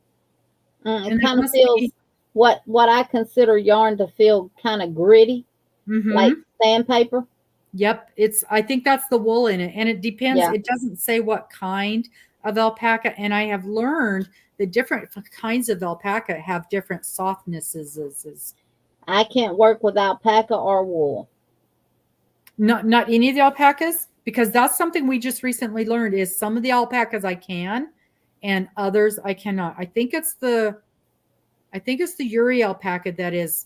It and there kind of must be. feels what I consider yarn to feel kind of gritty, like Mm-hmm. sandpaper. Yep, it's. I think that's the wool in it, and it depends. Yeah, It doesn't say what kind of alpaca, and I have learned that different kinds of alpaca have different softnesses. I can't work with alpaca or wool. Not any of the alpacas, because that's something we just recently learned. Is some of the alpacas I can, and others I cannot. I think it's the Uri alpaca that is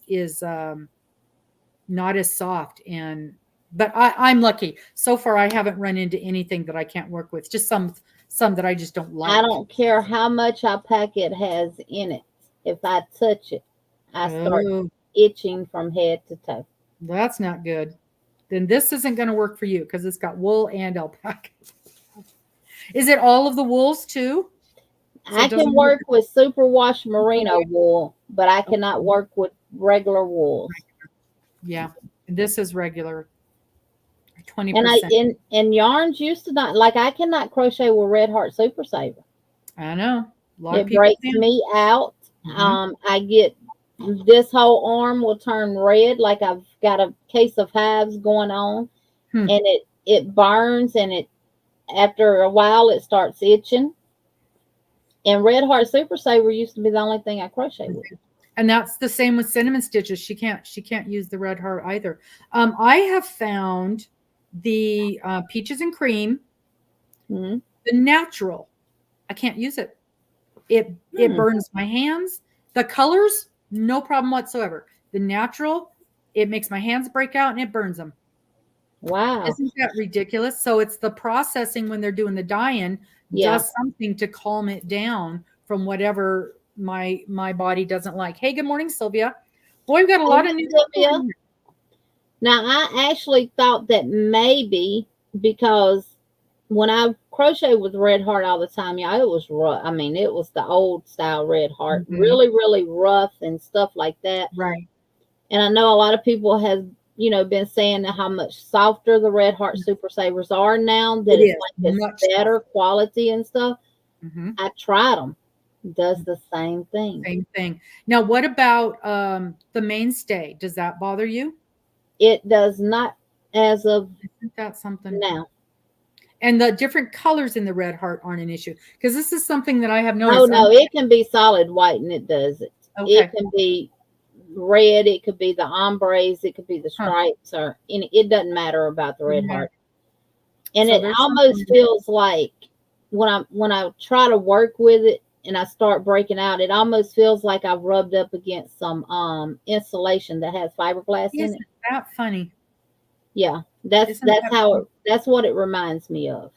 not as soft, and but I'm lucky so far. I haven't run into anything that I can't work with. Just some that I just don't I like. don't care how much alpaca it has in it. If I touch it, I start Oh, itching from head to toe. that's not good. Then this isn't going to work for you because it's got wool and alpaca. Is it all of the wools too? So I it can doesn't work. work with superwash merino wool, but I cannot work with regular wools. Yeah, this is regular twenty And I percent. and yarns used to not like I cannot crochet with Red Heart Super Saver. I know a lot of It people breaks can. me out. Hmm. I get this whole arm will turn red like I've got a case of hives going on, Hmm. and it burns and it after a while it starts itching. And Red Heart Super Saver used to be the only thing I crochet with. And that's the same with cinnamon stitches. She can't use the red heart either. I have found the peaches and cream, Hmm. the natural. I can't use it. It Hmm. burns my hands. The colors, no problem whatsoever. The natural, it makes my hands break out and it burns them. Wow. Isn't that ridiculous? So it's the processing when they're doing the dye-in Yeah. does something to calm it down from whatever my body doesn't like. Hey, good morning, Sylvia. Boy, we've got a Hey, lot of Miss new people in Sylvia. here. Now I actually thought that maybe because when I crochet with Red Heart all the time, yeah, it was rough. I mean, it was the old style Red Heart, Mhm. really, really rough and stuff like that. Right. And I know a lot of people have, been saying how much softer the Red Heart Super Savers are now. It That it's is like it's much better softer. quality and stuff. Mhm. I tried them. Does the same thing. Same thing. Now, what about the mainstay? Does that bother you? It does not as of Isn't that something? now. And the different colors in the red heart aren't an issue because this is something that I have Oh noticed. no, it can be solid white and it does it. It Okay. can be red, it could be the ombres, it could be the Huh. stripes, or it doesn't matter about the Red Doesn't matter. Heart. And So it there's almost something. feels like when I try to work with it and I start breaking out, it almost feels like I've rubbed up against some insulation that has fiberglass in Isn't it. that funny? Yeah, that's Isn't that's that how funny? that's what it reminds me of.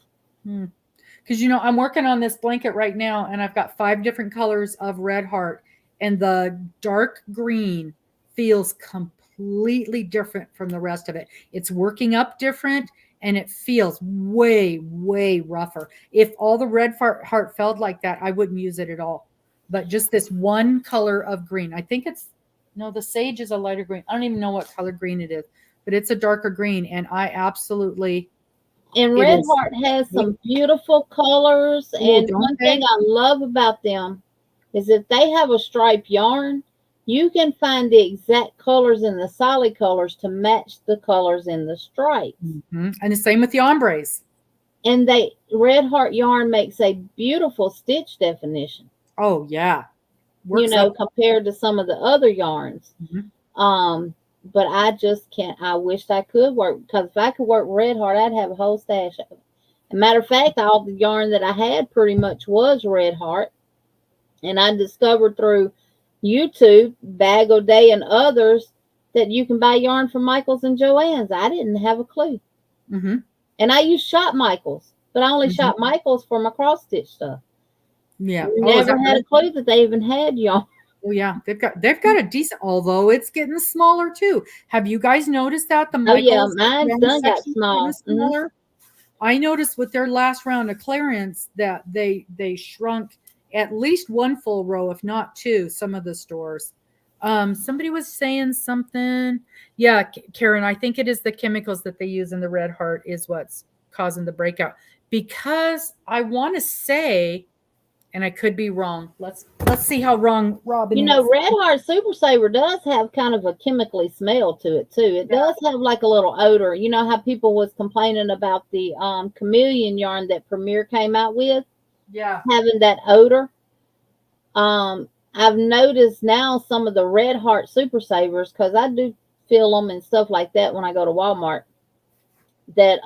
Because I'm working on this blanket right now, and I've got 5 different colors of red heart, and the dark green feels completely different from the rest of it. It's working up different, and it feels way, way rougher. If all the red heart felt like that, I wouldn't use it at all. But just this one color of green, I think it's no, the sage is a lighter green. I don't even know what color green it is, but it's a darker green, and I absolutely And It Red is. Heart has some beautiful colors. Oh, And don't one they? thing I love about them is if they have a stripe yarn, you can find the exact colors and the solid colors to match the colors in the stripes. Mhm. And the same with the ombres. And Red Heart yarn makes a beautiful stitch definition, Oh, yeah. Works up. compared to some of the other yarns. Mhm. But I just can't. I wish I could work, because if I could work Red Heart, I'd have a whole stash of it. As a matter of fact, all the yarn that I had pretty much was Red Heart. And I discovered through YouTube, Bag O' Day, and others that you can buy yarn from Michaels and Joann's. I didn't have a clue. Mhm. And I used Shop Michaels, but I only Mhm. shop Michaels for my cross stitch stuff. Yeah. Oh, is Never that had right? a clue that they even had yarn. Oh, yeah. They've got a decent, although it's getting smaller too. Have you guys noticed that the Oh yeah, Michaels mine's yarn done got section's getting small. smaller? I noticed with their last round of clearance that they shrunk at least one full row, if not two, some of the stores. Somebody was saying something. Yeah, Karen, I think it is the chemicals that they use in the Red Heart is what's causing the breakout. Because I want to say, and I could be wrong. Let's see how wrong Robbin is. Red Heart Super Saver does have kind of a chemically smell to it too. It does have like a little odor. You know how people was complaining about the chameleon yarn that Premier came out with, Yeah. having that odor. I've noticed now some of the Red Heart Super Savers, because I do feel them and stuff like that when I go to Walmart, that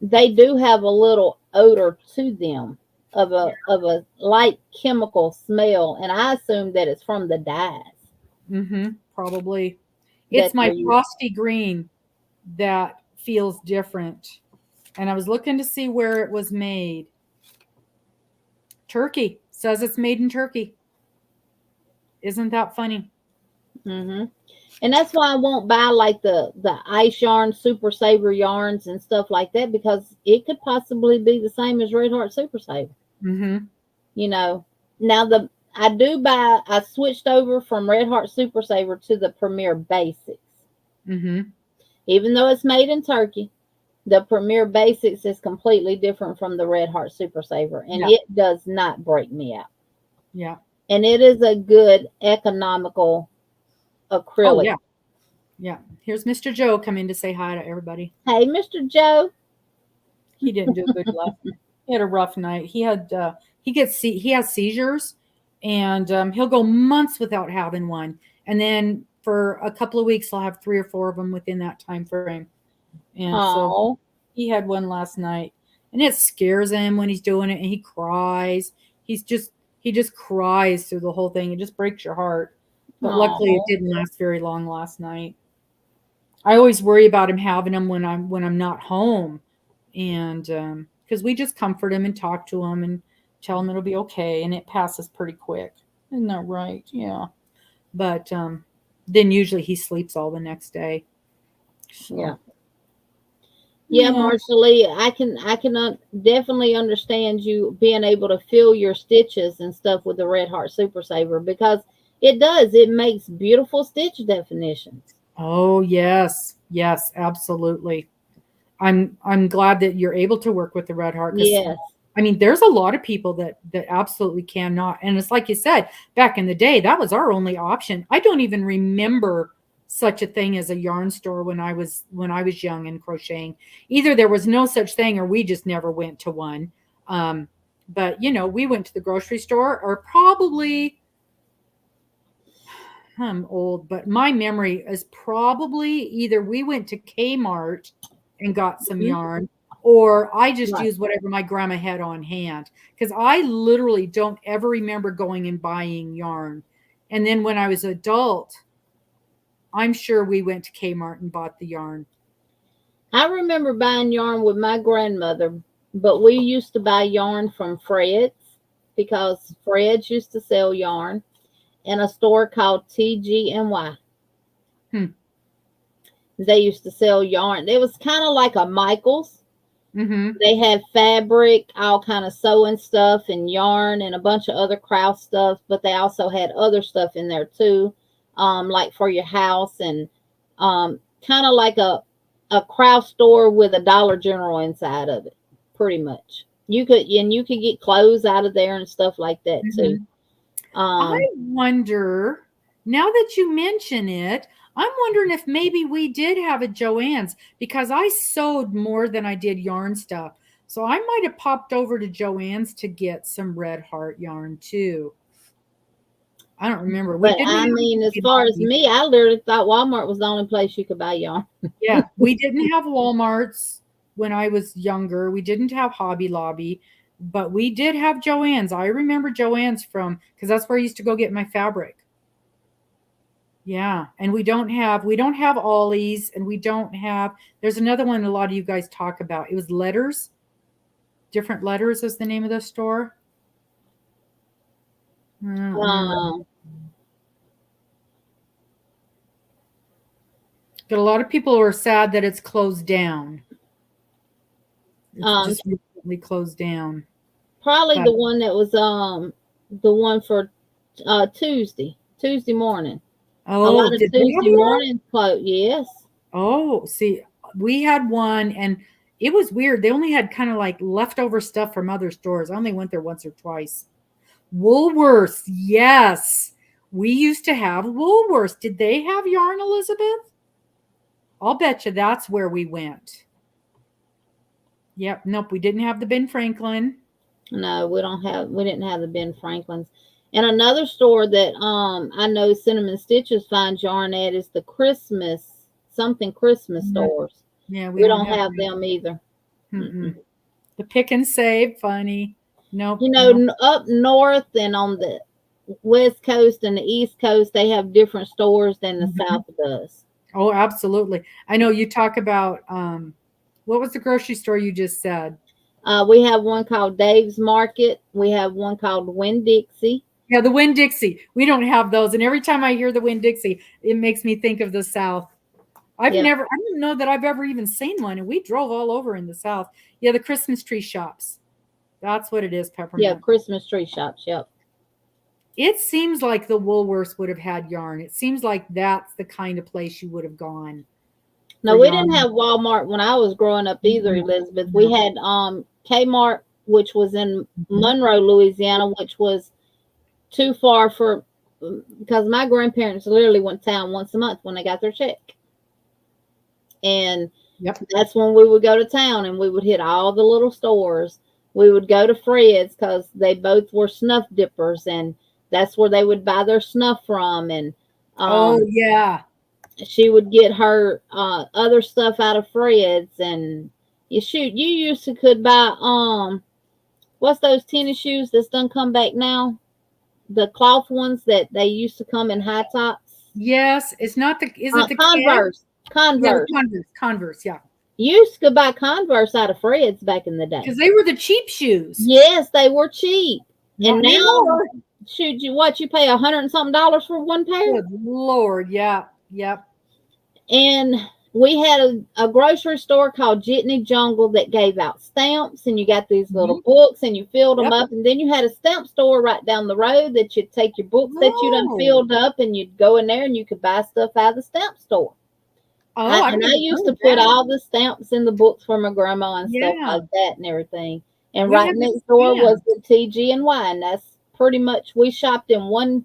they do have a little odor to them of a light chemical smell, and I assume that it's from the dyes Probably. that It's my they're using. frosty green that feels different. And I was looking to see where it was made. Turkey. Says it's made in Turkey. Isn't that funny? And that's why I won't buy like the ice yarn, Super Saver yarns and stuff like that, because it could possibly be the same as Red Heart Super Saver. Mm-hmm. Now I switched over from Red Heart Super Saver to the Premier Basics. Mm-hmm. Even though it's made in Turkey, the Premier Basics is completely different from the Red Heart Super Saver, and Yeah. it does not break me out. Yeah. And it is a good economical Oh, acrylic. yeah. Yeah. Here's Mr. Joe coming to say hi to everybody. Hey, Mr. Joe. He didn't do good last night. He had a rough night. He has seizures, and he'll go months without having one, and then for a couple of weeks he'll have 3 or 4 of them within that time frame. And so Oh, he had one last night, and it scares him when he's doing it, and he cries. He just cries through the whole thing. It just breaks your heart. But luckily, it oh, didn't last very long last night. I always worry about him having them when I'm not home, and because we just comfort him and talk to him and tell him it'll be okay, and it passes pretty quick. Isn't that right? Yeah. But then usually he sleeps all the next day. yeah. So Yeah, yeah. Marcelie, I can definitely understand you being able to fill your stitches and stuff with the Red Heart Super Saver, because it makes beautiful stitch definitions. Oh yes, yes, absolutely. I'm glad that you're able to work with the Red Heart because Yes. I mean there's a lot of people that absolutely cannot. And it's like you said, back in the day, that was our only option. I don't even remember such a thing as a yarn store when I was young and crocheting. Either there was no such thing or we just never went to one. Um, but we went to the grocery store or probably I'm old, but my memory is probably either we went to Kmart and got some Mhm. yarn, or I just Right. used whatever my grandma had on hand. Because I literally don't ever remember going and buying yarn. And then when I was adult, I'm sure we went to Kmart and bought the yarn. I remember buying yarn with my grandmother, but we used to buy yarn from Fred's, because Fred's used to sell yarn, and a store called TG&Y. Hmm. They used to sell yarn. It was kind of like a Michaels. Mm-hmm. They had fabric, all kind of sewing stuff and yarn and a bunch of other craft stuff, but they also had other stuff in there too, like for your house, and kind of like a craft store with a Dollar General inside of it, pretty much. You could get clothes out of there and stuff like that too. I wonder, now that you mention it, I'm wondering if maybe we did have a Joann's, because I sewed more than I did yarn stuff. So I might have popped over to Joann's to get some Red Heart yarn too. I don't remember. But I mean, as far as me, I literally thought Walmart was the only place you could buy yarn. Yeah, we didn't have Walmarts when I was younger. We didn't have Hobby Lobby, but we did have Joann's. I remember Joann's because that's where I used to go get my fabric. Yeah, and we don't have Ollie's, and we don't have. There's another one a lot of you guys talk about. It was Letters. Different Letters is the name of the store. Got a lot of people who are sad that it's closed down. It's just recently closed down. Probably the one that was the one for Tuesday morning. Oh, a lot of Tuesday mornings closed. Yes. Oh, see, we had one, and it was weird. They only had kind of like leftover stuff from other stores. I only went there once or twice. Woolworths, yes. We used to have Woolworths. Did they have yarn, Elizabeth? I'll bet you that's where we went. Yep. Nope. We didn't have the Ben Franklin. No, we didn't have the Ben Franklins. And another store that I know Cinnamon Stitches finds yarn at is the Christmas stores. Yeah, we don't have them either. The Pick and Save, funny. Nope. Up north and on the West Coast and the East Coast, they have different stores than the South does. Oh, absolutely. I know you talk about, what was the grocery store you just said? We have one called Dave's Market. We have one called Winn-Dixie. Yeah, the Winn-Dixie. We don't have those. And every time I hear the Winn-Dixie, it makes me think of the South. I don't know that I've ever even seen one. And we drove all over in the South. Yeah, the Christmas tree shops. That's what it is, Peppermint. Yeah, Christmas tree shops. Yep. It seems like the Woolworths would have had yarn. It seems like that's the kind of place you would have gone. No, we didn't have Walmart when I was growing up either, Elizabeth. We had Kmart, which was in Monroe, Louisiana, which was too far because my grandparents literally went to town once a month when they got their check. And that's when we would go to town, and we would hit all the little stores. We would go to Fred's because they both were snuff dippers, and that's where they would buy their snuff from. And she would get her other stuff out of Fred's. And you could buy what's those tennis shoes that's done come back now? The cloth ones that they used to come in high tops. Yes, it's not the the Converse. Converse, yeah. You used to buy Converse out of Fred's back in the day. Because they were the cheap shoes. Yes, they were cheap. And now, you pay $100 and something for one pair? Good Lord, yeah, yep. And we had a grocery store called Jitney Jungle that gave out stamps, and you got these little books, and you filled them up. And then you had a stamp store right down the road that you'd take your books that you done filled up, and you'd go in there and you could buy stuff out of the stamp store. I used to put all the stamps in the books for my grandma and stuff like that and everything. And right next door was the TG&Y, and that's pretty much, we shopped in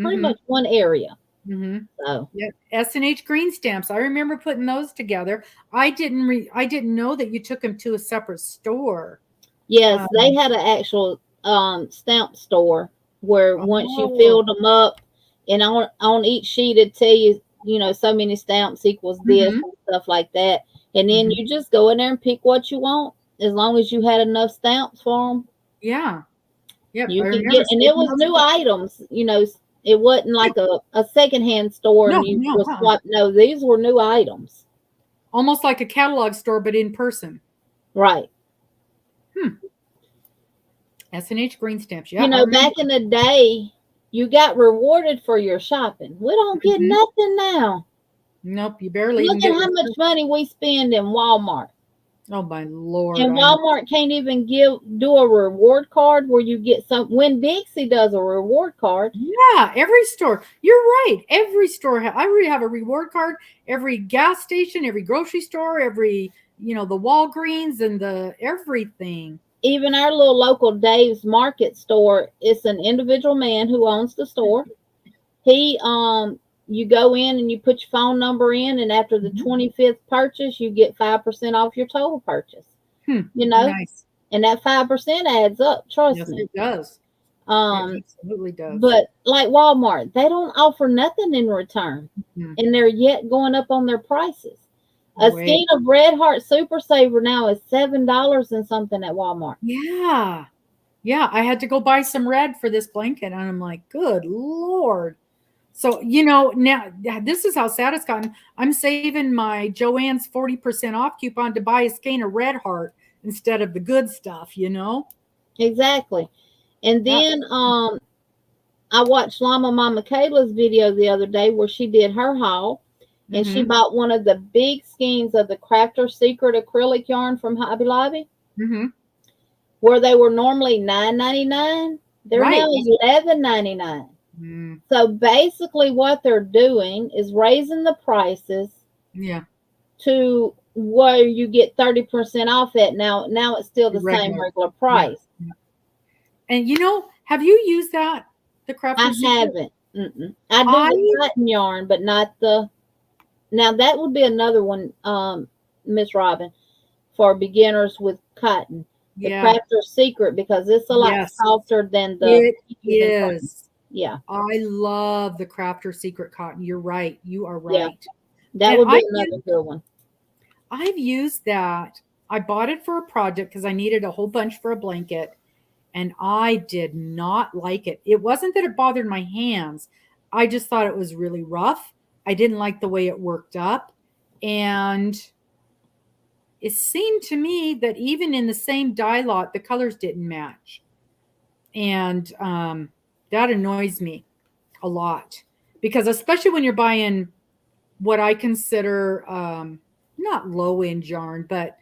pretty much one area. So S&H green stamps. I remember putting those together. I didn't know that you took them to a separate store. Yes, they had an actual stamp store where once you filled them up, and on each sheet it'd tell you, so many stamps equals this and stuff like that. And then you just go in there and pick what you want, as long as you had enough stamps for them. Yeah. Yep. You could get, and it was new items, it wasn't like a secondhand store and you just swap. No, these were new items. Almost like a catalog store, but in person. Right. S&H green stamps. Yeah. Back in the day, you got rewarded for your shopping. We don't get nothing now. Nope, you barely look at how much money we spend in Walmart. Oh my Lord. And Walmart can't even do a reward card where you get some. When Dixie does a reward card, Yeah, every store. You're right. Every store. I already have a reward card. Every gas station, every grocery store, every, the Walgreens and the everything. even our little local Dave's Market store, it's an individual man who owns the store. He you go in and you put your phone number in, and after the 25th purchase, you get 5% off your total purchase. Nice. And that 5% adds up. Trust me. It does. It absolutely does. But like Walmart, they don't offer nothing in return, and they're yet going up on their prices. A skein of Red Heart Super Saver now is $7 and something at Walmart. Yeah. I had to go buy some red for this blanket, and I'm like, good Lord. So, now this is how sad it's gotten. I'm saving my Joann's 40% off coupon to buy a skein of Red Heart instead of the good stuff, Exactly. And then I watched Llama Mama Kayla's video the other day where she did her haul, and she bought one of the big skeins of the Crafter Secret acrylic yarn from Hobby Lobby, where they were normally $9.99. They're now $11.99. So basically what they're doing is raising the prices to where you get 30% off it. Now it's still the same regular price. Yeah. And have you used that? The Crafter Secret? I haven't. I do the cotton yarn, but not the. Now that would be another one, Miss Robbin, for beginners with cotton. The Crafter Secret, because it's a lot softer than the. It is. Yeah. I love the Crafter Secret cotton. You're right. You are right. Yeah. That would be another good one. I've used that. I bought it for a project because I needed a whole bunch for a blanket, and I did not like it. It wasn't that it bothered my hands. I just thought it was really rough. I didn't like the way it worked up. And it seemed to me that even in the same dye lot, the colors didn't match. And that annoys me a lot, because especially when you're buying what I consider not low-end yarn, but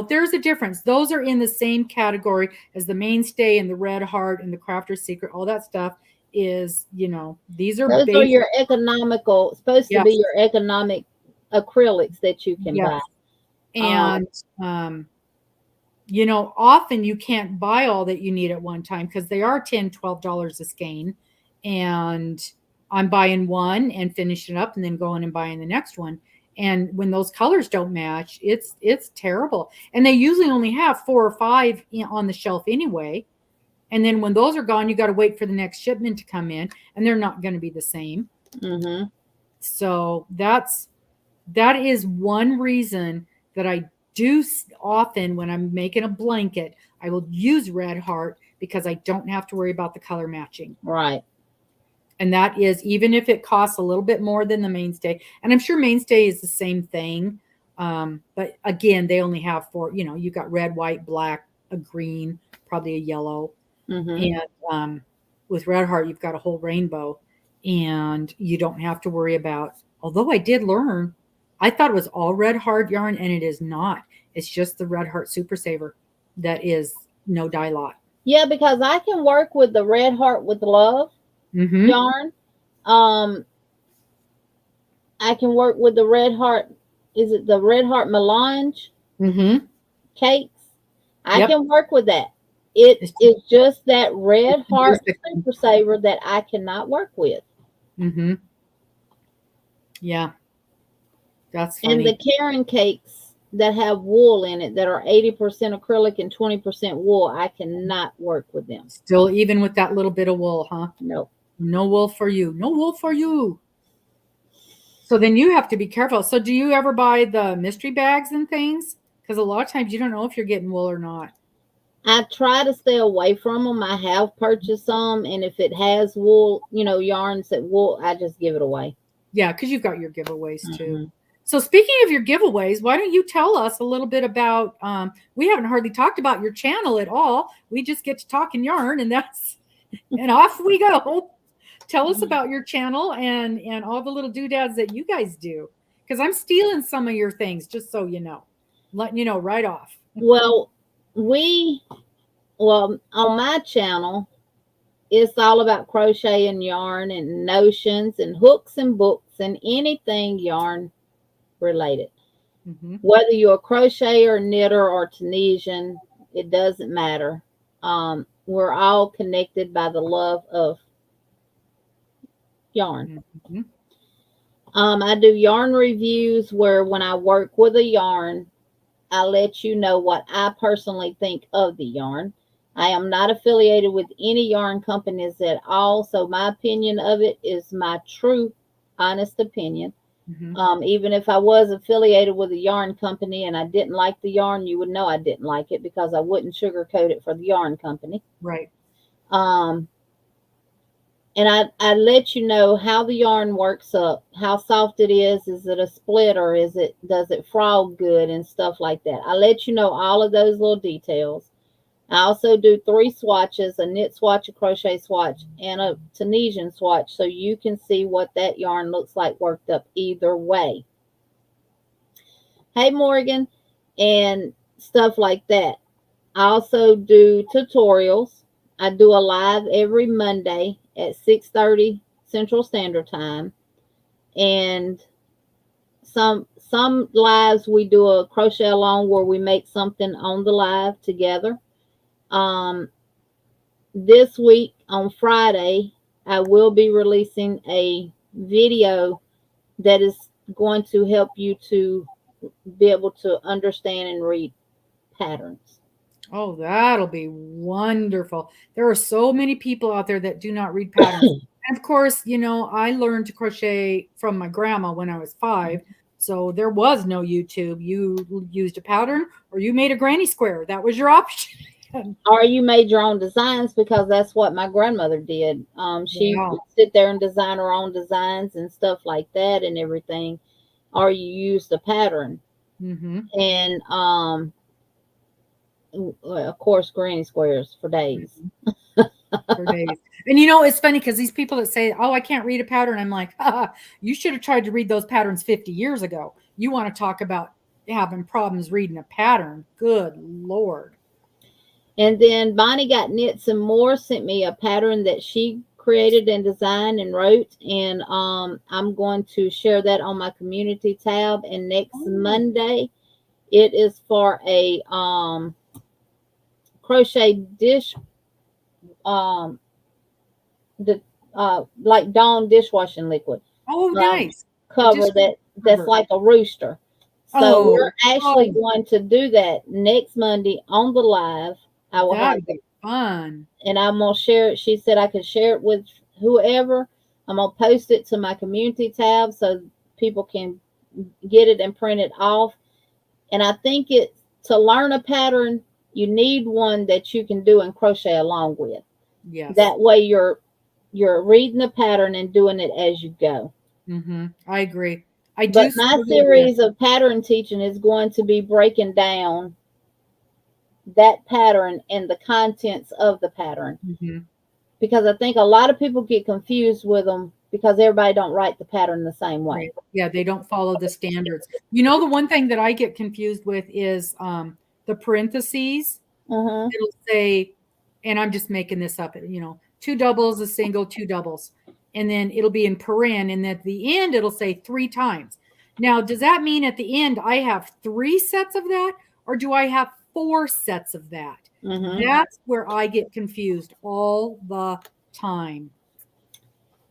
there's a difference. Those are in the same category as the Mainstay and the Red Heart and the Crafter Secret. All that stuff is, these are those are your economical, supposed to be your economic acrylics that you can buy. And often you can't buy all that you need at one time because they are $10, $12 a skein. And I'm buying one and finishing it up and then going and buying the next one. And when those colors don't match, it's terrible. And they usually only have 4 or 5 on the shelf anyway. And then when those are gone, you got to wait for the next shipment to come in, and they're not going to be the same. So that is one reason that I do often when I'm making a blanket, I will use Red Heart, because I don't have to worry about the color matching. Right. And that is even if it costs a little bit more than the Mainstay. And I'm sure Mainstay is the same thing. But again, they only have 4, you got red, white, black, a green, probably a yellow. And with Red Heart, you've got a whole rainbow, and you don't have to worry about, although I did learn, I thought it was all Red Heart yarn, and it is not. It's just the Red Heart Super Saver that is no dye lot. Yeah, because I can work with the Red Heart with Love yarn. I can work with the Red Heart. Is it the Red Heart Melange cakes? I can work with that. It is just that Red Heart Super Saver that I cannot work with. Yeah. That's funny. And the Karen cakes that have wool in it, that are 80% acrylic and 20% wool, I cannot work with them. Still, even with that little bit of wool, huh? Nope. No wool for you. No wool for you. So then you have to be careful. So do you ever buy the mystery bags and things? Because a lot of times you don't know if you're getting wool or not. I try to stay away from them. I have purchased some, and if it has wool, yarns that wool, I just give it away. Yeah, because you've got your giveaways too. So speaking of your giveaways, why don't you tell us a little bit about, we haven't hardly talked about your channel at all. We just get to talk and yarn, and and off we go. Tell us about your channel and all the little doodads that you guys do. Because I'm stealing some of your things, just so you know. letting you know right off. Well, on my channel, it's all about crochet and yarn and notions and hooks and books and anything yarn related. Mm-hmm. Whether you're a crocheter, knitter, or Tunisian, it doesn't matter. We're all connected by the love of yarn. Mm-hmm. I do yarn reviews where when I work with a yarn, I let you know what I personally think of the yarn. I am not affiliated with any yarn companies at all, so my opinion of it is my true, honest opinion. Mm-hmm. Even if I was affiliated with a yarn company and I didn't like the yarn, you would know I didn't like it because I wouldn't sugarcoat it for the yarn company. Right. Um, and I let you know how the yarn works up, how soft it is it a splitter, does it frog good and stuff like that. I let you know all of those little details. I also do 3 swatches, a knit swatch, a crochet swatch, and a Tunisian swatch, so you can see what that yarn looks like worked up either way. Hey, Morgan, and stuff like that. I also do tutorials. I do a live every Monday at 6:30 Central Standard Time. And some lives we do a crochet along where we make something on the live together. This week on Friday, I will be releasing a video that is going to help you to be able to understand and read patterns. Oh, that'll be wonderful. There are so many people out there that do not read patterns. And of course, I learned to crochet from my grandma when I was 5. So there was no YouTube. You used a pattern or you made a granny square. That was your option. Or you made your own designs, because that's what my grandmother did. She Wow. would sit there and design her own designs and stuff like that and everything. Or you used a pattern. Mm-hmm. And of course, granny squares for days. For days. And it's funny because these people that say, "Oh, I can't read a pattern," I'm like, you should have tried to read those patterns 50 years ago. You want to talk about having problems reading a pattern? Good Lord. And then Bonnie Got Knits and More sent me a pattern that she created and designed and wrote, and I'm going to share that on my community tab. And next Monday, it is for a crochet dish, like Dawn dishwashing liquid. Oh, nice. Cover that's like a rooster. So we're actually going to do that next Monday on the live. I will have That'd be fun. And I'm gonna share it. She said I could share it with whoever. I'm gonna post it to my community tab so people can get it and print it off. And I think to learn a pattern, you need one that you can do and crochet along with. Yes. That way you're reading the pattern and doing it as you go. Mm-hmm. I agree. But my series of pattern teaching is going to be breaking down that pattern and the contents of the pattern. Mm-hmm. Because I think a lot of people get confused with them because everybody don't write the pattern the same way. Right. Yeah, they don't follow the standards. The one thing that I get confused with is the parentheses. Mm-hmm. It'll say, and I'm just making this up, 2 doubles, a single, 2 doubles. And then it'll be in paren, and at the end it'll say 3 times. Now, does that mean at the end I have 3 sets of that, or do I have 4 sets of that? Mm-hmm. That's where I get confused all the time.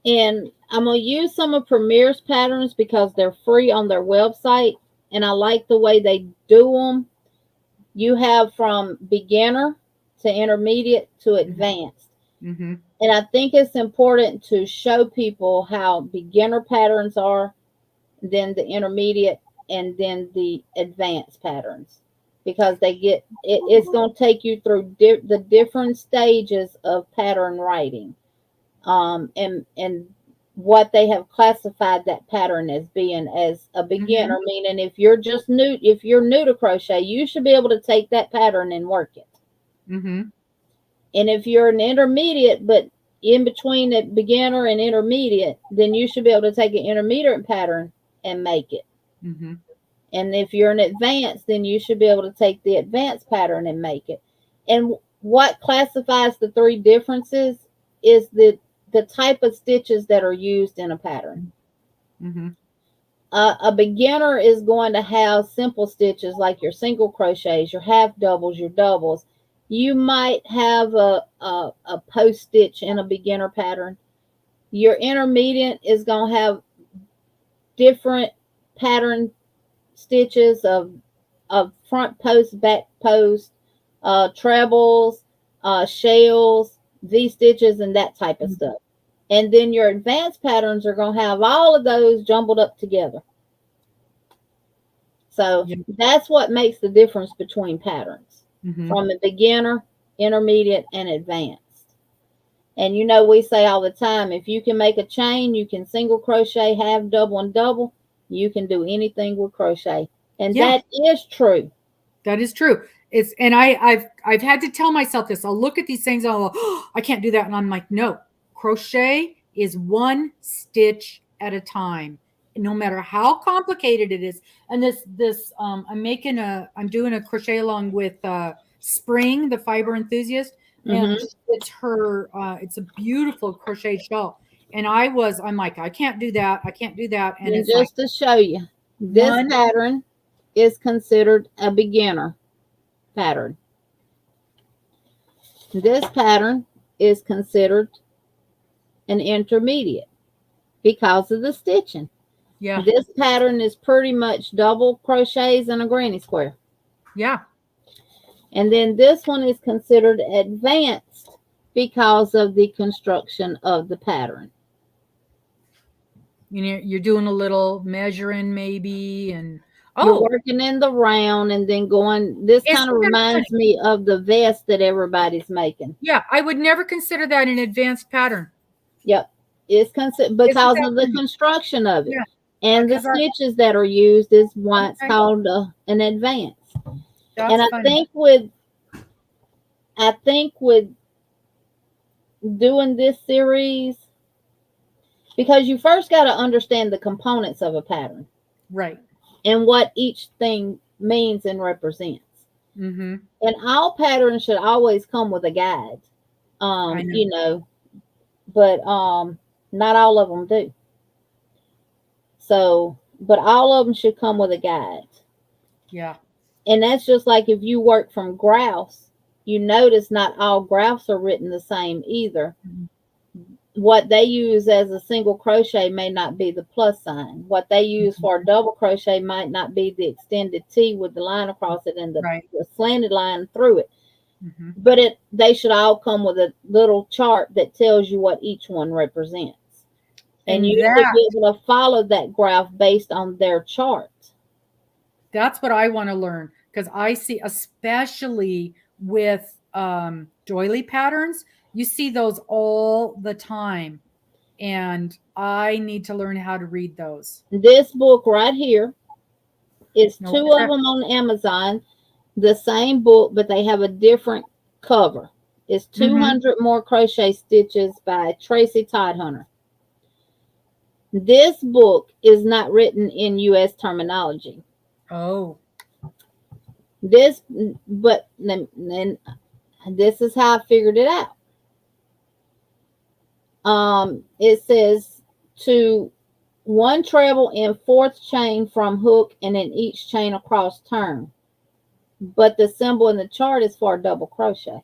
And I'm going to use some of Premier's patterns because they're free on their website, and I like the way they do them. You have from beginner to intermediate to advanced. Mm-hmm. And I think it's important to show people how beginner patterns are, then the intermediate, and then the advanced patterns, because it's going to take you through the different stages of pattern writing, and what they have classified that pattern as being as a beginner. Mm-hmm. Meaning if you're new to crochet, you should be able to take that pattern and work it. Mm-hmm. And if you're an intermediate, but in between the beginner and intermediate, then you should be able to take an intermediate pattern and make it. Mm-hmm. And if you're an advanced, then you should be able to take the advanced pattern and make it. And what classifies the three differences is the type of stitches that are used in a pattern. Mm-hmm. A beginner is going to have simple stitches like your single crochets, your half doubles, your doubles. You might have a post stitch in a beginner pattern. Your intermediate is going to have different pattern stitches of front post, back post, trebles, shells, V-stitches, and that type of stuff. And then your advanced patterns are going to have all of those jumbled up together. So that's what makes the difference between patterns from a beginner, intermediate, and advanced. And you know, we say all the time, if you can make a chain, you can single crochet, half double, and double. You can do anything with crochet. And that is true. That is true. And I've had to tell myself this. I'll look at these things and I'll go, oh, I can't do that. And I'm like, no, crochet is one stitch at a time, no matter how complicated it is. And I'm doing a crochet along with Spring, the fiber enthusiast. And it's a beautiful crochet shawl. And I'm like, I can't do that. I can't do that. And it's just to show you, this pattern is considered a beginner pattern. This pattern is considered an intermediate because of the stitching. Yeah. This pattern is pretty much double crochets in a granny square. Yeah. And then this one is considered advanced because of the construction of the pattern. You're doing a little measuring maybe, and you're working in the round and then going. This kind of reminds me of the vest that everybody's making. Yeah, I would never consider that an advanced pattern. Yep, it's considered because of the construction of it. Yeah. And the stitches that are used is why it's called an advance. And I think with doing this series, because you first got to understand the components of a pattern. Right. And what each thing means and represents. And all patterns should always come with a guide. You know, but not all of them do. So, but all of them should come with a guide. Yeah. And that's just like if you work from grouse, you notice not all grouse are written the same either. What they use as a single crochet may not be the plus sign. What they use for a double crochet might not be the extended T with the line across it and the slanted line through it. But they should all come with a little chart that tells you what each one represents. And you should be able to follow that graph based on their chart. That's what I want to learn, because I see, especially with doily patterns, you see those all the time. And I need to learn how to read those. This book right here is two of them on Amazon. The same book, but they have a different cover. It's 200 More Crochet Stitches by Tracy Tidehunter. This book is not written in U.S. terminology. Oh. But then this is how I figured it out. It says to one treble in fourth chain from hook and in each chain across turn. But the symbol in the chart is for a double crochet.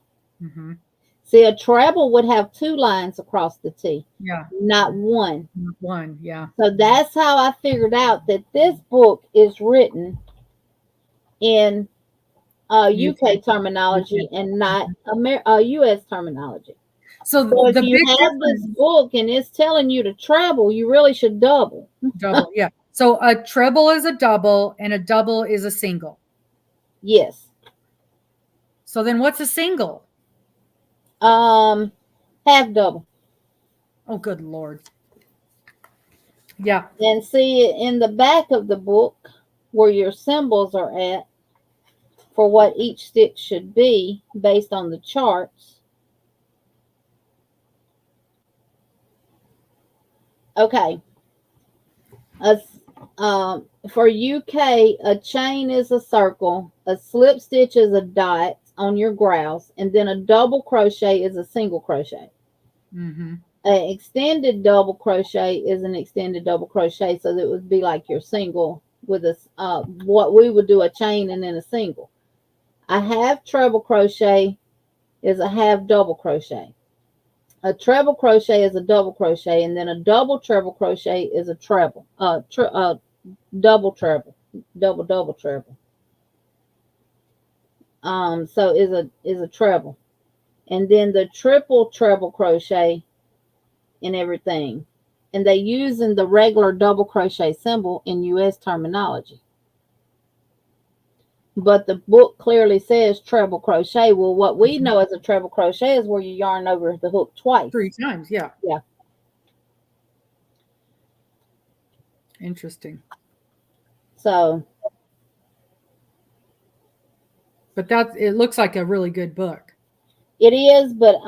See, a treble would have two lines across the T. Yeah. Not one. Not one, yeah. So that's how I figured out that this book is written in UK terminology and not US terminology. So if you have this book and it's telling you to treble, you really should double. Double, yeah. So a treble is a double and a double is a single. Yes. So then what's a single? Half double. Oh, good Lord. Yeah. And see in the back of the book where your symbols are at for what each stitch should be based on the charts. Okay. For UK, a chain is a circle, a slip stitch is a dot on your grouse, and then a double crochet is a single crochet. Mm-hmm. An extended double crochet is an extended double crochet, so that it would be like your single with a what we would do a chain and then a single. A half treble crochet is a half double crochet. A treble crochet is a double crochet, and then a double treble crochet is a treble. Double treble, double treble. So is a treble, and then the triple treble crochet and everything, and they using the regular double crochet symbol in U.S. terminology. But the book clearly says treble crochet. Well, what we know as a treble crochet is where you yarn over the hook twice. 3 times, yeah. Yeah. Interesting. So. But it looks like a really good book. It is, but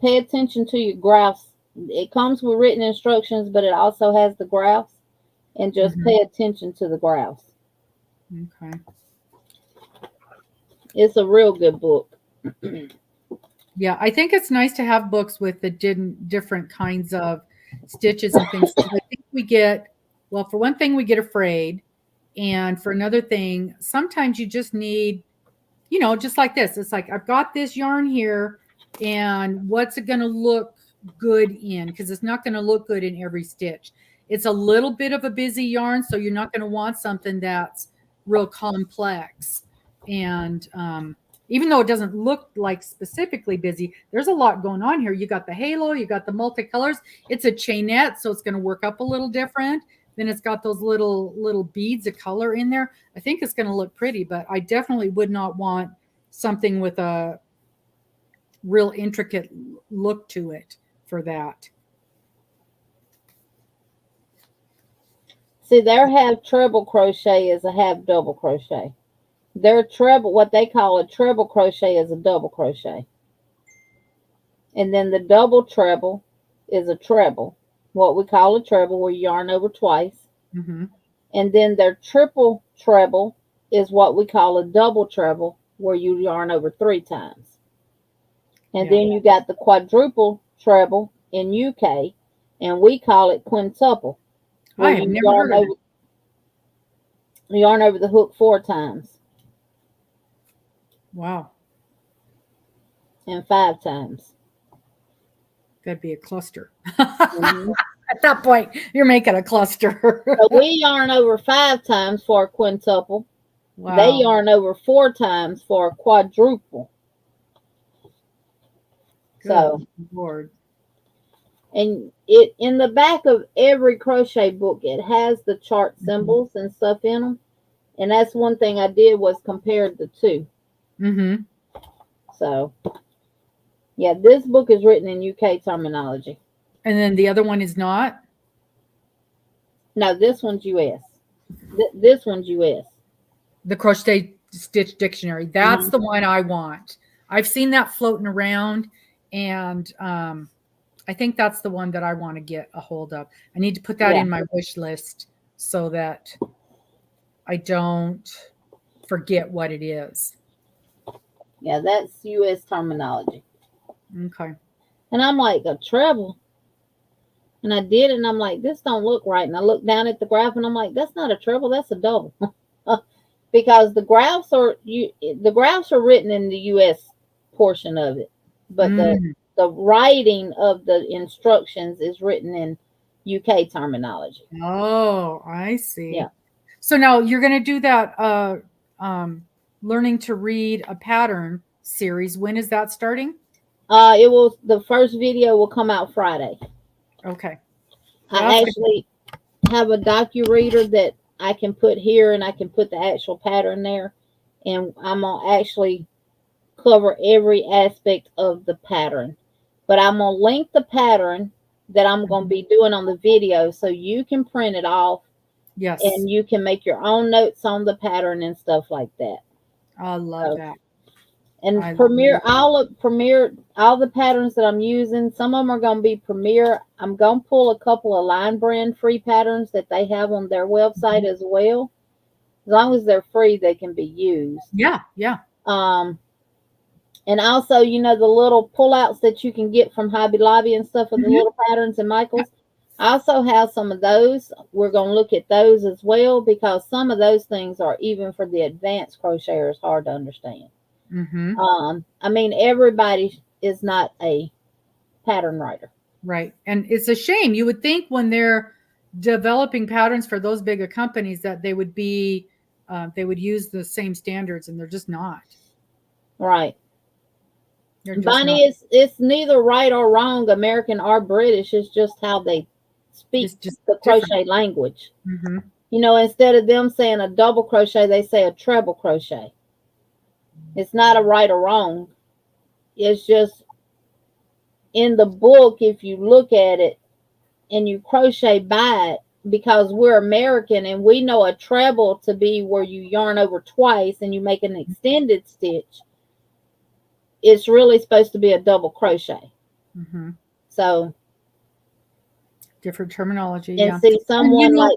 pay attention to your grouse. It comes with written instructions, but it also has the grouse, and just pay attention to the grouse. Okay. It's a real good book. Yeah, I think it's nice to have books with the different kinds of stitches and things. I think we get, well, for one thing, we get afraid. And for another thing, sometimes you just need, you know, just like this. It's like, I've got this yarn here, and what's it going to look good in? Because it's not going to look good in every stitch. It's a little bit of a busy yarn, so you're not going to want something that's real complex. And even though it doesn't look like specifically busy, there's a lot going on here. You got the halo, you got the multicolors. It's a chainette, so it's going to work up a little different. Then it's got those little beads of color in there. I think it's going to look pretty, but I definitely would not want something with a real intricate look to it for that. See, their half treble crochet is a half double crochet. Their treble, what they call a treble crochet, is a double crochet. And then the double treble is a treble, what we call a treble, where you yarn over twice. Mm-hmm. And then their triple treble is what we call a double treble, where you yarn over 3 times. And then you got the quadruple treble in UK, and we call it quintuple. I have never heard of it. You yarn over the hook 4 times. Wow. And 5 times. That'd be a cluster. Mm-hmm. At that point, you're making a cluster. So we yarn over 5 times for a quintuple. Wow. They yarn over 4 times for a quadruple. Good so, Lord. And it in the back of every crochet book, it has the chart symbols and stuff in them. And that's one thing I did was compared the two. Mm-hmm. So, yeah, this book is written in UK terminology. And then the other one is not? No, this one's US. This one's US. The Crochet Stitch Dictionary. That's the one I want. I've seen that floating around, and I think that's the one that I want to get a hold of. I need to put that in my wish list so that I don't forget what it is. Yeah, that's US terminology. Okay. And I'm like, a treble? And I did it, and I'm like, this don't look right. And I looked down at the graph, and I'm like, that's not a treble, that's a double. Because the graphs are written in the US portion of it. But the writing of the instructions is written in UK terminology. Oh, I see. Yeah. So now you're going to do that learning to read a pattern series. When is that starting? The first video will come out Friday. Okay. I actually have a docu-reader that I can put here, and I can put the actual pattern there. And I'm going to actually cover every aspect of the pattern. But I'm going to link the pattern that I'm going to be doing on the video so you can print it off. Yes. And you can make your own notes on the pattern and stuff like that. I love that. And I Premier, love all the patterns that I'm using, some of them are going to be Premier. I'm going to pull a couple of line brand free patterns that they have on their website as well. As long as they're free, they can be used. Yeah, yeah. And also, you know, the little pullouts that you can get from Hobby Lobby and stuff with the little patterns and Michaels. I also have some of those. We're going to look at those as well because some of those things are, even for the advanced crocheters, hard to understand. I mean, everybody is not a pattern writer. Right. And it's a shame. You would think when they're developing patterns for those bigger companies that they would be, they would use the same standards, and they're just not. Right. They're just Bonnie, it's neither right or wrong, American or British. It's just how they speak the crochet language. You know, instead of them saying a double crochet, they say a treble crochet. It's not a right or wrong. It's just in the book, if you look at it and you crochet by it, because we're American and we know a treble to be where you yarn over twice and you make an extended stitch, it's really supposed to be a double crochet. So different terminology. And see, someone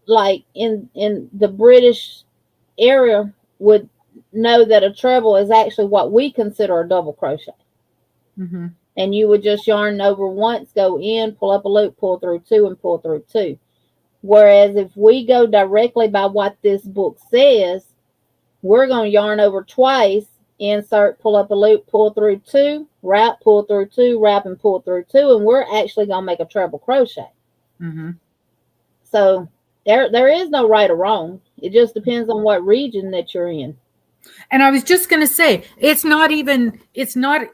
like in the British area would know that a treble is actually what we consider a double crochet. And you would just yarn over once, go in, pull up a loop, pull through two, and pull through two. Whereas if we go directly by what this book says, we're going to yarn over twice, insert, pull up a loop, pull through two, wrap, pull through two, wrap, and pull through two, and we're actually going to make a treble crochet. So there is no right or wrong. It just depends on what region that you're in. And I was just going to say, it's not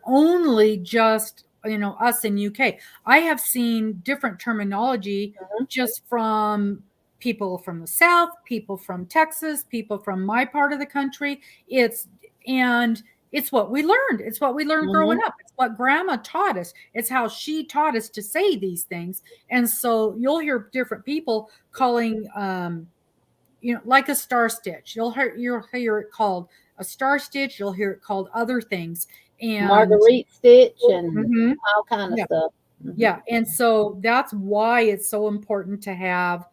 only just, you know, us in UK. I have seen different terminology just from people from the South, people from Texas, people from my part of the country. It's what we learned. It's what we learned growing up. It's what Grandma taught us. It's how she taught us to say these things. And so you'll hear different people calling, you know, like a star stitch. You'll hear it called a star stitch. You'll hear it called other things, and Marguerite stitch and all kind of stuff. Yeah, and so that's why it's so important to have.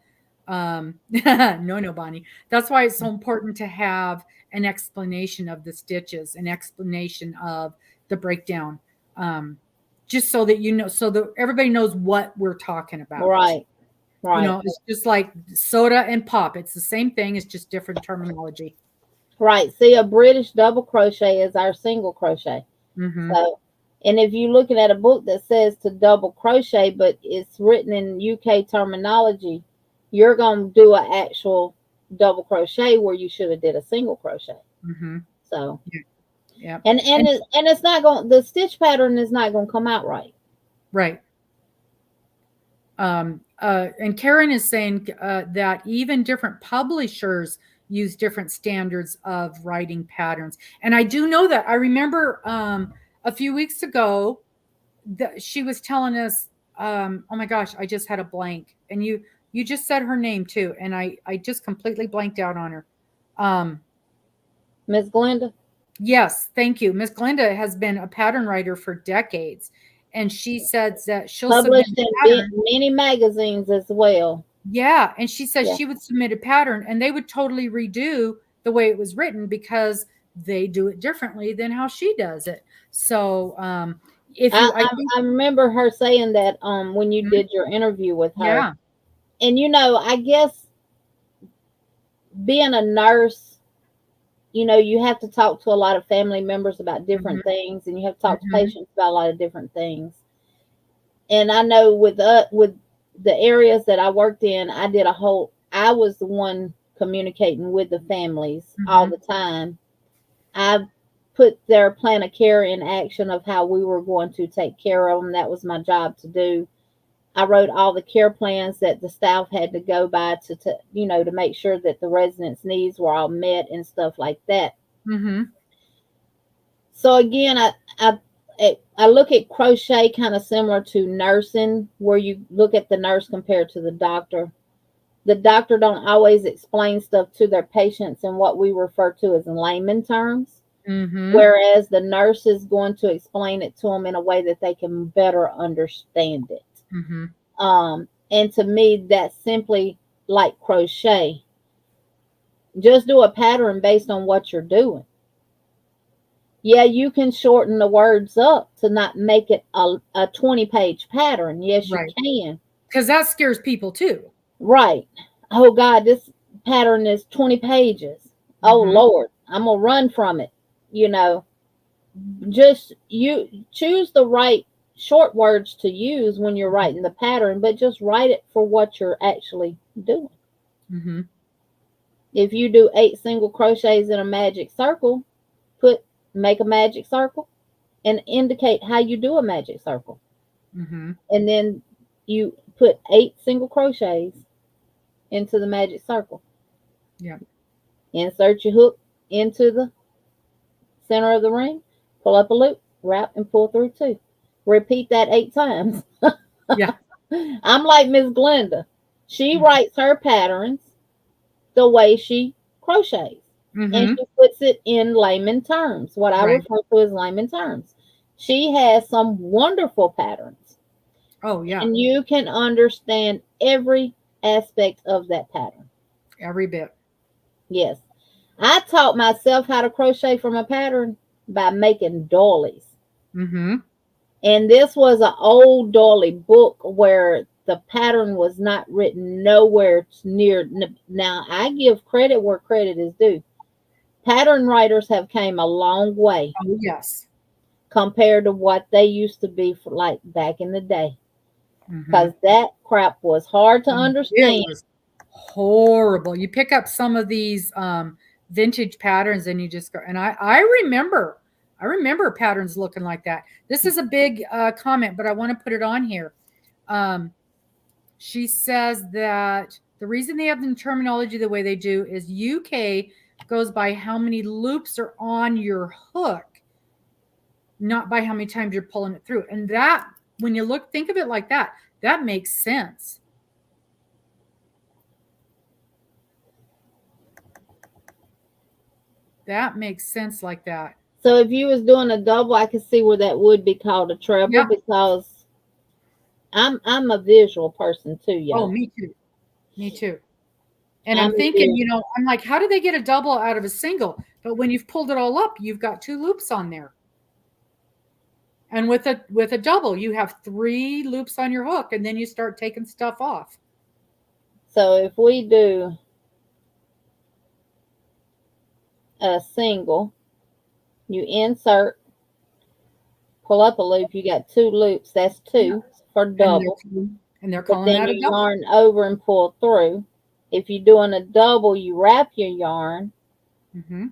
No, Bonnie. That's why it's so important to have an explanation of the stitches, an explanation of the breakdown, just so that you know, so that everybody knows what we're talking about. Right. You know, it's just like soda and pop. It's the same thing. It's just different terminology. Right. See, a British double crochet is our single crochet. So, and if you're looking at a book that says to double crochet, but it's written in UK terminology, you're going to do an actual double crochet where you should have did a single crochet. So, yeah. And it's not going, the stitch pattern is not going to come out right. Right. And Karen is saying that even different publishers use different standards of writing patterns. And I do know that. I remember a few weeks ago that she was telling us, oh my gosh, I just had a blank. And you just said her name too. And I just completely blanked out on her. Miss Glenda? Yes, thank you. Miss Glenda has been a pattern writer for decades. And she says that she'll published in many magazines as well. Yeah. And she says she would submit a pattern and they would totally redo the way it was written because they do it differently than how she does it. So if you, I remember her saying that when you did your interview with her. Yeah. And you know, I guess being a nurse, you know, you have to talk to a lot of family members about different things, and you have to talk to patients about a lot of different things. And I know with the areas that I worked in, I was the one communicating with the families all the time. I put their plan of care in action of how we were going to take care of them. That was my job to do. I wrote all the care plans that the staff had to go by to you know, to make sure that the residents' needs were all met and stuff like that. So again, I look at crochet kind of similar to nursing, where you look at the nurse compared to the doctor. The doctor don't always explain stuff to their patients in what we refer to as in layman terms. Mm-hmm. whereas the nurse is going to explain it to them in a way that they can better understand it. Mm-hmm. And to me, that's simply like crochet. Just do a pattern based on what you're doing. Yeah, you can shorten the words up to not make it a 20-page pattern. Yes, you Right. can. Because that scares people too. Right. Oh, God, this pattern is 20 pages. Oh, Mm-hmm. Lord, I'm going to run from it. You know, just you choose the right short words to use when you're writing the pattern, but just write it for what you're actually doing. Mm-hmm. If you do 8 single crochets in a magic circle, make a magic circle and indicate how you do a magic circle. Mm-hmm. And then you put 8 single crochets into the magic circle. Yeah. Insert your hook into the center of the ring, pull up a loop, wrap, and pull through 2. Repeat that 8 times. Yeah. I'm like Miss Glenda. She writes her patterns the way she crochets. And Mm-hmm. she puts it in layman terms, what I Right. refer to as layman terms. She has some wonderful patterns. Oh, yeah. And you can understand every aspect of that pattern. Every bit. Yes. I taught myself how to crochet from a pattern by making doilies. Mm-hmm. And this was an old doily book where the pattern was not written nowhere near. Now, I give credit where credit is due. Pattern writers have came a long way Oh, yes. compared to what they used to be for like back in the day. Mm-hmm. Because that crap was hard to understand. It was horrible. You pick up some of these vintage patterns and you just go, and I remember patterns looking like that. This is a big comment, but I want to put it on here. She says that the reason they have the terminology the way they do is UK goes by how many loops are on your hook, not by how many times you're pulling it through. And that, when you think of it like that, that makes sense. That makes sense like that. So if you was doing a double, I could see where that would be called a treble, Yeah. because I'm a visual person too, y'all. Oh, me too. Me too. And I'm I'm a thinking, visual. I'm like, how do they get a double out of a single? But when you've pulled it all up, you've got 2 loops on there. And with a double, you have 3 loops on your hook, and then you start taking stuff off. So if we do a single, you insert, pull up a loop, you got 2 loops, that's 2 for double. And they're But calling then that a you double. yarn over and pull through. If you're doing a double, you wrap your yarn, Mm-hmm.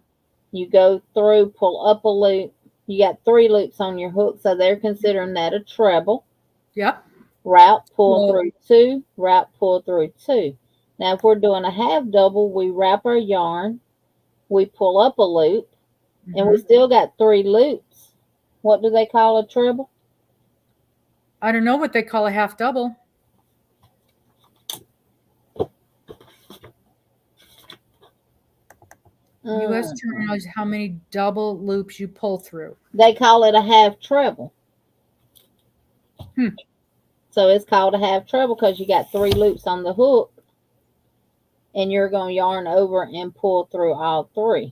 you go through, pull up a loop. You got 3 loops on your hook, so they're considering that a treble. Yep. Wrap, pull Well, through 2, wrap, pull through 2. Now, if we're doing a half double, we wrap our yarn, we pull up a loop, and we mm-hmm. still got 3 loops. What do they call a treble? I don't know what they call a half double. U.S. terminology, how many double loops you pull through. They call it a half treble. Hmm. So it's called a half treble because you got 3 loops on the hook, and you're going to yarn over and pull through all 3.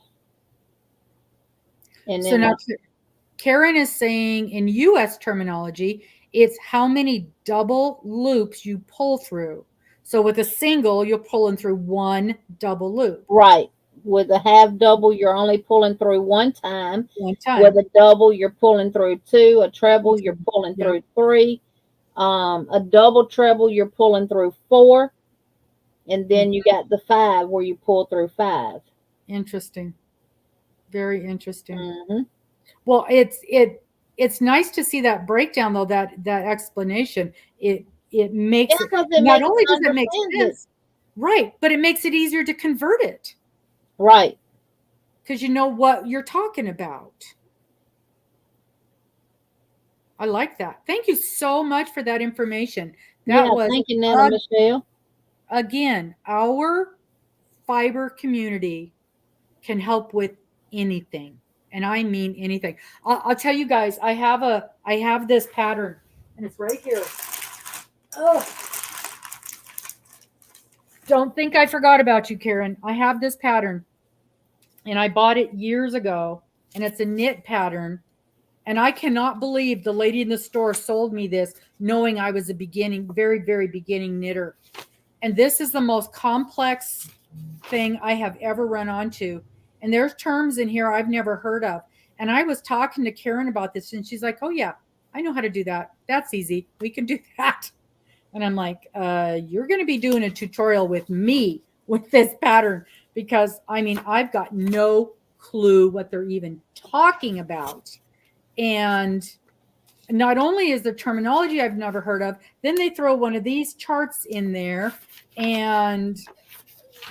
And So then now Karen is saying in U.S. terminology, it's how many double loops you pull through. So with a single, you're pulling through 1 double loop. right. With a half double, you're only pulling through 1 time. One time. With a double, you're pulling through 2. A treble, you're pulling through 3. A double treble, you're pulling through 4. And then you got the 5 where you pull through 5. Interesting. Very interesting. Mm-hmm. Well, it's nice to see that breakdown though, that explanation. It makes it, not only does it make sense, right, but it makes it easier to convert it. Right. Because you know what you're talking about. I like that. Thank you so much for that information. That was, thank you, Nana Michelle. Again, our fiber community can help with anything. And I mean anything. I'll tell you guys, I have this pattern, and it's right here. Oh, don't think I forgot about you, Karen. I have this pattern, and I bought it years ago, and it's a knit pattern. And I cannot believe the lady in the store sold me this, knowing I was a beginning, very, very beginning knitter. And this is the most complex thing I have ever run onto. And there's terms in here I've never heard of. And I was talking to Karen about this, and she's like, "Oh, yeah, I know how to do that. That's easy. We can do that." And I'm like, you're going to be doing a tutorial with me with this pattern, because I mean, I've got no clue what they're even talking about. And not only is the terminology I've never heard of, then they throw one of these charts in there and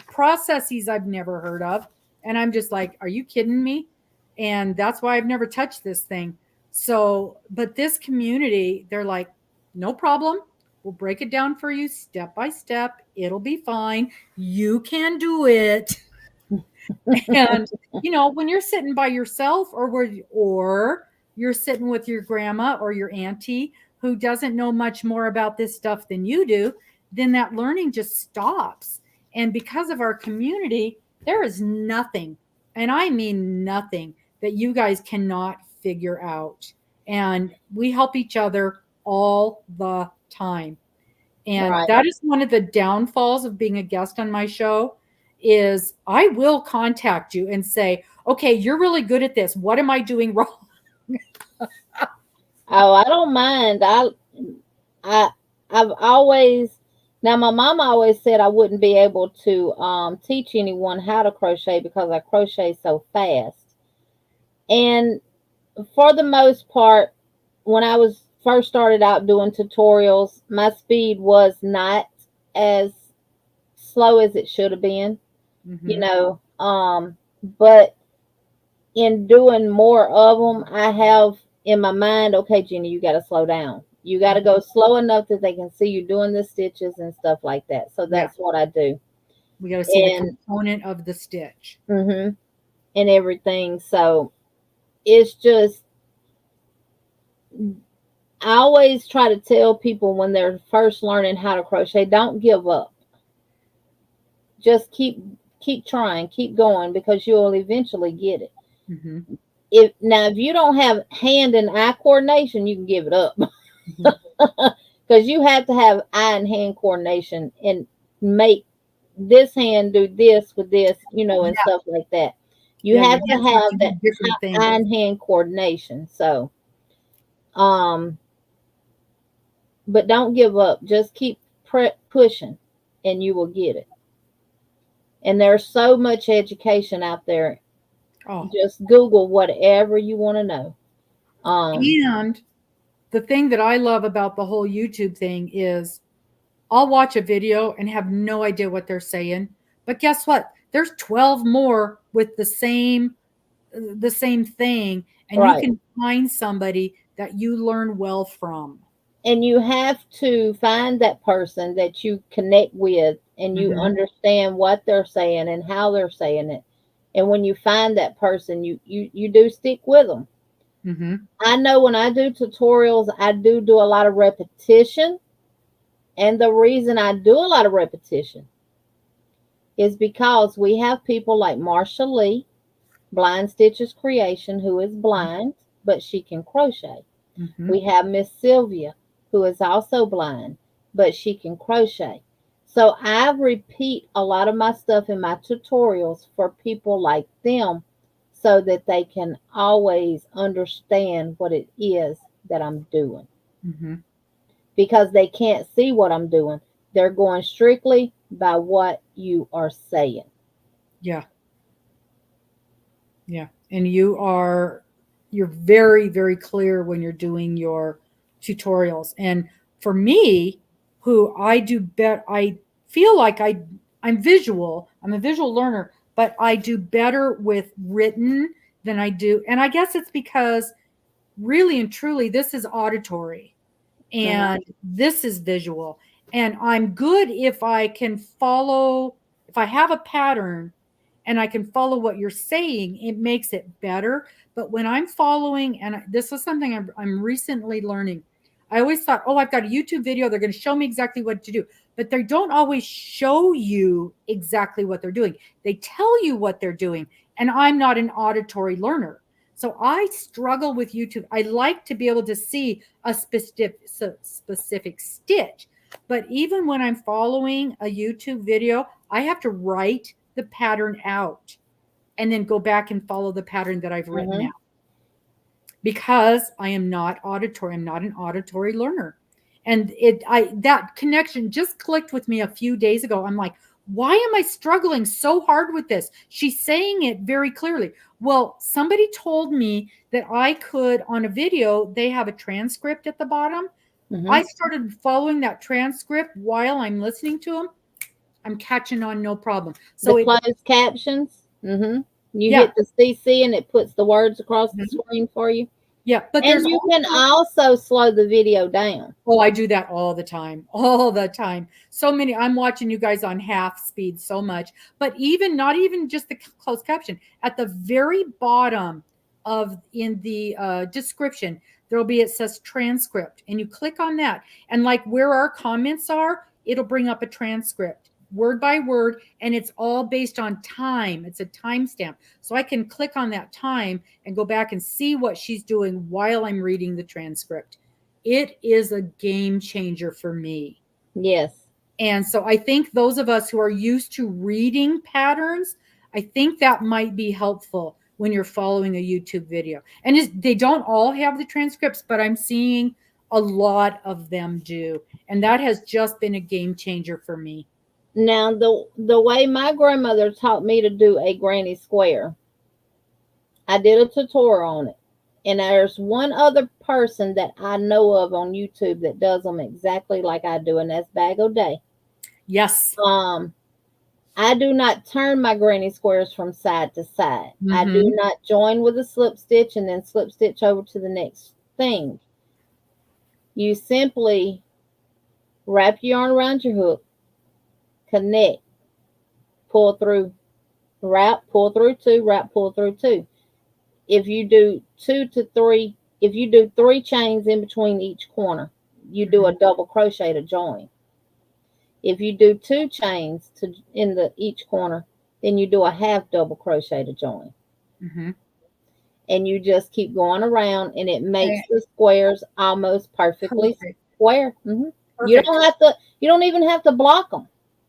processes I've never heard of. And I'm just like, are you kidding me? And that's why I've never touched this thing. So, but this community, they're like, no problem. We'll break it down for you step by step. It'll be fine. You can do it. And, you know, when you're sitting by yourself, or you're sitting with your grandma or your auntie who doesn't know much more about this stuff than you do, then that learning just stops. And because of our community, there is nothing, and I mean nothing, that you guys cannot figure out. And we help each other all the time. And Right. that is one of the downfalls of being a guest on my show, is I will contact you and say, okay, you're really good at this. What am I doing wrong? Oh, I don't mind. I've always, now my mom always said I wouldn't be able to teach anyone how to crochet because I crochet so fast. And for the most part, when I was first started out doing tutorials, my speed was not as slow as it should have been, you Mm-hmm. know. But in doing more of them, I have in my mind, okay, Jeannie, you got to slow down. You got to go slow enough that they can see you doing the stitches and stuff like that. So Yeah, that's what I do. we got to see the And component of the stitch. and everything. So it's just, I always try to tell people when they're first learning how to crochet, don't give up. Just keep trying, keep going, because you'll eventually get it. Mm-hmm. If you don't have hand and eye coordination, you can give it up. Mm-hmm. Because you have to have eye and hand coordination and make this hand do this with this, and Yeah, stuff like that. You yeah, your have to hands have have to do that different things. eye and hand coordination. So, um, but don't give up. Just keep pushing, and you will get it. And there's so much education out there. Oh, Just Google whatever you want to know. Um, and the thing that I love about the whole YouTube thing is I'll watch a video and have no idea what they're saying. But guess what? There's 12 more with the same thing, and you right. can find somebody that you learn well from. And you have to find that person that you connect with and you Mhm. understand what they're saying and how they're saying it. And when you find that person, you do stick with them. Mhm. I know when I do tutorials, I do a lot of repetition. And the reason I do a lot of repetition is because we have people like Marsha Lee, Blind Stitches Creation, who is blind, but she can crochet. Mhm. We have Miss Sylvia, who is also blind, but she can crochet. So I repeat a lot of my stuff in my tutorials for people like them so that they can always understand what it is that I'm doing, Mhm. because they can't see what I'm doing. They're going strictly by what you are saying. Yeah. Yeah. And you're very, very clear when you're doing your tutorials. And for me, who I do bet I feel like I'm visual. I'm a visual learner, but I do better with written than I do. And I guess it's because really and truly this is auditory Mhm. and this is visual. And I'm good if I can follow, if I have a pattern and I can follow what you're saying, it makes it better. But when I'm following, and this is something I'm recently learning, I always thought, oh, I've got a YouTube video. They're going to show me exactly what to do. But they don't always show you exactly what they're doing. They tell you what they're doing. And I'm not an auditory learner. So I struggle with YouTube. I like to be able to see a specific stitch. But even when I'm following a YouTube video, I have to write the pattern out and then go back and follow the pattern that I've written out. Because I am not auditory. I'm not an auditory learner. And that connection just clicked with me a few days ago. I'm like, why am I struggling so hard with this? She's saying it very clearly. Well, somebody told me that I could, on a video, they have a transcript at the bottom. I started following that transcript while I'm listening to them. I'm catching on no problem. So the closed captions. You hit the CC and it puts the words across the screen for you. Yeah, but and you can also slow the video down. Oh, I do that all the time. All the time. So many. I'm watching you guys on half speed so much. But even not even just the closed caption. At the very bottom of in the description, there'll be, it says transcript. And you click on that. And like where our comments are, it'll bring up a transcript, word by word, and it's all based on time. It's a timestamp. So I can click on that time and go back and see what she's doing while I'm reading the transcript. It is a game changer for me. Yes. And so I think those of us who are used to reading patterns, I think that might be helpful when you're following a YouTube video. And they don't all have the transcripts, but I'm seeing a lot of them do. And that has just been a game changer for me. Now, the way my grandmother taught me to do a granny square, I did a tutorial on it. And there's one other person that I know of on YouTube that does them exactly like I do, and that's Bag O'Day. Yes. I do not turn my granny squares from side to side. I do not join with a slip stitch and then slip stitch over to the next thing. You simply wrap your yarn around your hook, connect, pull through, wrap, pull through two, wrap, pull through two. If you do 2 to 3, if you do 3 chains in between each corner, you do a double crochet to join. If you do 2 chains in each corner, then you do a half double crochet to join. And you just keep going around, and it makes the squares almost perfectly square. You don't even have to block them.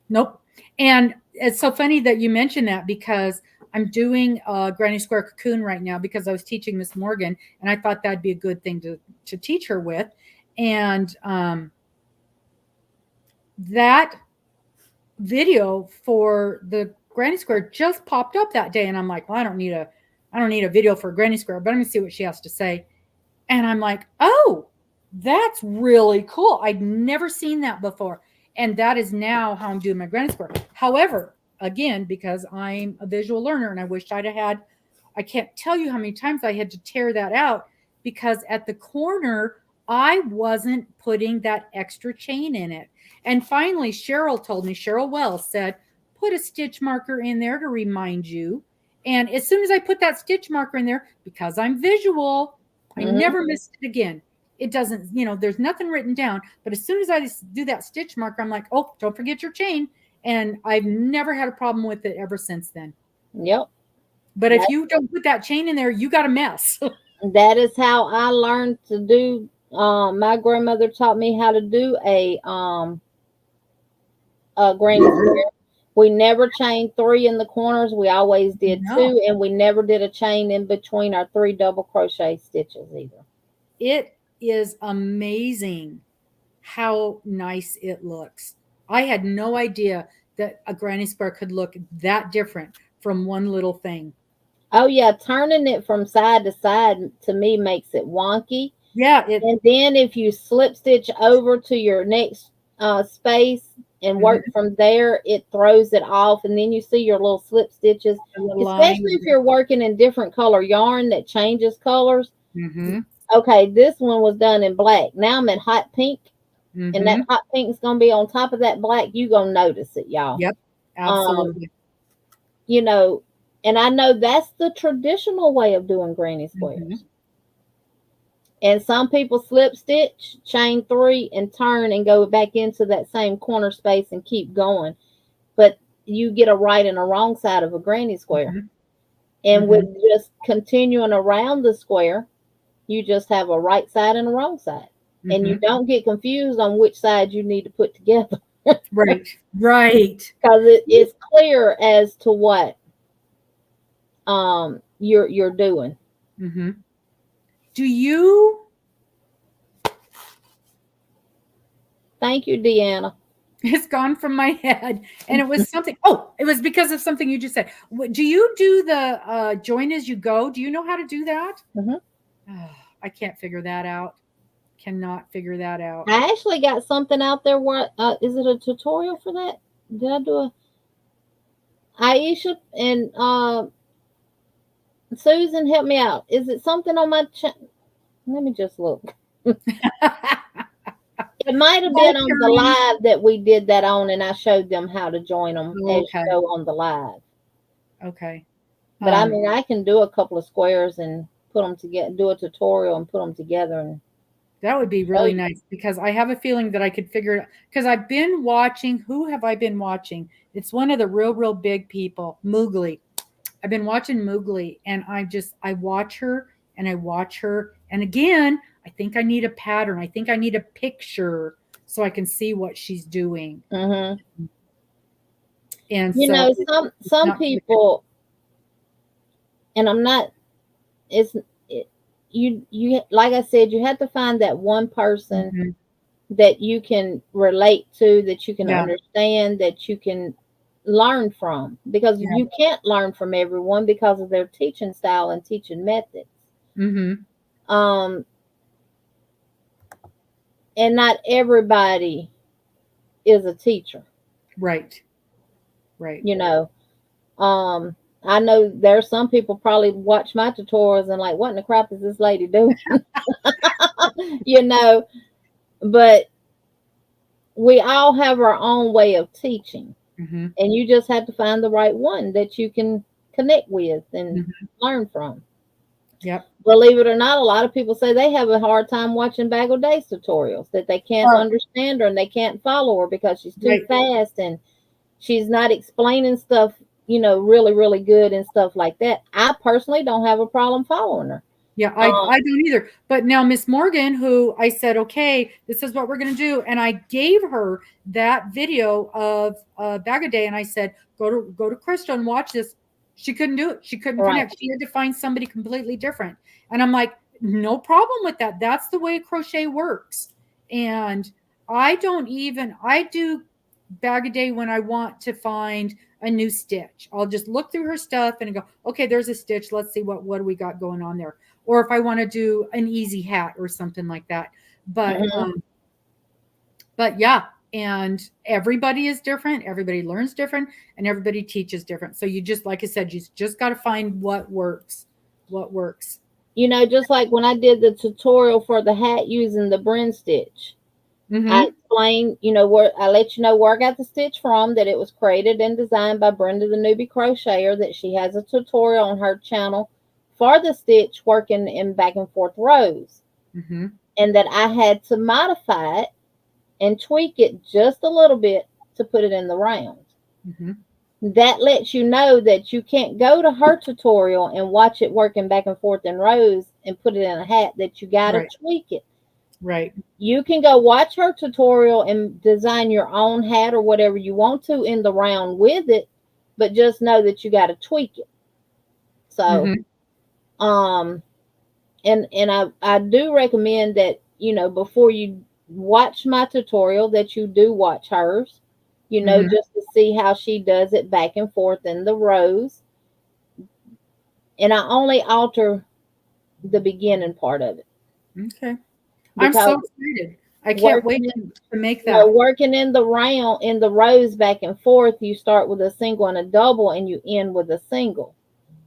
Nope. And it's so funny that you mentioned that, because I'm doing a granny square cocoon right now because I was teaching Miss Morgan, and I thought that'd be a good thing to teach her with. And that video for the granny square just popped up that day, and I'm like, well, I don't need a video for a granny square, but I'm gonna see what she has to say. And I'm like, oh, that's really cool. I'd never seen that before. And that is now how I'm doing my granny square. However, again, because I'm a visual learner, and I wished I'd have had, I can't tell you how many times I had to tear that out, because at the corner, I wasn't putting that extra chain in it. And finally, Cheryl told me, Cheryl Wells said, put a stitch marker in there to remind you. And as soon as I put that stitch marker in there, because I'm visual, I never missed it again. It doesn't, there's nothing written down. But as soon as I do that stitch marker, I'm like, oh, don't forget your chain. And I've never had a problem with it ever since then. Yep. But if you don't put that chain in there, you got a mess. That is how I learned to do. My grandmother taught me how to do a granny square. We never chained 3 in the corners. We always did 2, and we never did a chain in between our 3 double crochet stitches either. It is amazing how nice it looks. I had no idea that a granny square could look that different from one little thing. Oh yeah, turning it from side to side to me makes it wonky. Yeah. And then if you slip stitch over to your next space and work from there, it throws it off, and then you see your little slip stitches, especially if you're working in different color yarn that changes colors. Okay, this one was done in black. Now I'm in hot pink, and that hot pink is going to be on top of that black. You're going to notice it, y'all. Yep, absolutely. And I know that's the traditional way of doing granny squares. Mhm. And some people slip stitch, chain 3, and turn and go back into that same corner space and keep going. But you get a right and a wrong side of a granny square. Mhm. And Mhm. with just continuing around the square, you just have a right side and a wrong side. And you Mhm. don't get confused on which side you need to put together. Right. Right. Because it's clear as to what you're doing. Mhm. Do you? Thank you, Deanna. It's gone from my head, and it was something. Oh, it was because of something you just said. Do you do the join as you go? Do you know how to do that? Mhm. I can't figure that out. Cannot figure that out. I actually got something out there where is it a tutorial for that? Did I do a Aisha and Susan, help me out. Is it something on my channel? Let me just look. It might have been on the live that we did that on, and I showed them how to join them as you Okay. go on the live. Okay. But I mean, I can do a couple of squares and put them together, do a tutorial and put them together. And that would be really nice because I have a feeling that I could figure it out. Because I've been watching. Who have I been watching? It's one of the real big people, Moogly. I've been watching Moogly, and I watch her and I watch her, and again, I think I need a pattern. I think I need a picture so I can see what she's doing. Mm-hmm. And You so know, it's some not people, and I'm not. You like I said, you have to find that one person Mhm. that you can relate to, that you can Yeah. understand, that you can learn from, because Yeah. you can't learn from everyone because of their teaching style and teaching methods. Mm-hmm. Um, and not everybody is a teacher. Right. Right. You know, I know there are some people probably watch my tutorials and like, what in the crap is this lady doing? You know, but we all have our own way of teaching, Mm-hmm. and you just have to find the right one that you can connect with and Mm-hmm. learn from. Yep. Believe it or not, a lot of people say they have a hard time watching Bagel Days tutorials, that they can't understand her and they can't follow her because she's too Right. fast and she's not explaining stuff, really good and stuff like that. I personally don't have a problem following her. Yeah, I don't either. But now Miss Morgan, who I said, okay, this is what we're going to do, and I gave her that video of Bag a Day, and I said, go to Crystal and watch this. She couldn't do it. She couldn't Right. connect. She had to find somebody completely different. And I'm like, no problem with that. That's the way crochet works. And I do Bag a Day when I want to find a new stitch. I'll just look through her stuff and go, okay, there's a stitch. Let's see what do we got going on there. Or if I want to do an easy hat or something like that. But Mm-hmm. but yeah, and everybody is different, everybody learns different, and everybody teaches different. So you just, like I said, you just got to find what works. Just like when I did the tutorial for the hat using the Bren stitch, I Mm-hmm. explained, where I let you know where I got the stitch from, that it was created and designed by Brenda the Newbie Crocheter, that she has a tutorial on her channel for the stitch working in back and forth rows, Mm-hmm. and that I had to modify it and tweak it just a little bit to put it in the round. Mm-hmm. That lets you know that you can't go to her tutorial and watch it working back and forth in rows and put it in a hat, that you got to Right. tweak it. Right. You can go watch her tutorial and design your own hat or whatever you want to in the round with it, but just know that you got to tweak it. So, Mm-hmm. and I do recommend that, before you watch my tutorial, that you do watch hers, Mm-hmm. just to see how she does it back and forth in the rows. And I only alter the beginning part of it, Okay. I'm because so excited. I can't wait working to make that. working in the round, in the rows back and forth, you start with a single and a double and you end with a single.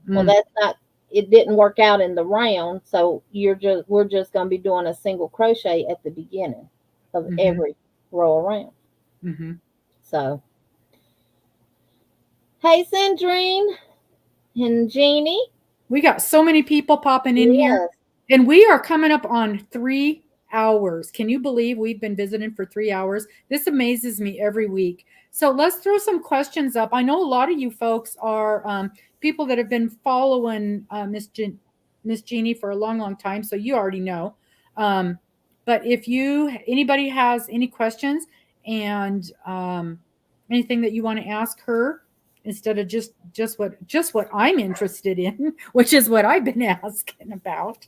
Well, Mm. that's not, it didn't work out in the round, so we're just going to be doing a single crochet at the beginning of Mm-hmm. every row around. Mm-hmm. So, hey Sandrine, And Jeannie. We got so many people popping in here. Yes. And we are coming up on 3 hours. Can you believe we've been visiting for 3 hours? This amazes me every week. So let's throw some questions up. I know a lot of you folks are people that have been following Miss Jeannie for a long, long time. So you already know. But if anybody has any questions and anything that you want to ask her, instead of just what I'm interested in, which is what I've been asking about.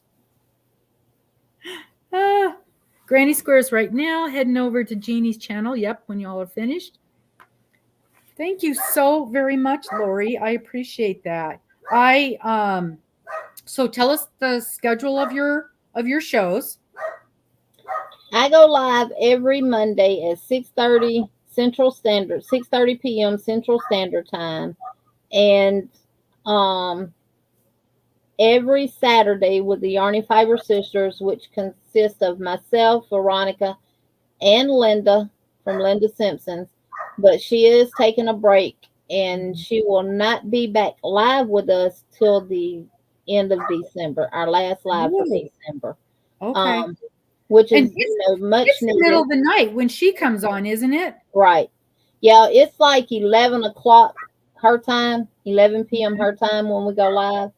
Granny Squares right now, heading over to Jeannie's channel. Yep, when y'all are finished. Thank you so very much, Lori. I appreciate that. So tell us the schedule of your shows. I go live every Monday at 6:30 Central Standard, 6:30 p.m. Central Standard Time, and every Saturday with the Yarny Fiber Sisters, which consists of myself, Veronica, and Linda from Linda Simpson's. But she is taking a break, and she will not be back live with us till the end of December, our last live for December. Okay. Which is much it's the middle of the night when she comes on, isn't it? Right. Yeah, it's like 11 o'clock her time, 11 p.m. her time when we go live.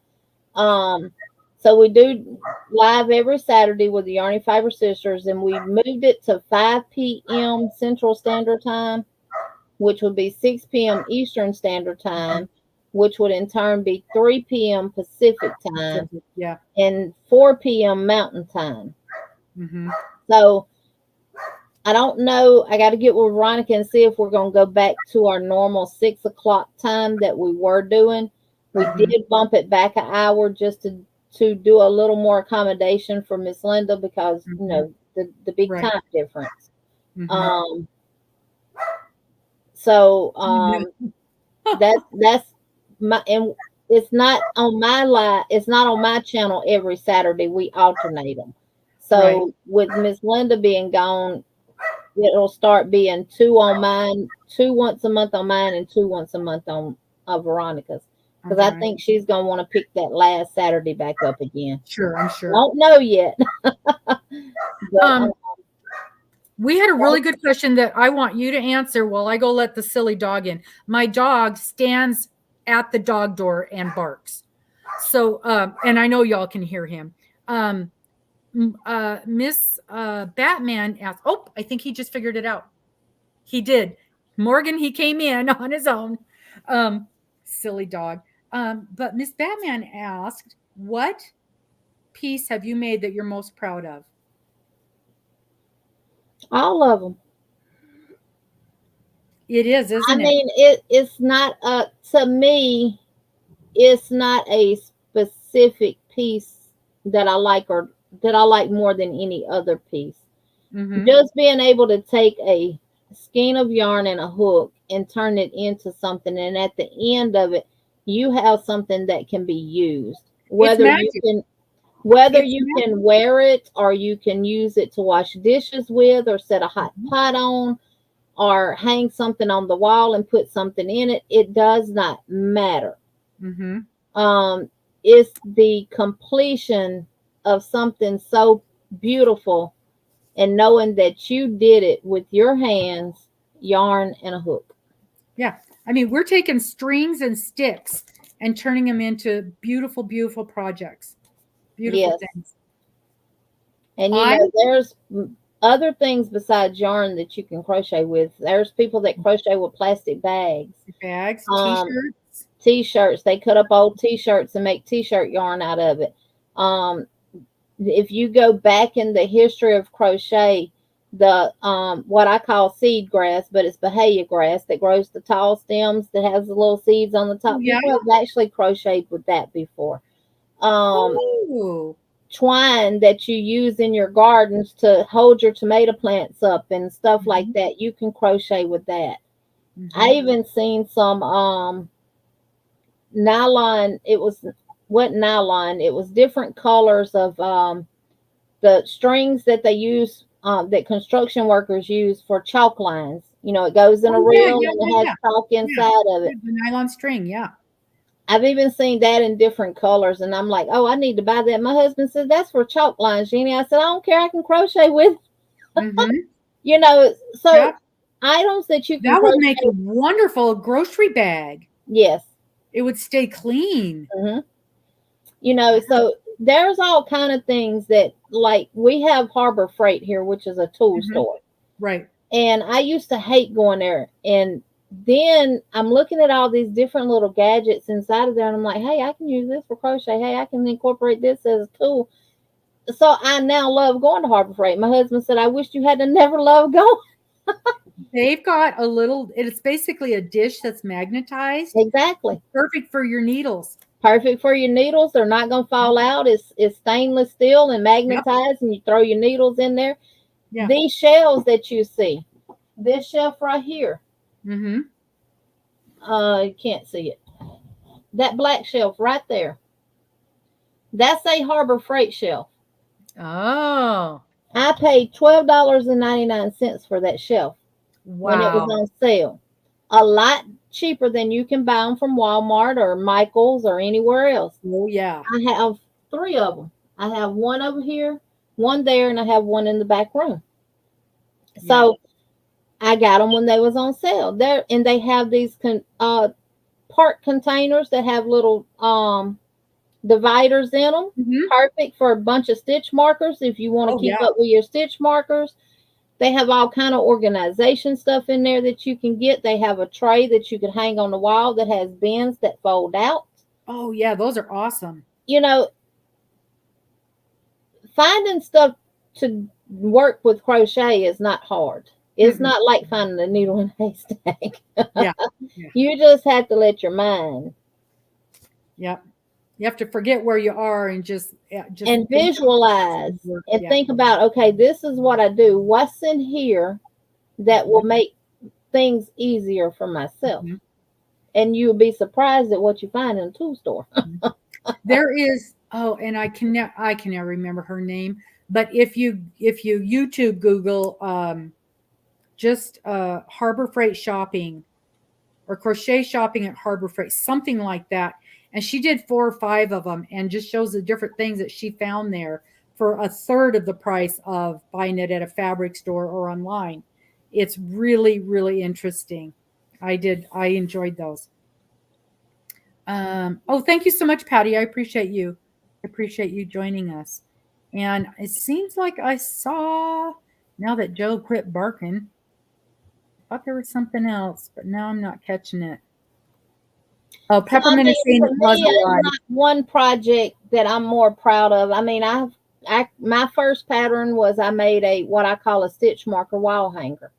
So we do live every Saturday with the Yarny Fiber Sisters, and we moved it to 5 p.m. Central Standard Time, which would be 6 p.m. Eastern Standard Time, which would in turn be 3 p.m. Pacific Time, and 4 p.m. Mountain Time. Mm-hmm. So I don't know. I got to get with Veronica and see if we're going to go back to our normal 6 o'clock time that we were doing. We did bump it back an hour just to do a little more accommodation for Miss Linda because you know the big time difference. So that's my, and it's not on my live. It's not on my channel every Saturday. We alternate them. So with Miss Linda being gone, it'll start being 2 on mine, 2 once a month on mine, and 2 once a month on Veronica's. Because I think she's going to want to pick that last Saturday back up again. Sure, I'm sure. Don't know yet. But, we had a really good question that I want you to answer while I go let the silly dog in. My dog stands at the dog door and barks. So, and I know y'all can hear him. Miss Batman asked, oh, I think he just figured it out. He did. Morgan, he came in on his own. Silly dog. But Miss Batman asked, what piece have you made that you're most proud of? All of them. It is, isn't it? I mean, it's not to me, it's not a specific piece that I like or that I like more than any other piece. Just being able to take a skein of yarn and a hook and turn it into something, and at the end of it you have something that can be used, whether you can wear it or you can use it to wash dishes with or set a hot pot on or hang something on the wall and put something in it. It does not matter. It's the completion of something so beautiful and knowing that you did it with your hands, yarn, and a hook. Yeah. I mean, we're taking strings and sticks and turning them into beautiful, beautiful projects. Beautiful things. And you know, there's other things besides yarn that you can crochet with. There's people that crochet with plastic bags. T-shirts. T-shirts. They cut up old T-shirts and make T-shirt yarn out of it. If you go back in the history of crochet, the what I call seed grass, but it's Bahia grass that grows the tall stems that has the little seeds on the top. People have actually crocheted with that before. Twine that you use in your gardens to hold your tomato plants up and stuff like that, you can crochet with that. I even seen some nylon. It wasn't nylon, it was different colors of the strings that they use, that construction workers use for chalk lines. You know, it goes in a reel and it has chalk inside of it. The nylon string, I've even seen that in different colors, and I'm like, oh, I need to buy that. My husband said, that's for chalk lines, Jeannie. I said, I don't care. I can crochet with, Mm-hmm. you know, so Yep. items that you can That would make a crochet. wonderful grocery bag. Yes. It would stay clean. Hmm. You know, so there's all kind of things that, like, we have Harbor Freight here, which is a tool Mm-hmm. store. Right. And I used to hate going there. And then I'm looking at all these different little gadgets inside of there, and I'm like, hey, I can use this for crochet. Hey, I can incorporate this as a tool. So I now love going to Harbor Freight. My husband said, I wish you had to never love going. They've got a little, it's basically a dish that's magnetized. Exactly. Perfect for your needles. Perfect for your needles. They're not going to fall out. It's stainless steel and Yep. magnetized, and you throw your needles in there. Yeah. These shells that you see, this shelf right here, Mm-hmm. you can't see it. That black shelf right there, that's a Harbor Freight shelf. Oh, I paid $12.99 for that shelf when it was wow. on sale. A lot cheaper than you can buy them from Walmart or Michael's or anywhere else. Oh, yeah. I have 3 of them. I have one over here, one there, and I have one in the back room. Yeah. So I got them when they was on sale. There, and they have these part containers that have little dividers in them. Mm-hmm. Perfect for a bunch of stitch markers if you want to Oh, keep yeah. up with your stitch markers. They have all kind of organization stuff in there that you can get. They have a tray that you can hang on the wall that has bins that fold out. Oh, yeah. Those are awesome. You know, finding stuff to work with crochet is not hard. It's Mm-mm. not like finding a needle in a haystack. Yeah. Yeah. You just have to let your mind Yep. You have to forget where you are and just and think visualize work. and Yeah. think about, okay, this is what I do. What's in here that will make things easier for myself? Mhm. And you'll be surprised at what you find in a tool store. There is, oh, and I can never remember her name, but if you YouTube Google just Harbor Freight shopping or crochet shopping at Harbor Freight, something like that. And she did 4 or 5 of them and just shows the different things that she found there for a third of the price of buying it at a fabric store or online. It's really, really interesting. I enjoyed those. Oh, thank you so much, Patty. I appreciate you. I appreciate you joining us. And it seems like I saw, now that Joe quit barking, I thought there was something else, but now I'm not catching it. Oh, So I Peppermint is mean, saying to it me, was it's alive. not one project that I'm more proud of. I mean, my first pattern was I made a what I call a stitch marker wall hanger.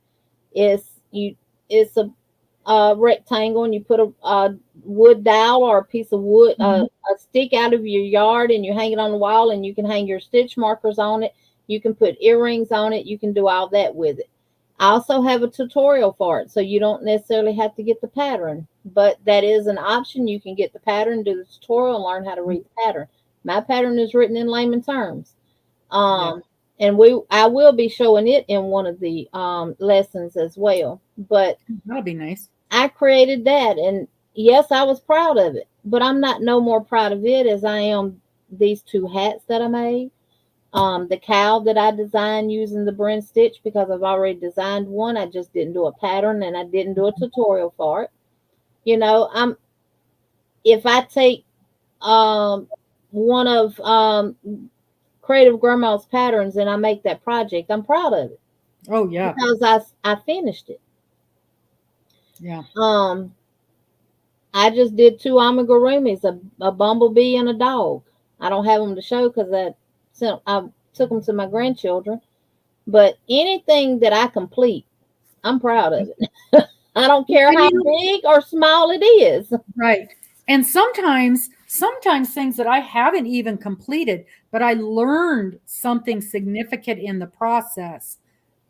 It's you it's a rectangle, and you put a wood dowel or a piece of wood, Mhm. a stick out of your yard, and you hang it on the wall, and you can hang your stitch markers on it. You can put earrings on it. You can do all that with it. I also have a tutorial for it, so you don't necessarily have to get the pattern, but that is an option. You can get the pattern, do the tutorial, and learn how to read the pattern. My pattern is written in layman terms. Yeah, And I will be showing it in one of the lessons as well. But that'll be nice. I created that, and yes, I was proud of it. But I'm not no more proud of it as I am these 2 hats that I made. The cowl that I designed using the Bren stitch, because I've already designed one. I just didn't do a pattern, and I didn't do a tutorial for it. You know, if I take one of Creative Grandma's patterns and I make that project, I'm proud of it Oh yeah, because I finished it. yeah. I just did 2 amigurumis, a bumblebee and a dog. I don't have them to show because I took them to my grandchildren. But anything that I complete, I'm proud of it. I don't care And how you know, big or small it is. right. And sometimes things that I haven't even completed, but I learned something significant in the process.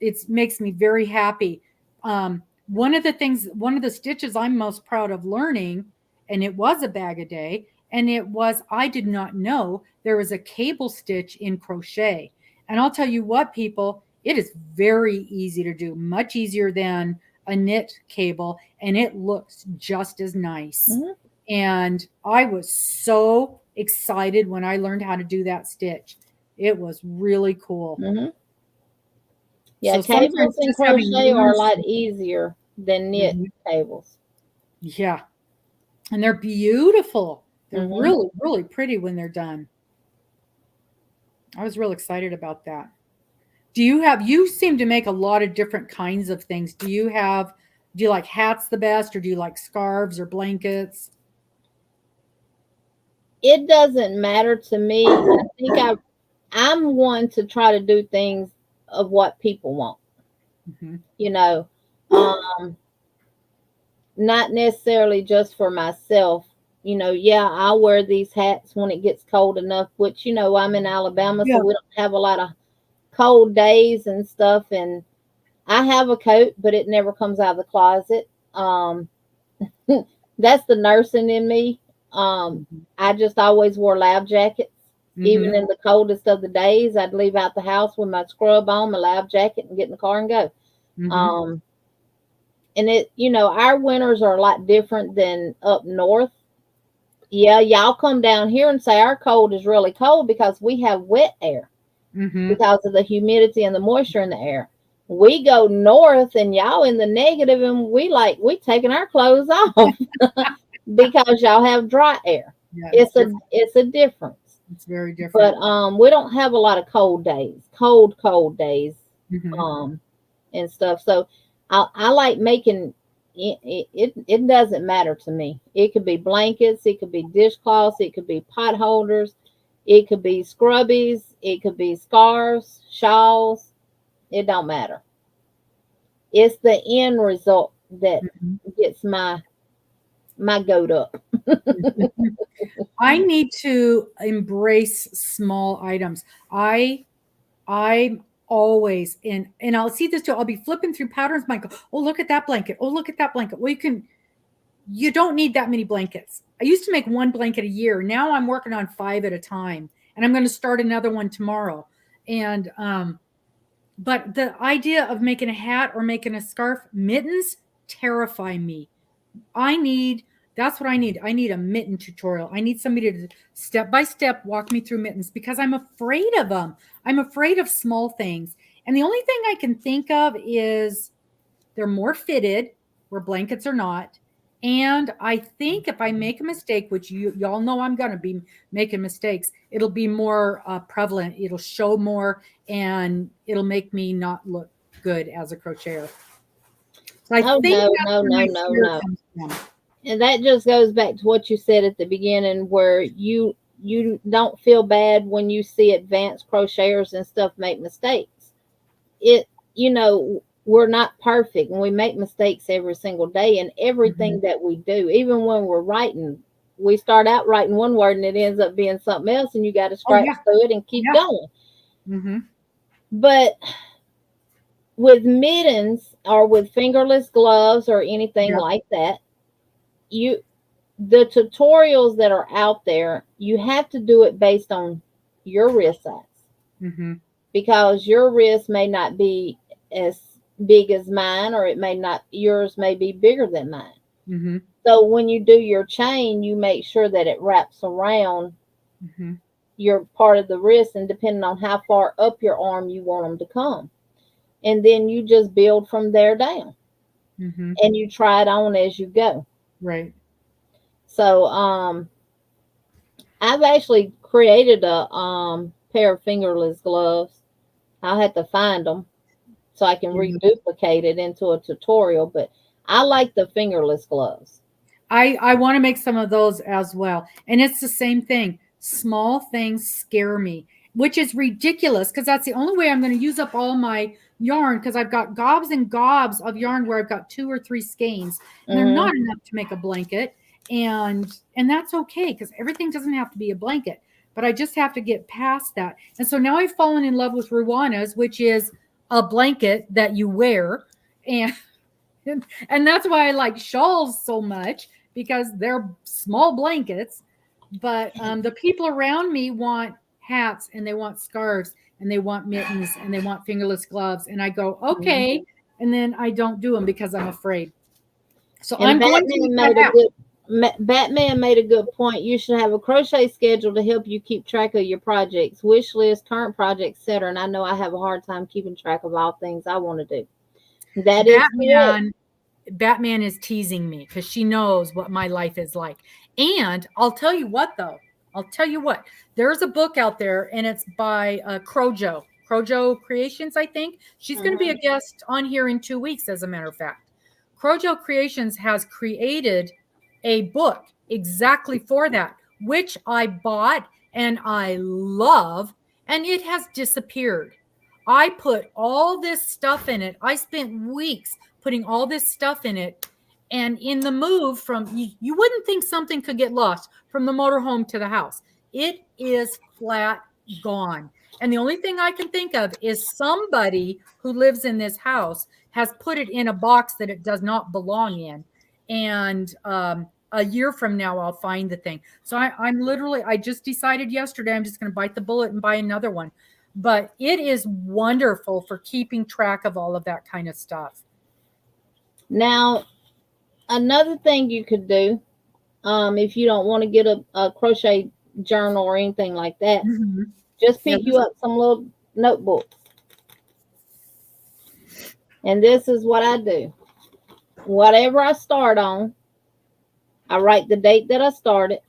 It makes me very happy. One of the stitches I'm most proud of learning, and it was a bag a day, and it was, I did not know there was a cable stitch in crochet. And I'll tell you what, people, it is very easy to do, much easier than a knit cable, and it looks just as nice. Mhm. And I was so excited when I learned how to do that stitch. It was really cool. Mm-hmm. Yeah, So cables sometimes in just having crochet are a one lot easier than knit Mhm. cables. Yeah. And they're beautiful. They're Mm-hmm. really, really pretty when they're done. I was real excited about that. You seem to make a lot of different kinds of things. Do you like hats the best, or do you like scarves or blankets? It doesn't matter to me. I think I'm one to try to do things of what people want. Hmm. You know, um, not necessarily just for myself. Yeah, I'll wear these hats when it gets cold enough, which, I'm in Alabama, so Yeah. we don't have a lot of cold days and stuff. And I have a coat, but it never comes out of the closet. That's the nursing in me. Hmm. I just always wore lab jackets. Even Hmm. in the coldest of the days, I'd leave out the house with my scrub on, my lab jacket, and get in the car and go. Hmm. Um, and our winters are a lot different than up north. Yeah, y'all come down here and say our cold is really cold because we have wet air Hmm. because of the humidity and the moisture in the air. We go north and y'all in the negative, and we taking our clothes off because y'all have dry air. Yeah, it's It's a different. it's a difference. It's very But different. we don't have a lot of cold days, Hmm. um, and stuff. So I like making it doesn't matter to me. It could be blankets, it could be dishcloths, it could be pot holders, it could be scrubbies, it could be scarves, shawls. It don't matter. It's the end result that Hmm. gets my goat up. I need to embrace small items. I always and I'll see this too. I'll be flipping through patterns, Michael. Oh, look at that blanket. Oh, look at that blanket. Well, you don't need that many blankets. I used to make one blanket a year. Now I'm working on five at a time, and I'm going to start another one tomorrow. And but the idea of making a hat or making a scarf, mittens terrify me. I need that's what I need. I need a mitten tutorial. I need somebody to step by step walk me through mittens because I'm afraid of them. I'm afraid of small things. And the only thing I can think of is they're more fitted where blankets are not. And I think if I make a mistake, which y'all know I'm going to be making mistakes, it'll be more prevalent. It'll show more, and it'll make me not look good as a crocheter. So I Oh think no, that's no, where no, my no, fear no. comes from. And that just goes back to what you said at the beginning, where you don't feel bad when you see advanced crocheters and stuff make mistakes. It we're not perfect, and we make mistakes every single day in Mhm. everything that we do. Even when we're writing, we start out writing one word and it ends up being something else, and you got to Oh scratch yeah, through it and keep yeah. going. Mhm. But with mittens or with fingerless gloves or anything Yeah. like that, you the tutorials that are out there, you have to do it based on your wrist size, Mhm. because your wrist may not be as big as mine, or it may not, yours may be bigger than mine. Mhm. So when you do your chain, you make sure that it wraps around Mhm. your part of the wrist, and depending on how far up your arm you want them to come. And then you just build from there down, Mhm. and you try it on as you go. Right. So I've actually created a pair of fingerless gloves. I'll have to find them so I can Yeah. reduplicate it into a tutorial, but I like the fingerless gloves. I want to make some of those as well. And it's the same thing. Small things scare me, which is ridiculous because that's the only way I'm going to use up all my yarn, because I've got gobs and gobs of yarn where I've got 2 or 3 skeins, and they're Hmm. not enough to make a blanket. And that's okay because everything doesn't have to be a blanket, but I just have to get past that. And so now I've fallen in love with Ruanas, which is a blanket that you wear. And and that's why I like shawls so much, because they're small blankets. But the people around me want hats, and they want scarves, and they want mittens, and they want fingerless gloves. And I go, Hmm. okay. And then I don't do them because I'm afraid. So And I'm going to make Batman that made a happen. good Batman made a good point. You should have a crochet schedule to help you keep track of your projects, wish list, current projects, etc. And I know I have a hard time keeping track of all things I want to do. That is correct. Batman is teasing me because she knows what my life is like. And I'll tell you what, though. I'll tell you what. There's a book out there, and it's by Crojo Creations, I think. She's going to be a guest on here in 2 weeks, as a matter of fact. Crojo Creations has created a book exactly for that, which I bought and I love, and it has disappeared. I put all this stuff in it. I spent weeks putting all this stuff in it. And in the move from, you wouldn't think something could get lost from the motorhome to the house. It is flat gone. And the only thing I can think of is somebody who lives in this house has put it in a box that it does not belong in. And a year from now, I'll find the thing. So I just decided yesterday, I'm just going to bite the bullet and buy another one. But it is wonderful for keeping track of all of that kind of stuff. Now, another thing you could do, if you don't want to get a crochet journal or anything like that, just pick you up some little notebooks. And this is what I do. Whatever I start on, I write the date that I started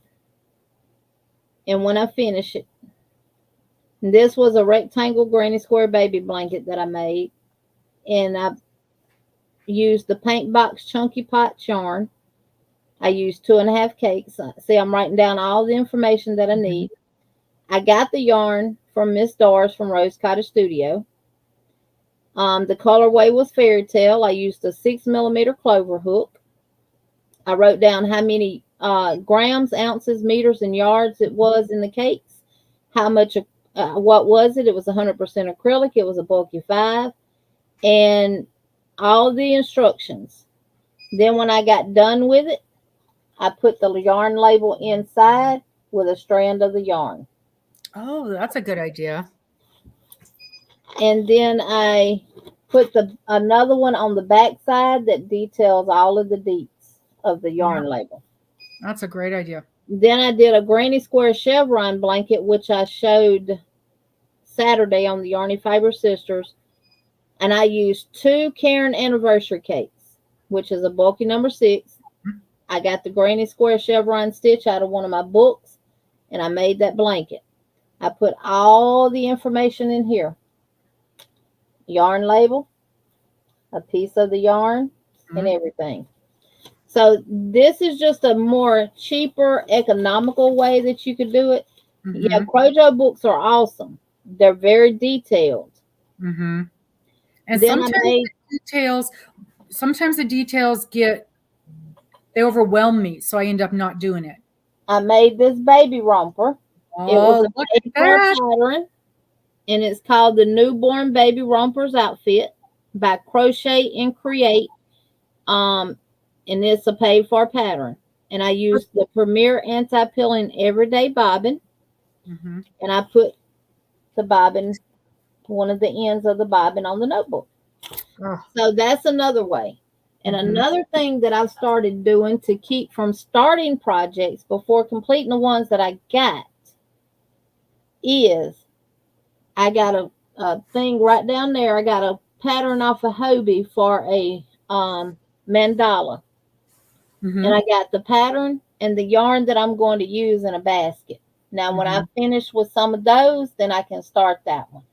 and when I finish it. And this was a rectangle granny square baby blanket that I made. And I used the Paint Box Chunky Pot yarn. I used 2.5 cakes. See, I'm writing down all the information that I need. I got the yarn from Miss Doris from Rose Cottage Studio. The colorway was Fairy Tale. I used a 6mm clover hook. I wrote down how many grams, ounces, meters, and yards it was in the cakes. How much, what was it? It was 100% acrylic. It was a bulky 5. And all the instructions. Then when I got done with it, I put the yarn label inside with a strand of the yarn. Oh, that's a good idea. And then I put another one on the back side that details all of the deets of the yarn label. That's a great idea. Then I did a granny square chevron blanket, which I showed Saturday on the Yarny Fiber Sisters. And I used 2 Karen anniversary cakes, which is a bulky number 6. I got the granny square chevron stitch out of one of my books, and I made that blanket. I put all the information in here. Yarn label, a piece of the yarn, and everything. So this is just a more cheaper, economical way that you could do it. Yeah, Crojo books are awesome. They're very detailed. And then sometimes the details they overwhelm me, so I end up not doing it. I made this baby romper. It was a baby pattern, and it's called the Newborn Baby Rompers Outfit by Crochet and Create. And it's a paid for pattern. And I used the Premier Anti-Pilling Everyday Bobbin. And I put the bobbin, one of the ends of the bobbin on the notebook. So that's another way. And another thing that I've started doing to keep from starting projects before completing the ones that I got is I got a thing right down there. I got a pattern off of Hobie for a mandala. And I got the pattern and the yarn that I'm going to use in a basket. Now, when I finish with some of those, then I can start that one.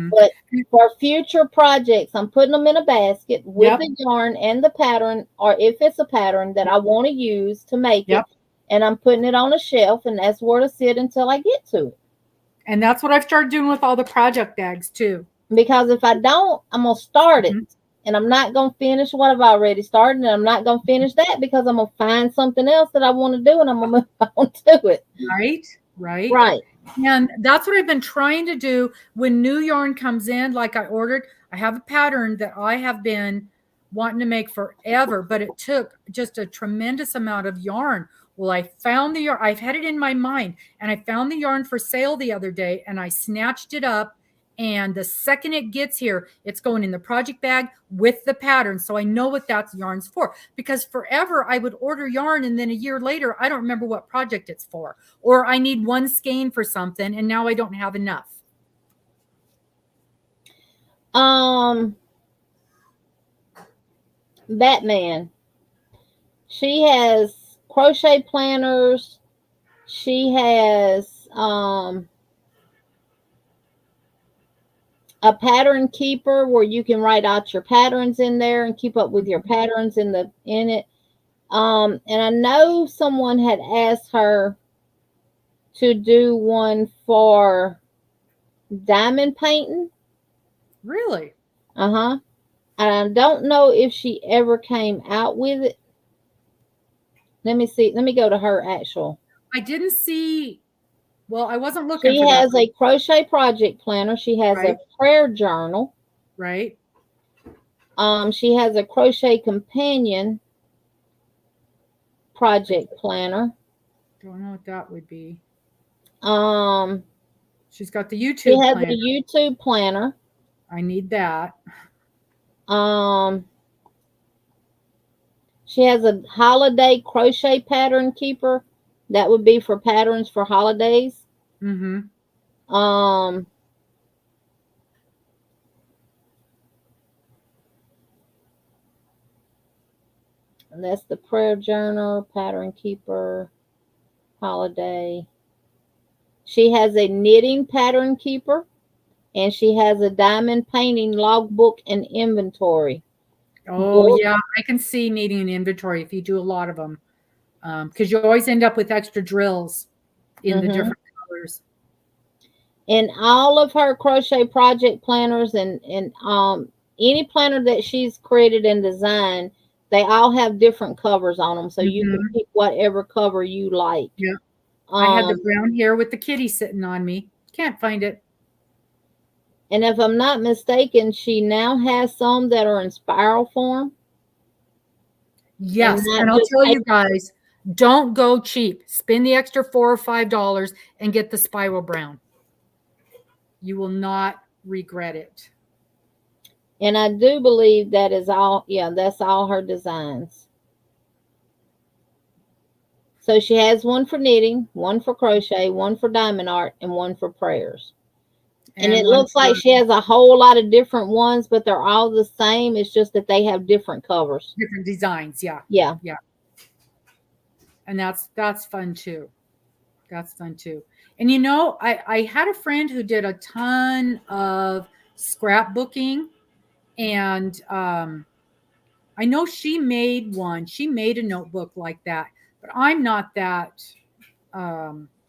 But for future projects, I'm putting them in a basket with the yarn and the pattern, or if it's a pattern that I want to use to make it, and I'm putting it on a shelf, and that's where to sit until I get to it. And that's what I've started doing with all the project bags too. Because if I don't, I'm going to start it, and I'm not going to finish what I've already started, and I'm not going to finish that because I'm going to find something else that I want to do, and I'm going to move on to it. Right. And that's what I've been trying to do when new yarn comes in. Like I have a pattern that I have been wanting to make forever, but it took just a tremendous amount of yarn. Well, I found the yarn. I've had it in my mind, and I found the yarn for sale the other day, and I snatched it up And the second it gets here, it's going in the project bag with the pattern. So I know what that yarn's for, because forever I would order yarn and then a year later, I don't remember what project it's for, or I need one skein for something and now I don't have enough. Batman. She has crochet planners. She has a pattern keeper where you can write out your patterns in there and keep up with your patterns in it. And I know someone had asked her to do one for diamond painting. Really? And I don't know if she ever came out with it. Let me see. Let me go to her actual. I didn't see. Well, I wasn't looking. She has a crochet project planner. She has a prayer journal. Right. She has a crochet companion project planner. Don't know what that would be. She's got the YouTube. She has a YouTube planner. I need that. She has a holiday crochet pattern keeper. That would be for patterns for holidays. Mm-hmm. And that's the prayer journal, pattern keeper, holiday. She has a knitting pattern keeper, and she has a diamond painting logbook and inventory. Oh, book. Yeah, I can see needing an inventory if you do a lot of them, because you always end up with extra drills in the different colors. And all of her crochet project planners and any planner that she's created and designed, they all have different covers on them, so you can pick whatever cover you like. Yeah. I had the brown here with the kitty sitting on me. Can't find it. And if I'm not mistaken, she now has some that are in spiral form. Yes, and I'll tell you guys, don't go cheap. Spend the extra $4 or $5 and get the spiral brown. You will not regret it. And I do believe that is all, that's all her designs. So she has one for knitting, one for crochet, one for diamond art, and one for prayers. And it looks like she has a whole lot of different ones, but they're all the same. It's just that they have different covers. Different designs, yeah. Yeah. Yeah. And that's fun too. That's fun too. And you know, I had a friend who did a ton of scrapbooking, and I know she made one. She made a notebook like that, but I'm not that.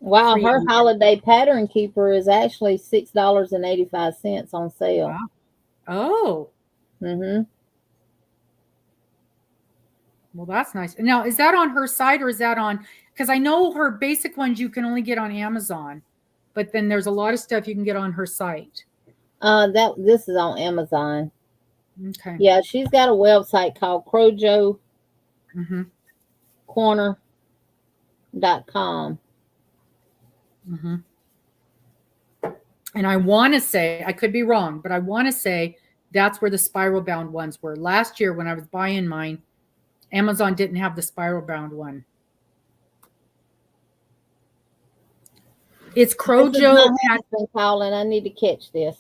Wow, her holiday pattern keeper is actually $6.85 on sale. Wow. Oh. Well, that's nice. Now, is that on her site or is that on? Because I know her basic ones you can only get on Amazon, but then there's a lot of stuff you can get on her site. This is on Amazon. Okay. Yeah, she's got a website called crochetcorner.com. And I want to say, I could be wrong, but I want to say that's where the spiral bound ones were. Last year when I was buying mine, Amazon didn't have the spiral bound one. It's Crojo. Colin, I need to catch this.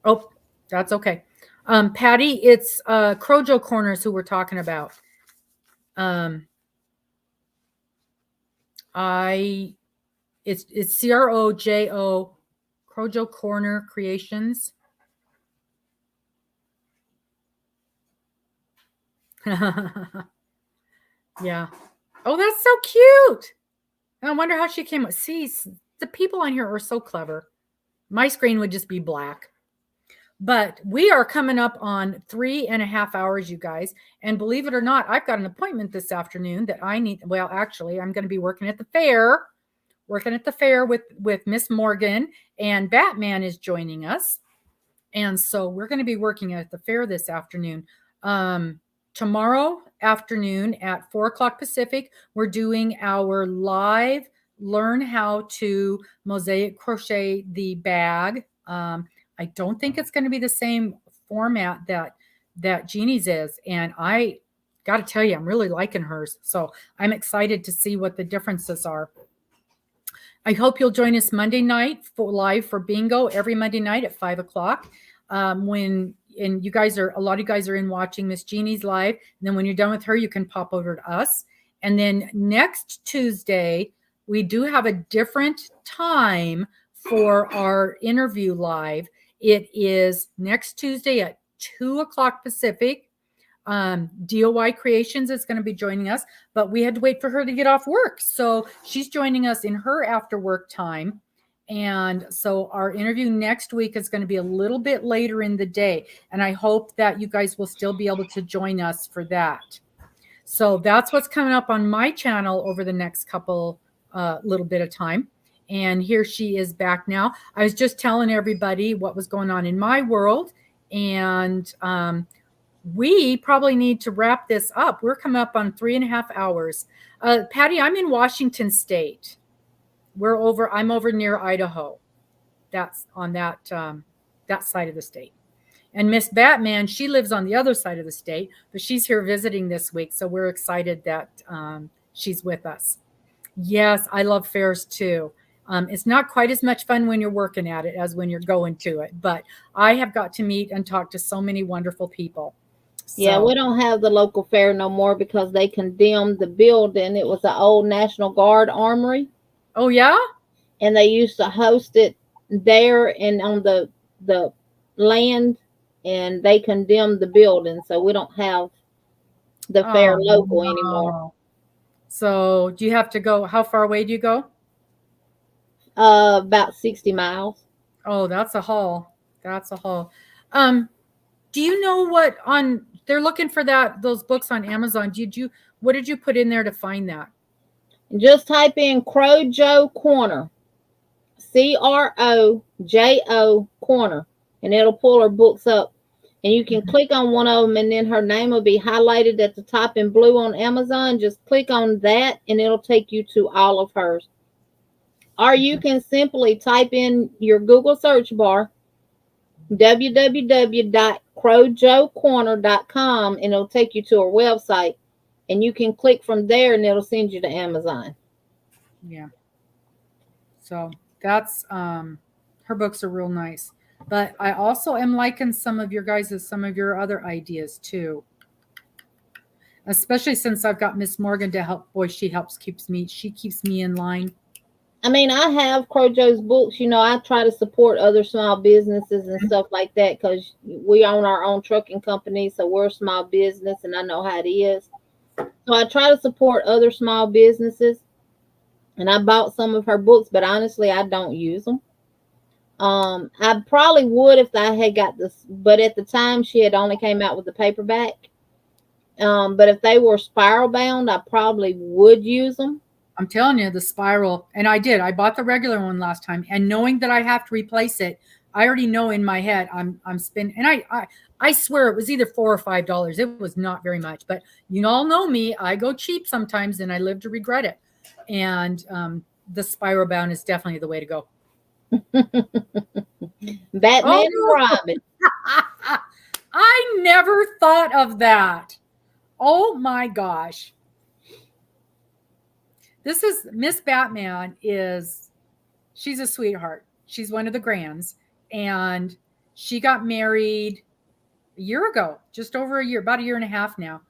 Oh, that's okay. Patty, it's Crojo Corners who we're talking about. It's CROJO, Crojo Corner Creations. Yeah. Oh, that's so cute. I wonder how she came up. See, the people on here are so clever. My screen would just be black. But we are coming up on 3.5 hours, you guys. And believe it or not, I've got an appointment this afternoon that I need. Well, actually, I'm going to be working at the fair with Miss Morgan, and Batman is joining us. And so we're going to be working at the fair this afternoon. Tomorrow afternoon at 4:00 Pacific, we're doing our live learn how to mosaic crochet the bag. I don't think it's going to be the same format that Jeannie's is. And I got to tell you, I'm really liking hers. So I'm excited to see what the differences are. I hope you'll join us Monday night live for bingo every Monday night at 5:00. And you guys a lot of you guys are in watching Miss Jeannie's live. And then when you're done with her, you can pop over to us. And then next Tuesday, we do have a different time for our interview live. It is next Tuesday at 2:00 Pacific. DOY Creations is going to be joining us, but we had to wait for her to get off work. So she's joining us in her after work time. And so our interview next week is going to be a little bit later in the day. And I hope that you guys will still be able to join us for that. So that's what's coming up on my channel over the next couple little bit of time. And here she is back now. I was just telling everybody what was going on in my world. And we probably need to wrap this up. We're coming up on 3.5 hours. Patty, I'm in Washington State. I'm over near Idaho. That's on that side of the state. And Miss Batman, she lives on the other side of the state, but she's here visiting this week. So we're excited that she's with us. Yes, I love fairs too. It's not quite as much fun when you're working at it as when you're going to it. But I have got to meet and talk to so many wonderful people. So, yeah, we don't have the local fair no more because they condemned the building. It was the old National Guard Armory. Oh, yeah? And they used to host it there and on the land, and they condemned the building. So we don't have the fair local anymore. So do you have to go? How far away do you go? About 60 miles. Oh, that's a haul. That's a haul. Do you know what they're looking for those books on Amazon? What did you put in there to find that? Just type in Crochet Corner, CROJO Corner, and it'll pull her books up. And you can click on one of them, and then her name will be highlighted at the top in blue on Amazon. Just click on that, and it'll take you to all of hers. Or you can simply type in your Google search bar, www.crochetcorner.com, and it'll take you to her website. And you can click from there, and it'll send you to Amazon. Yeah. So that's her books are real nice. But I also am liking some of your other ideas too. Especially since I've got Miss Morgan to help. Boy, she keeps me in line. I mean, I have Crochet's books. I try to support other small businesses and stuff like that because we own our own trucking company, so we're a small business, and I know how it is. So I try to support other small businesses, and I bought some of her books, but honestly, I don't use them. I probably would if I had got this, but at the time she had only came out with the paperback. But if they were spiral bound, I probably would use them. I'm telling you, the spiral, and I bought the regular one last time, and knowing that I have to replace it, I already know in my head I'm spending, and I swear it was either $4 or $5. It was not very much, but you all know me, I go cheap sometimes, and I live to regret it. And the spiral bound is definitely the way to go. Batman and Robbin. I never thought of that. Oh my gosh. This is Miss Batman she's a sweetheart. She's one of the grands, and she got married a year ago, just over a year, about a year and a half now.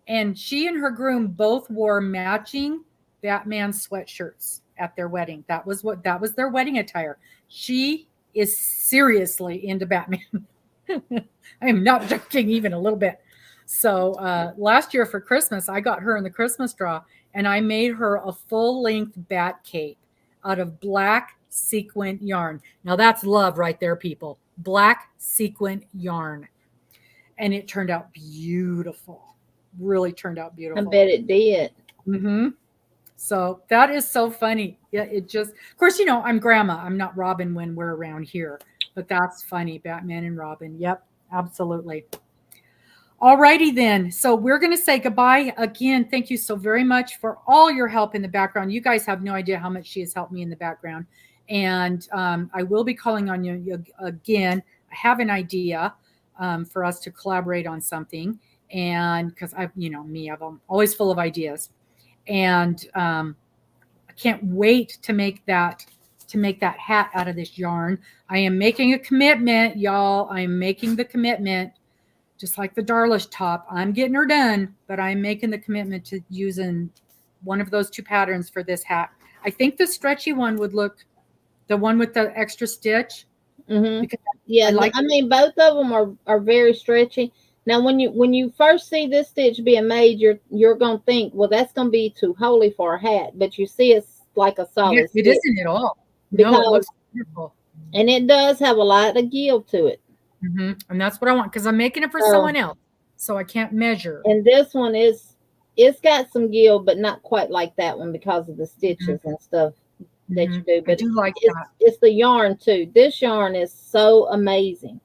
And she and her groom both wore matching Batman sweatshirts at their wedding. That was their wedding attire. She is seriously into Batman. I am not joking even a little bit. So last year for Christmas, I got her in the Christmas draw, and I made her a full-length bat cape out of black sequin yarn. Now that's love right there, people. Black sequin yarn. And it turned out beautiful. Really turned out beautiful. I bet it did. Mm-hmm. So that is so funny. Yeah, it just, of course, I'm Grandma. I'm not Robbin when we're around here, but that's funny. Batman and Robbin. Yep, absolutely. All righty then. So we're going to say goodbye. Again, thank you so very much for all your help in the background. You guys have no idea how much she has helped me in the background. And I will be calling on you again. have an idea for us to collaborate on something. And because I've, I'm always full of ideas. And I can't wait to make that hat out of this yarn. I am making a commitment, y'all. I'm making the commitment, just like the Darlish top. I'm getting her done, but I'm making the commitment to using one of those two patterns for this hat. I think the stretchy one would look, the one with the extra stitch. Because yeah, I mean, both of them are very stretchy. Now, when you first see this stitch being made, you're gonna think, well, that's gonna be too holy for a hat, but you see, it's like a solid. It isn't at all. Because, no, it looks beautiful, and it does have a lot of give to it. And that's what I want, because I'm making it for someone else, so I can't measure. And this one it's got some give, but not quite like that one because of the stitches and stuff that you do. But I do like that. It's the yarn too. This yarn is so amazing,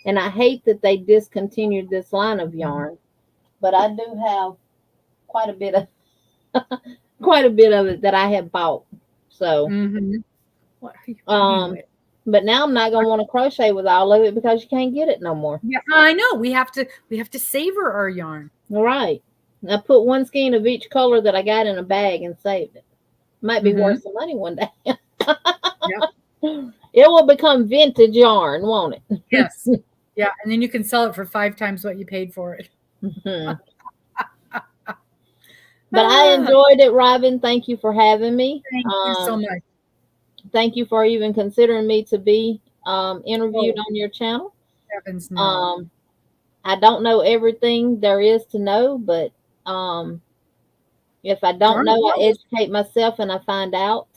and I hate that they discontinued this line of yarn. But I do have quite a bit of it that I have bought. So, but now I'm not gonna want to crochet with all of it because you can't get it no more. Yeah, I know. We have to savor our yarn. All right. I put one skein of each color that I got in a bag and saved it. Might be worth some money one day. It will become vintage yarn, won't it? Yes. Yeah, and then you can sell it for 5 times what you paid for it. But I enjoyed it, Robbin. Thank you for having me. Thank you so much. Thank you for even considering me to be interviewed on your channel. Heavens no. I don't know everything there is to know, but if I don't know, I educate myself and I find out.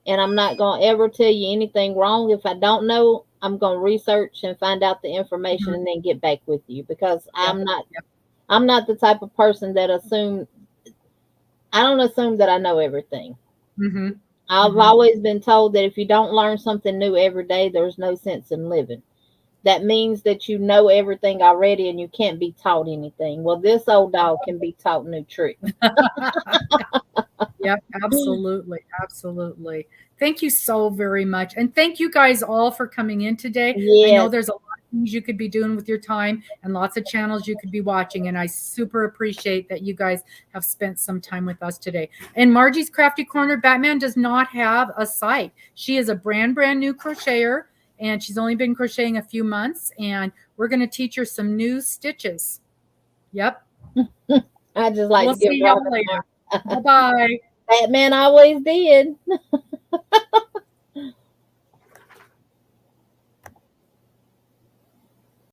And I'm not going to ever tell you anything wrong. If I don't know, I'm going to research and find out the information and then get back with you, because I'm not the type of person that I don't assume that I know everything. I've always been told that if you don't learn something new every day, there's no sense in living. That means that you know everything already and you can't be taught anything. Well, this old dog can be taught new tricks. Yep, absolutely. Absolutely. Thank you so very much. And thank you guys all for coming in today. Yes. I know there's a lot of things you could be doing with your time and lots of channels you could be watching. And I super appreciate that you guys have spent some time with us today. And Margie's Crafty Corner, Batman does not have a site. She is a brand new crocheter, and she's only been crocheting a few months, and we're going to teach her some new stitches. Yep. I just like we'll to give see you later. Bye-bye. Batman always did.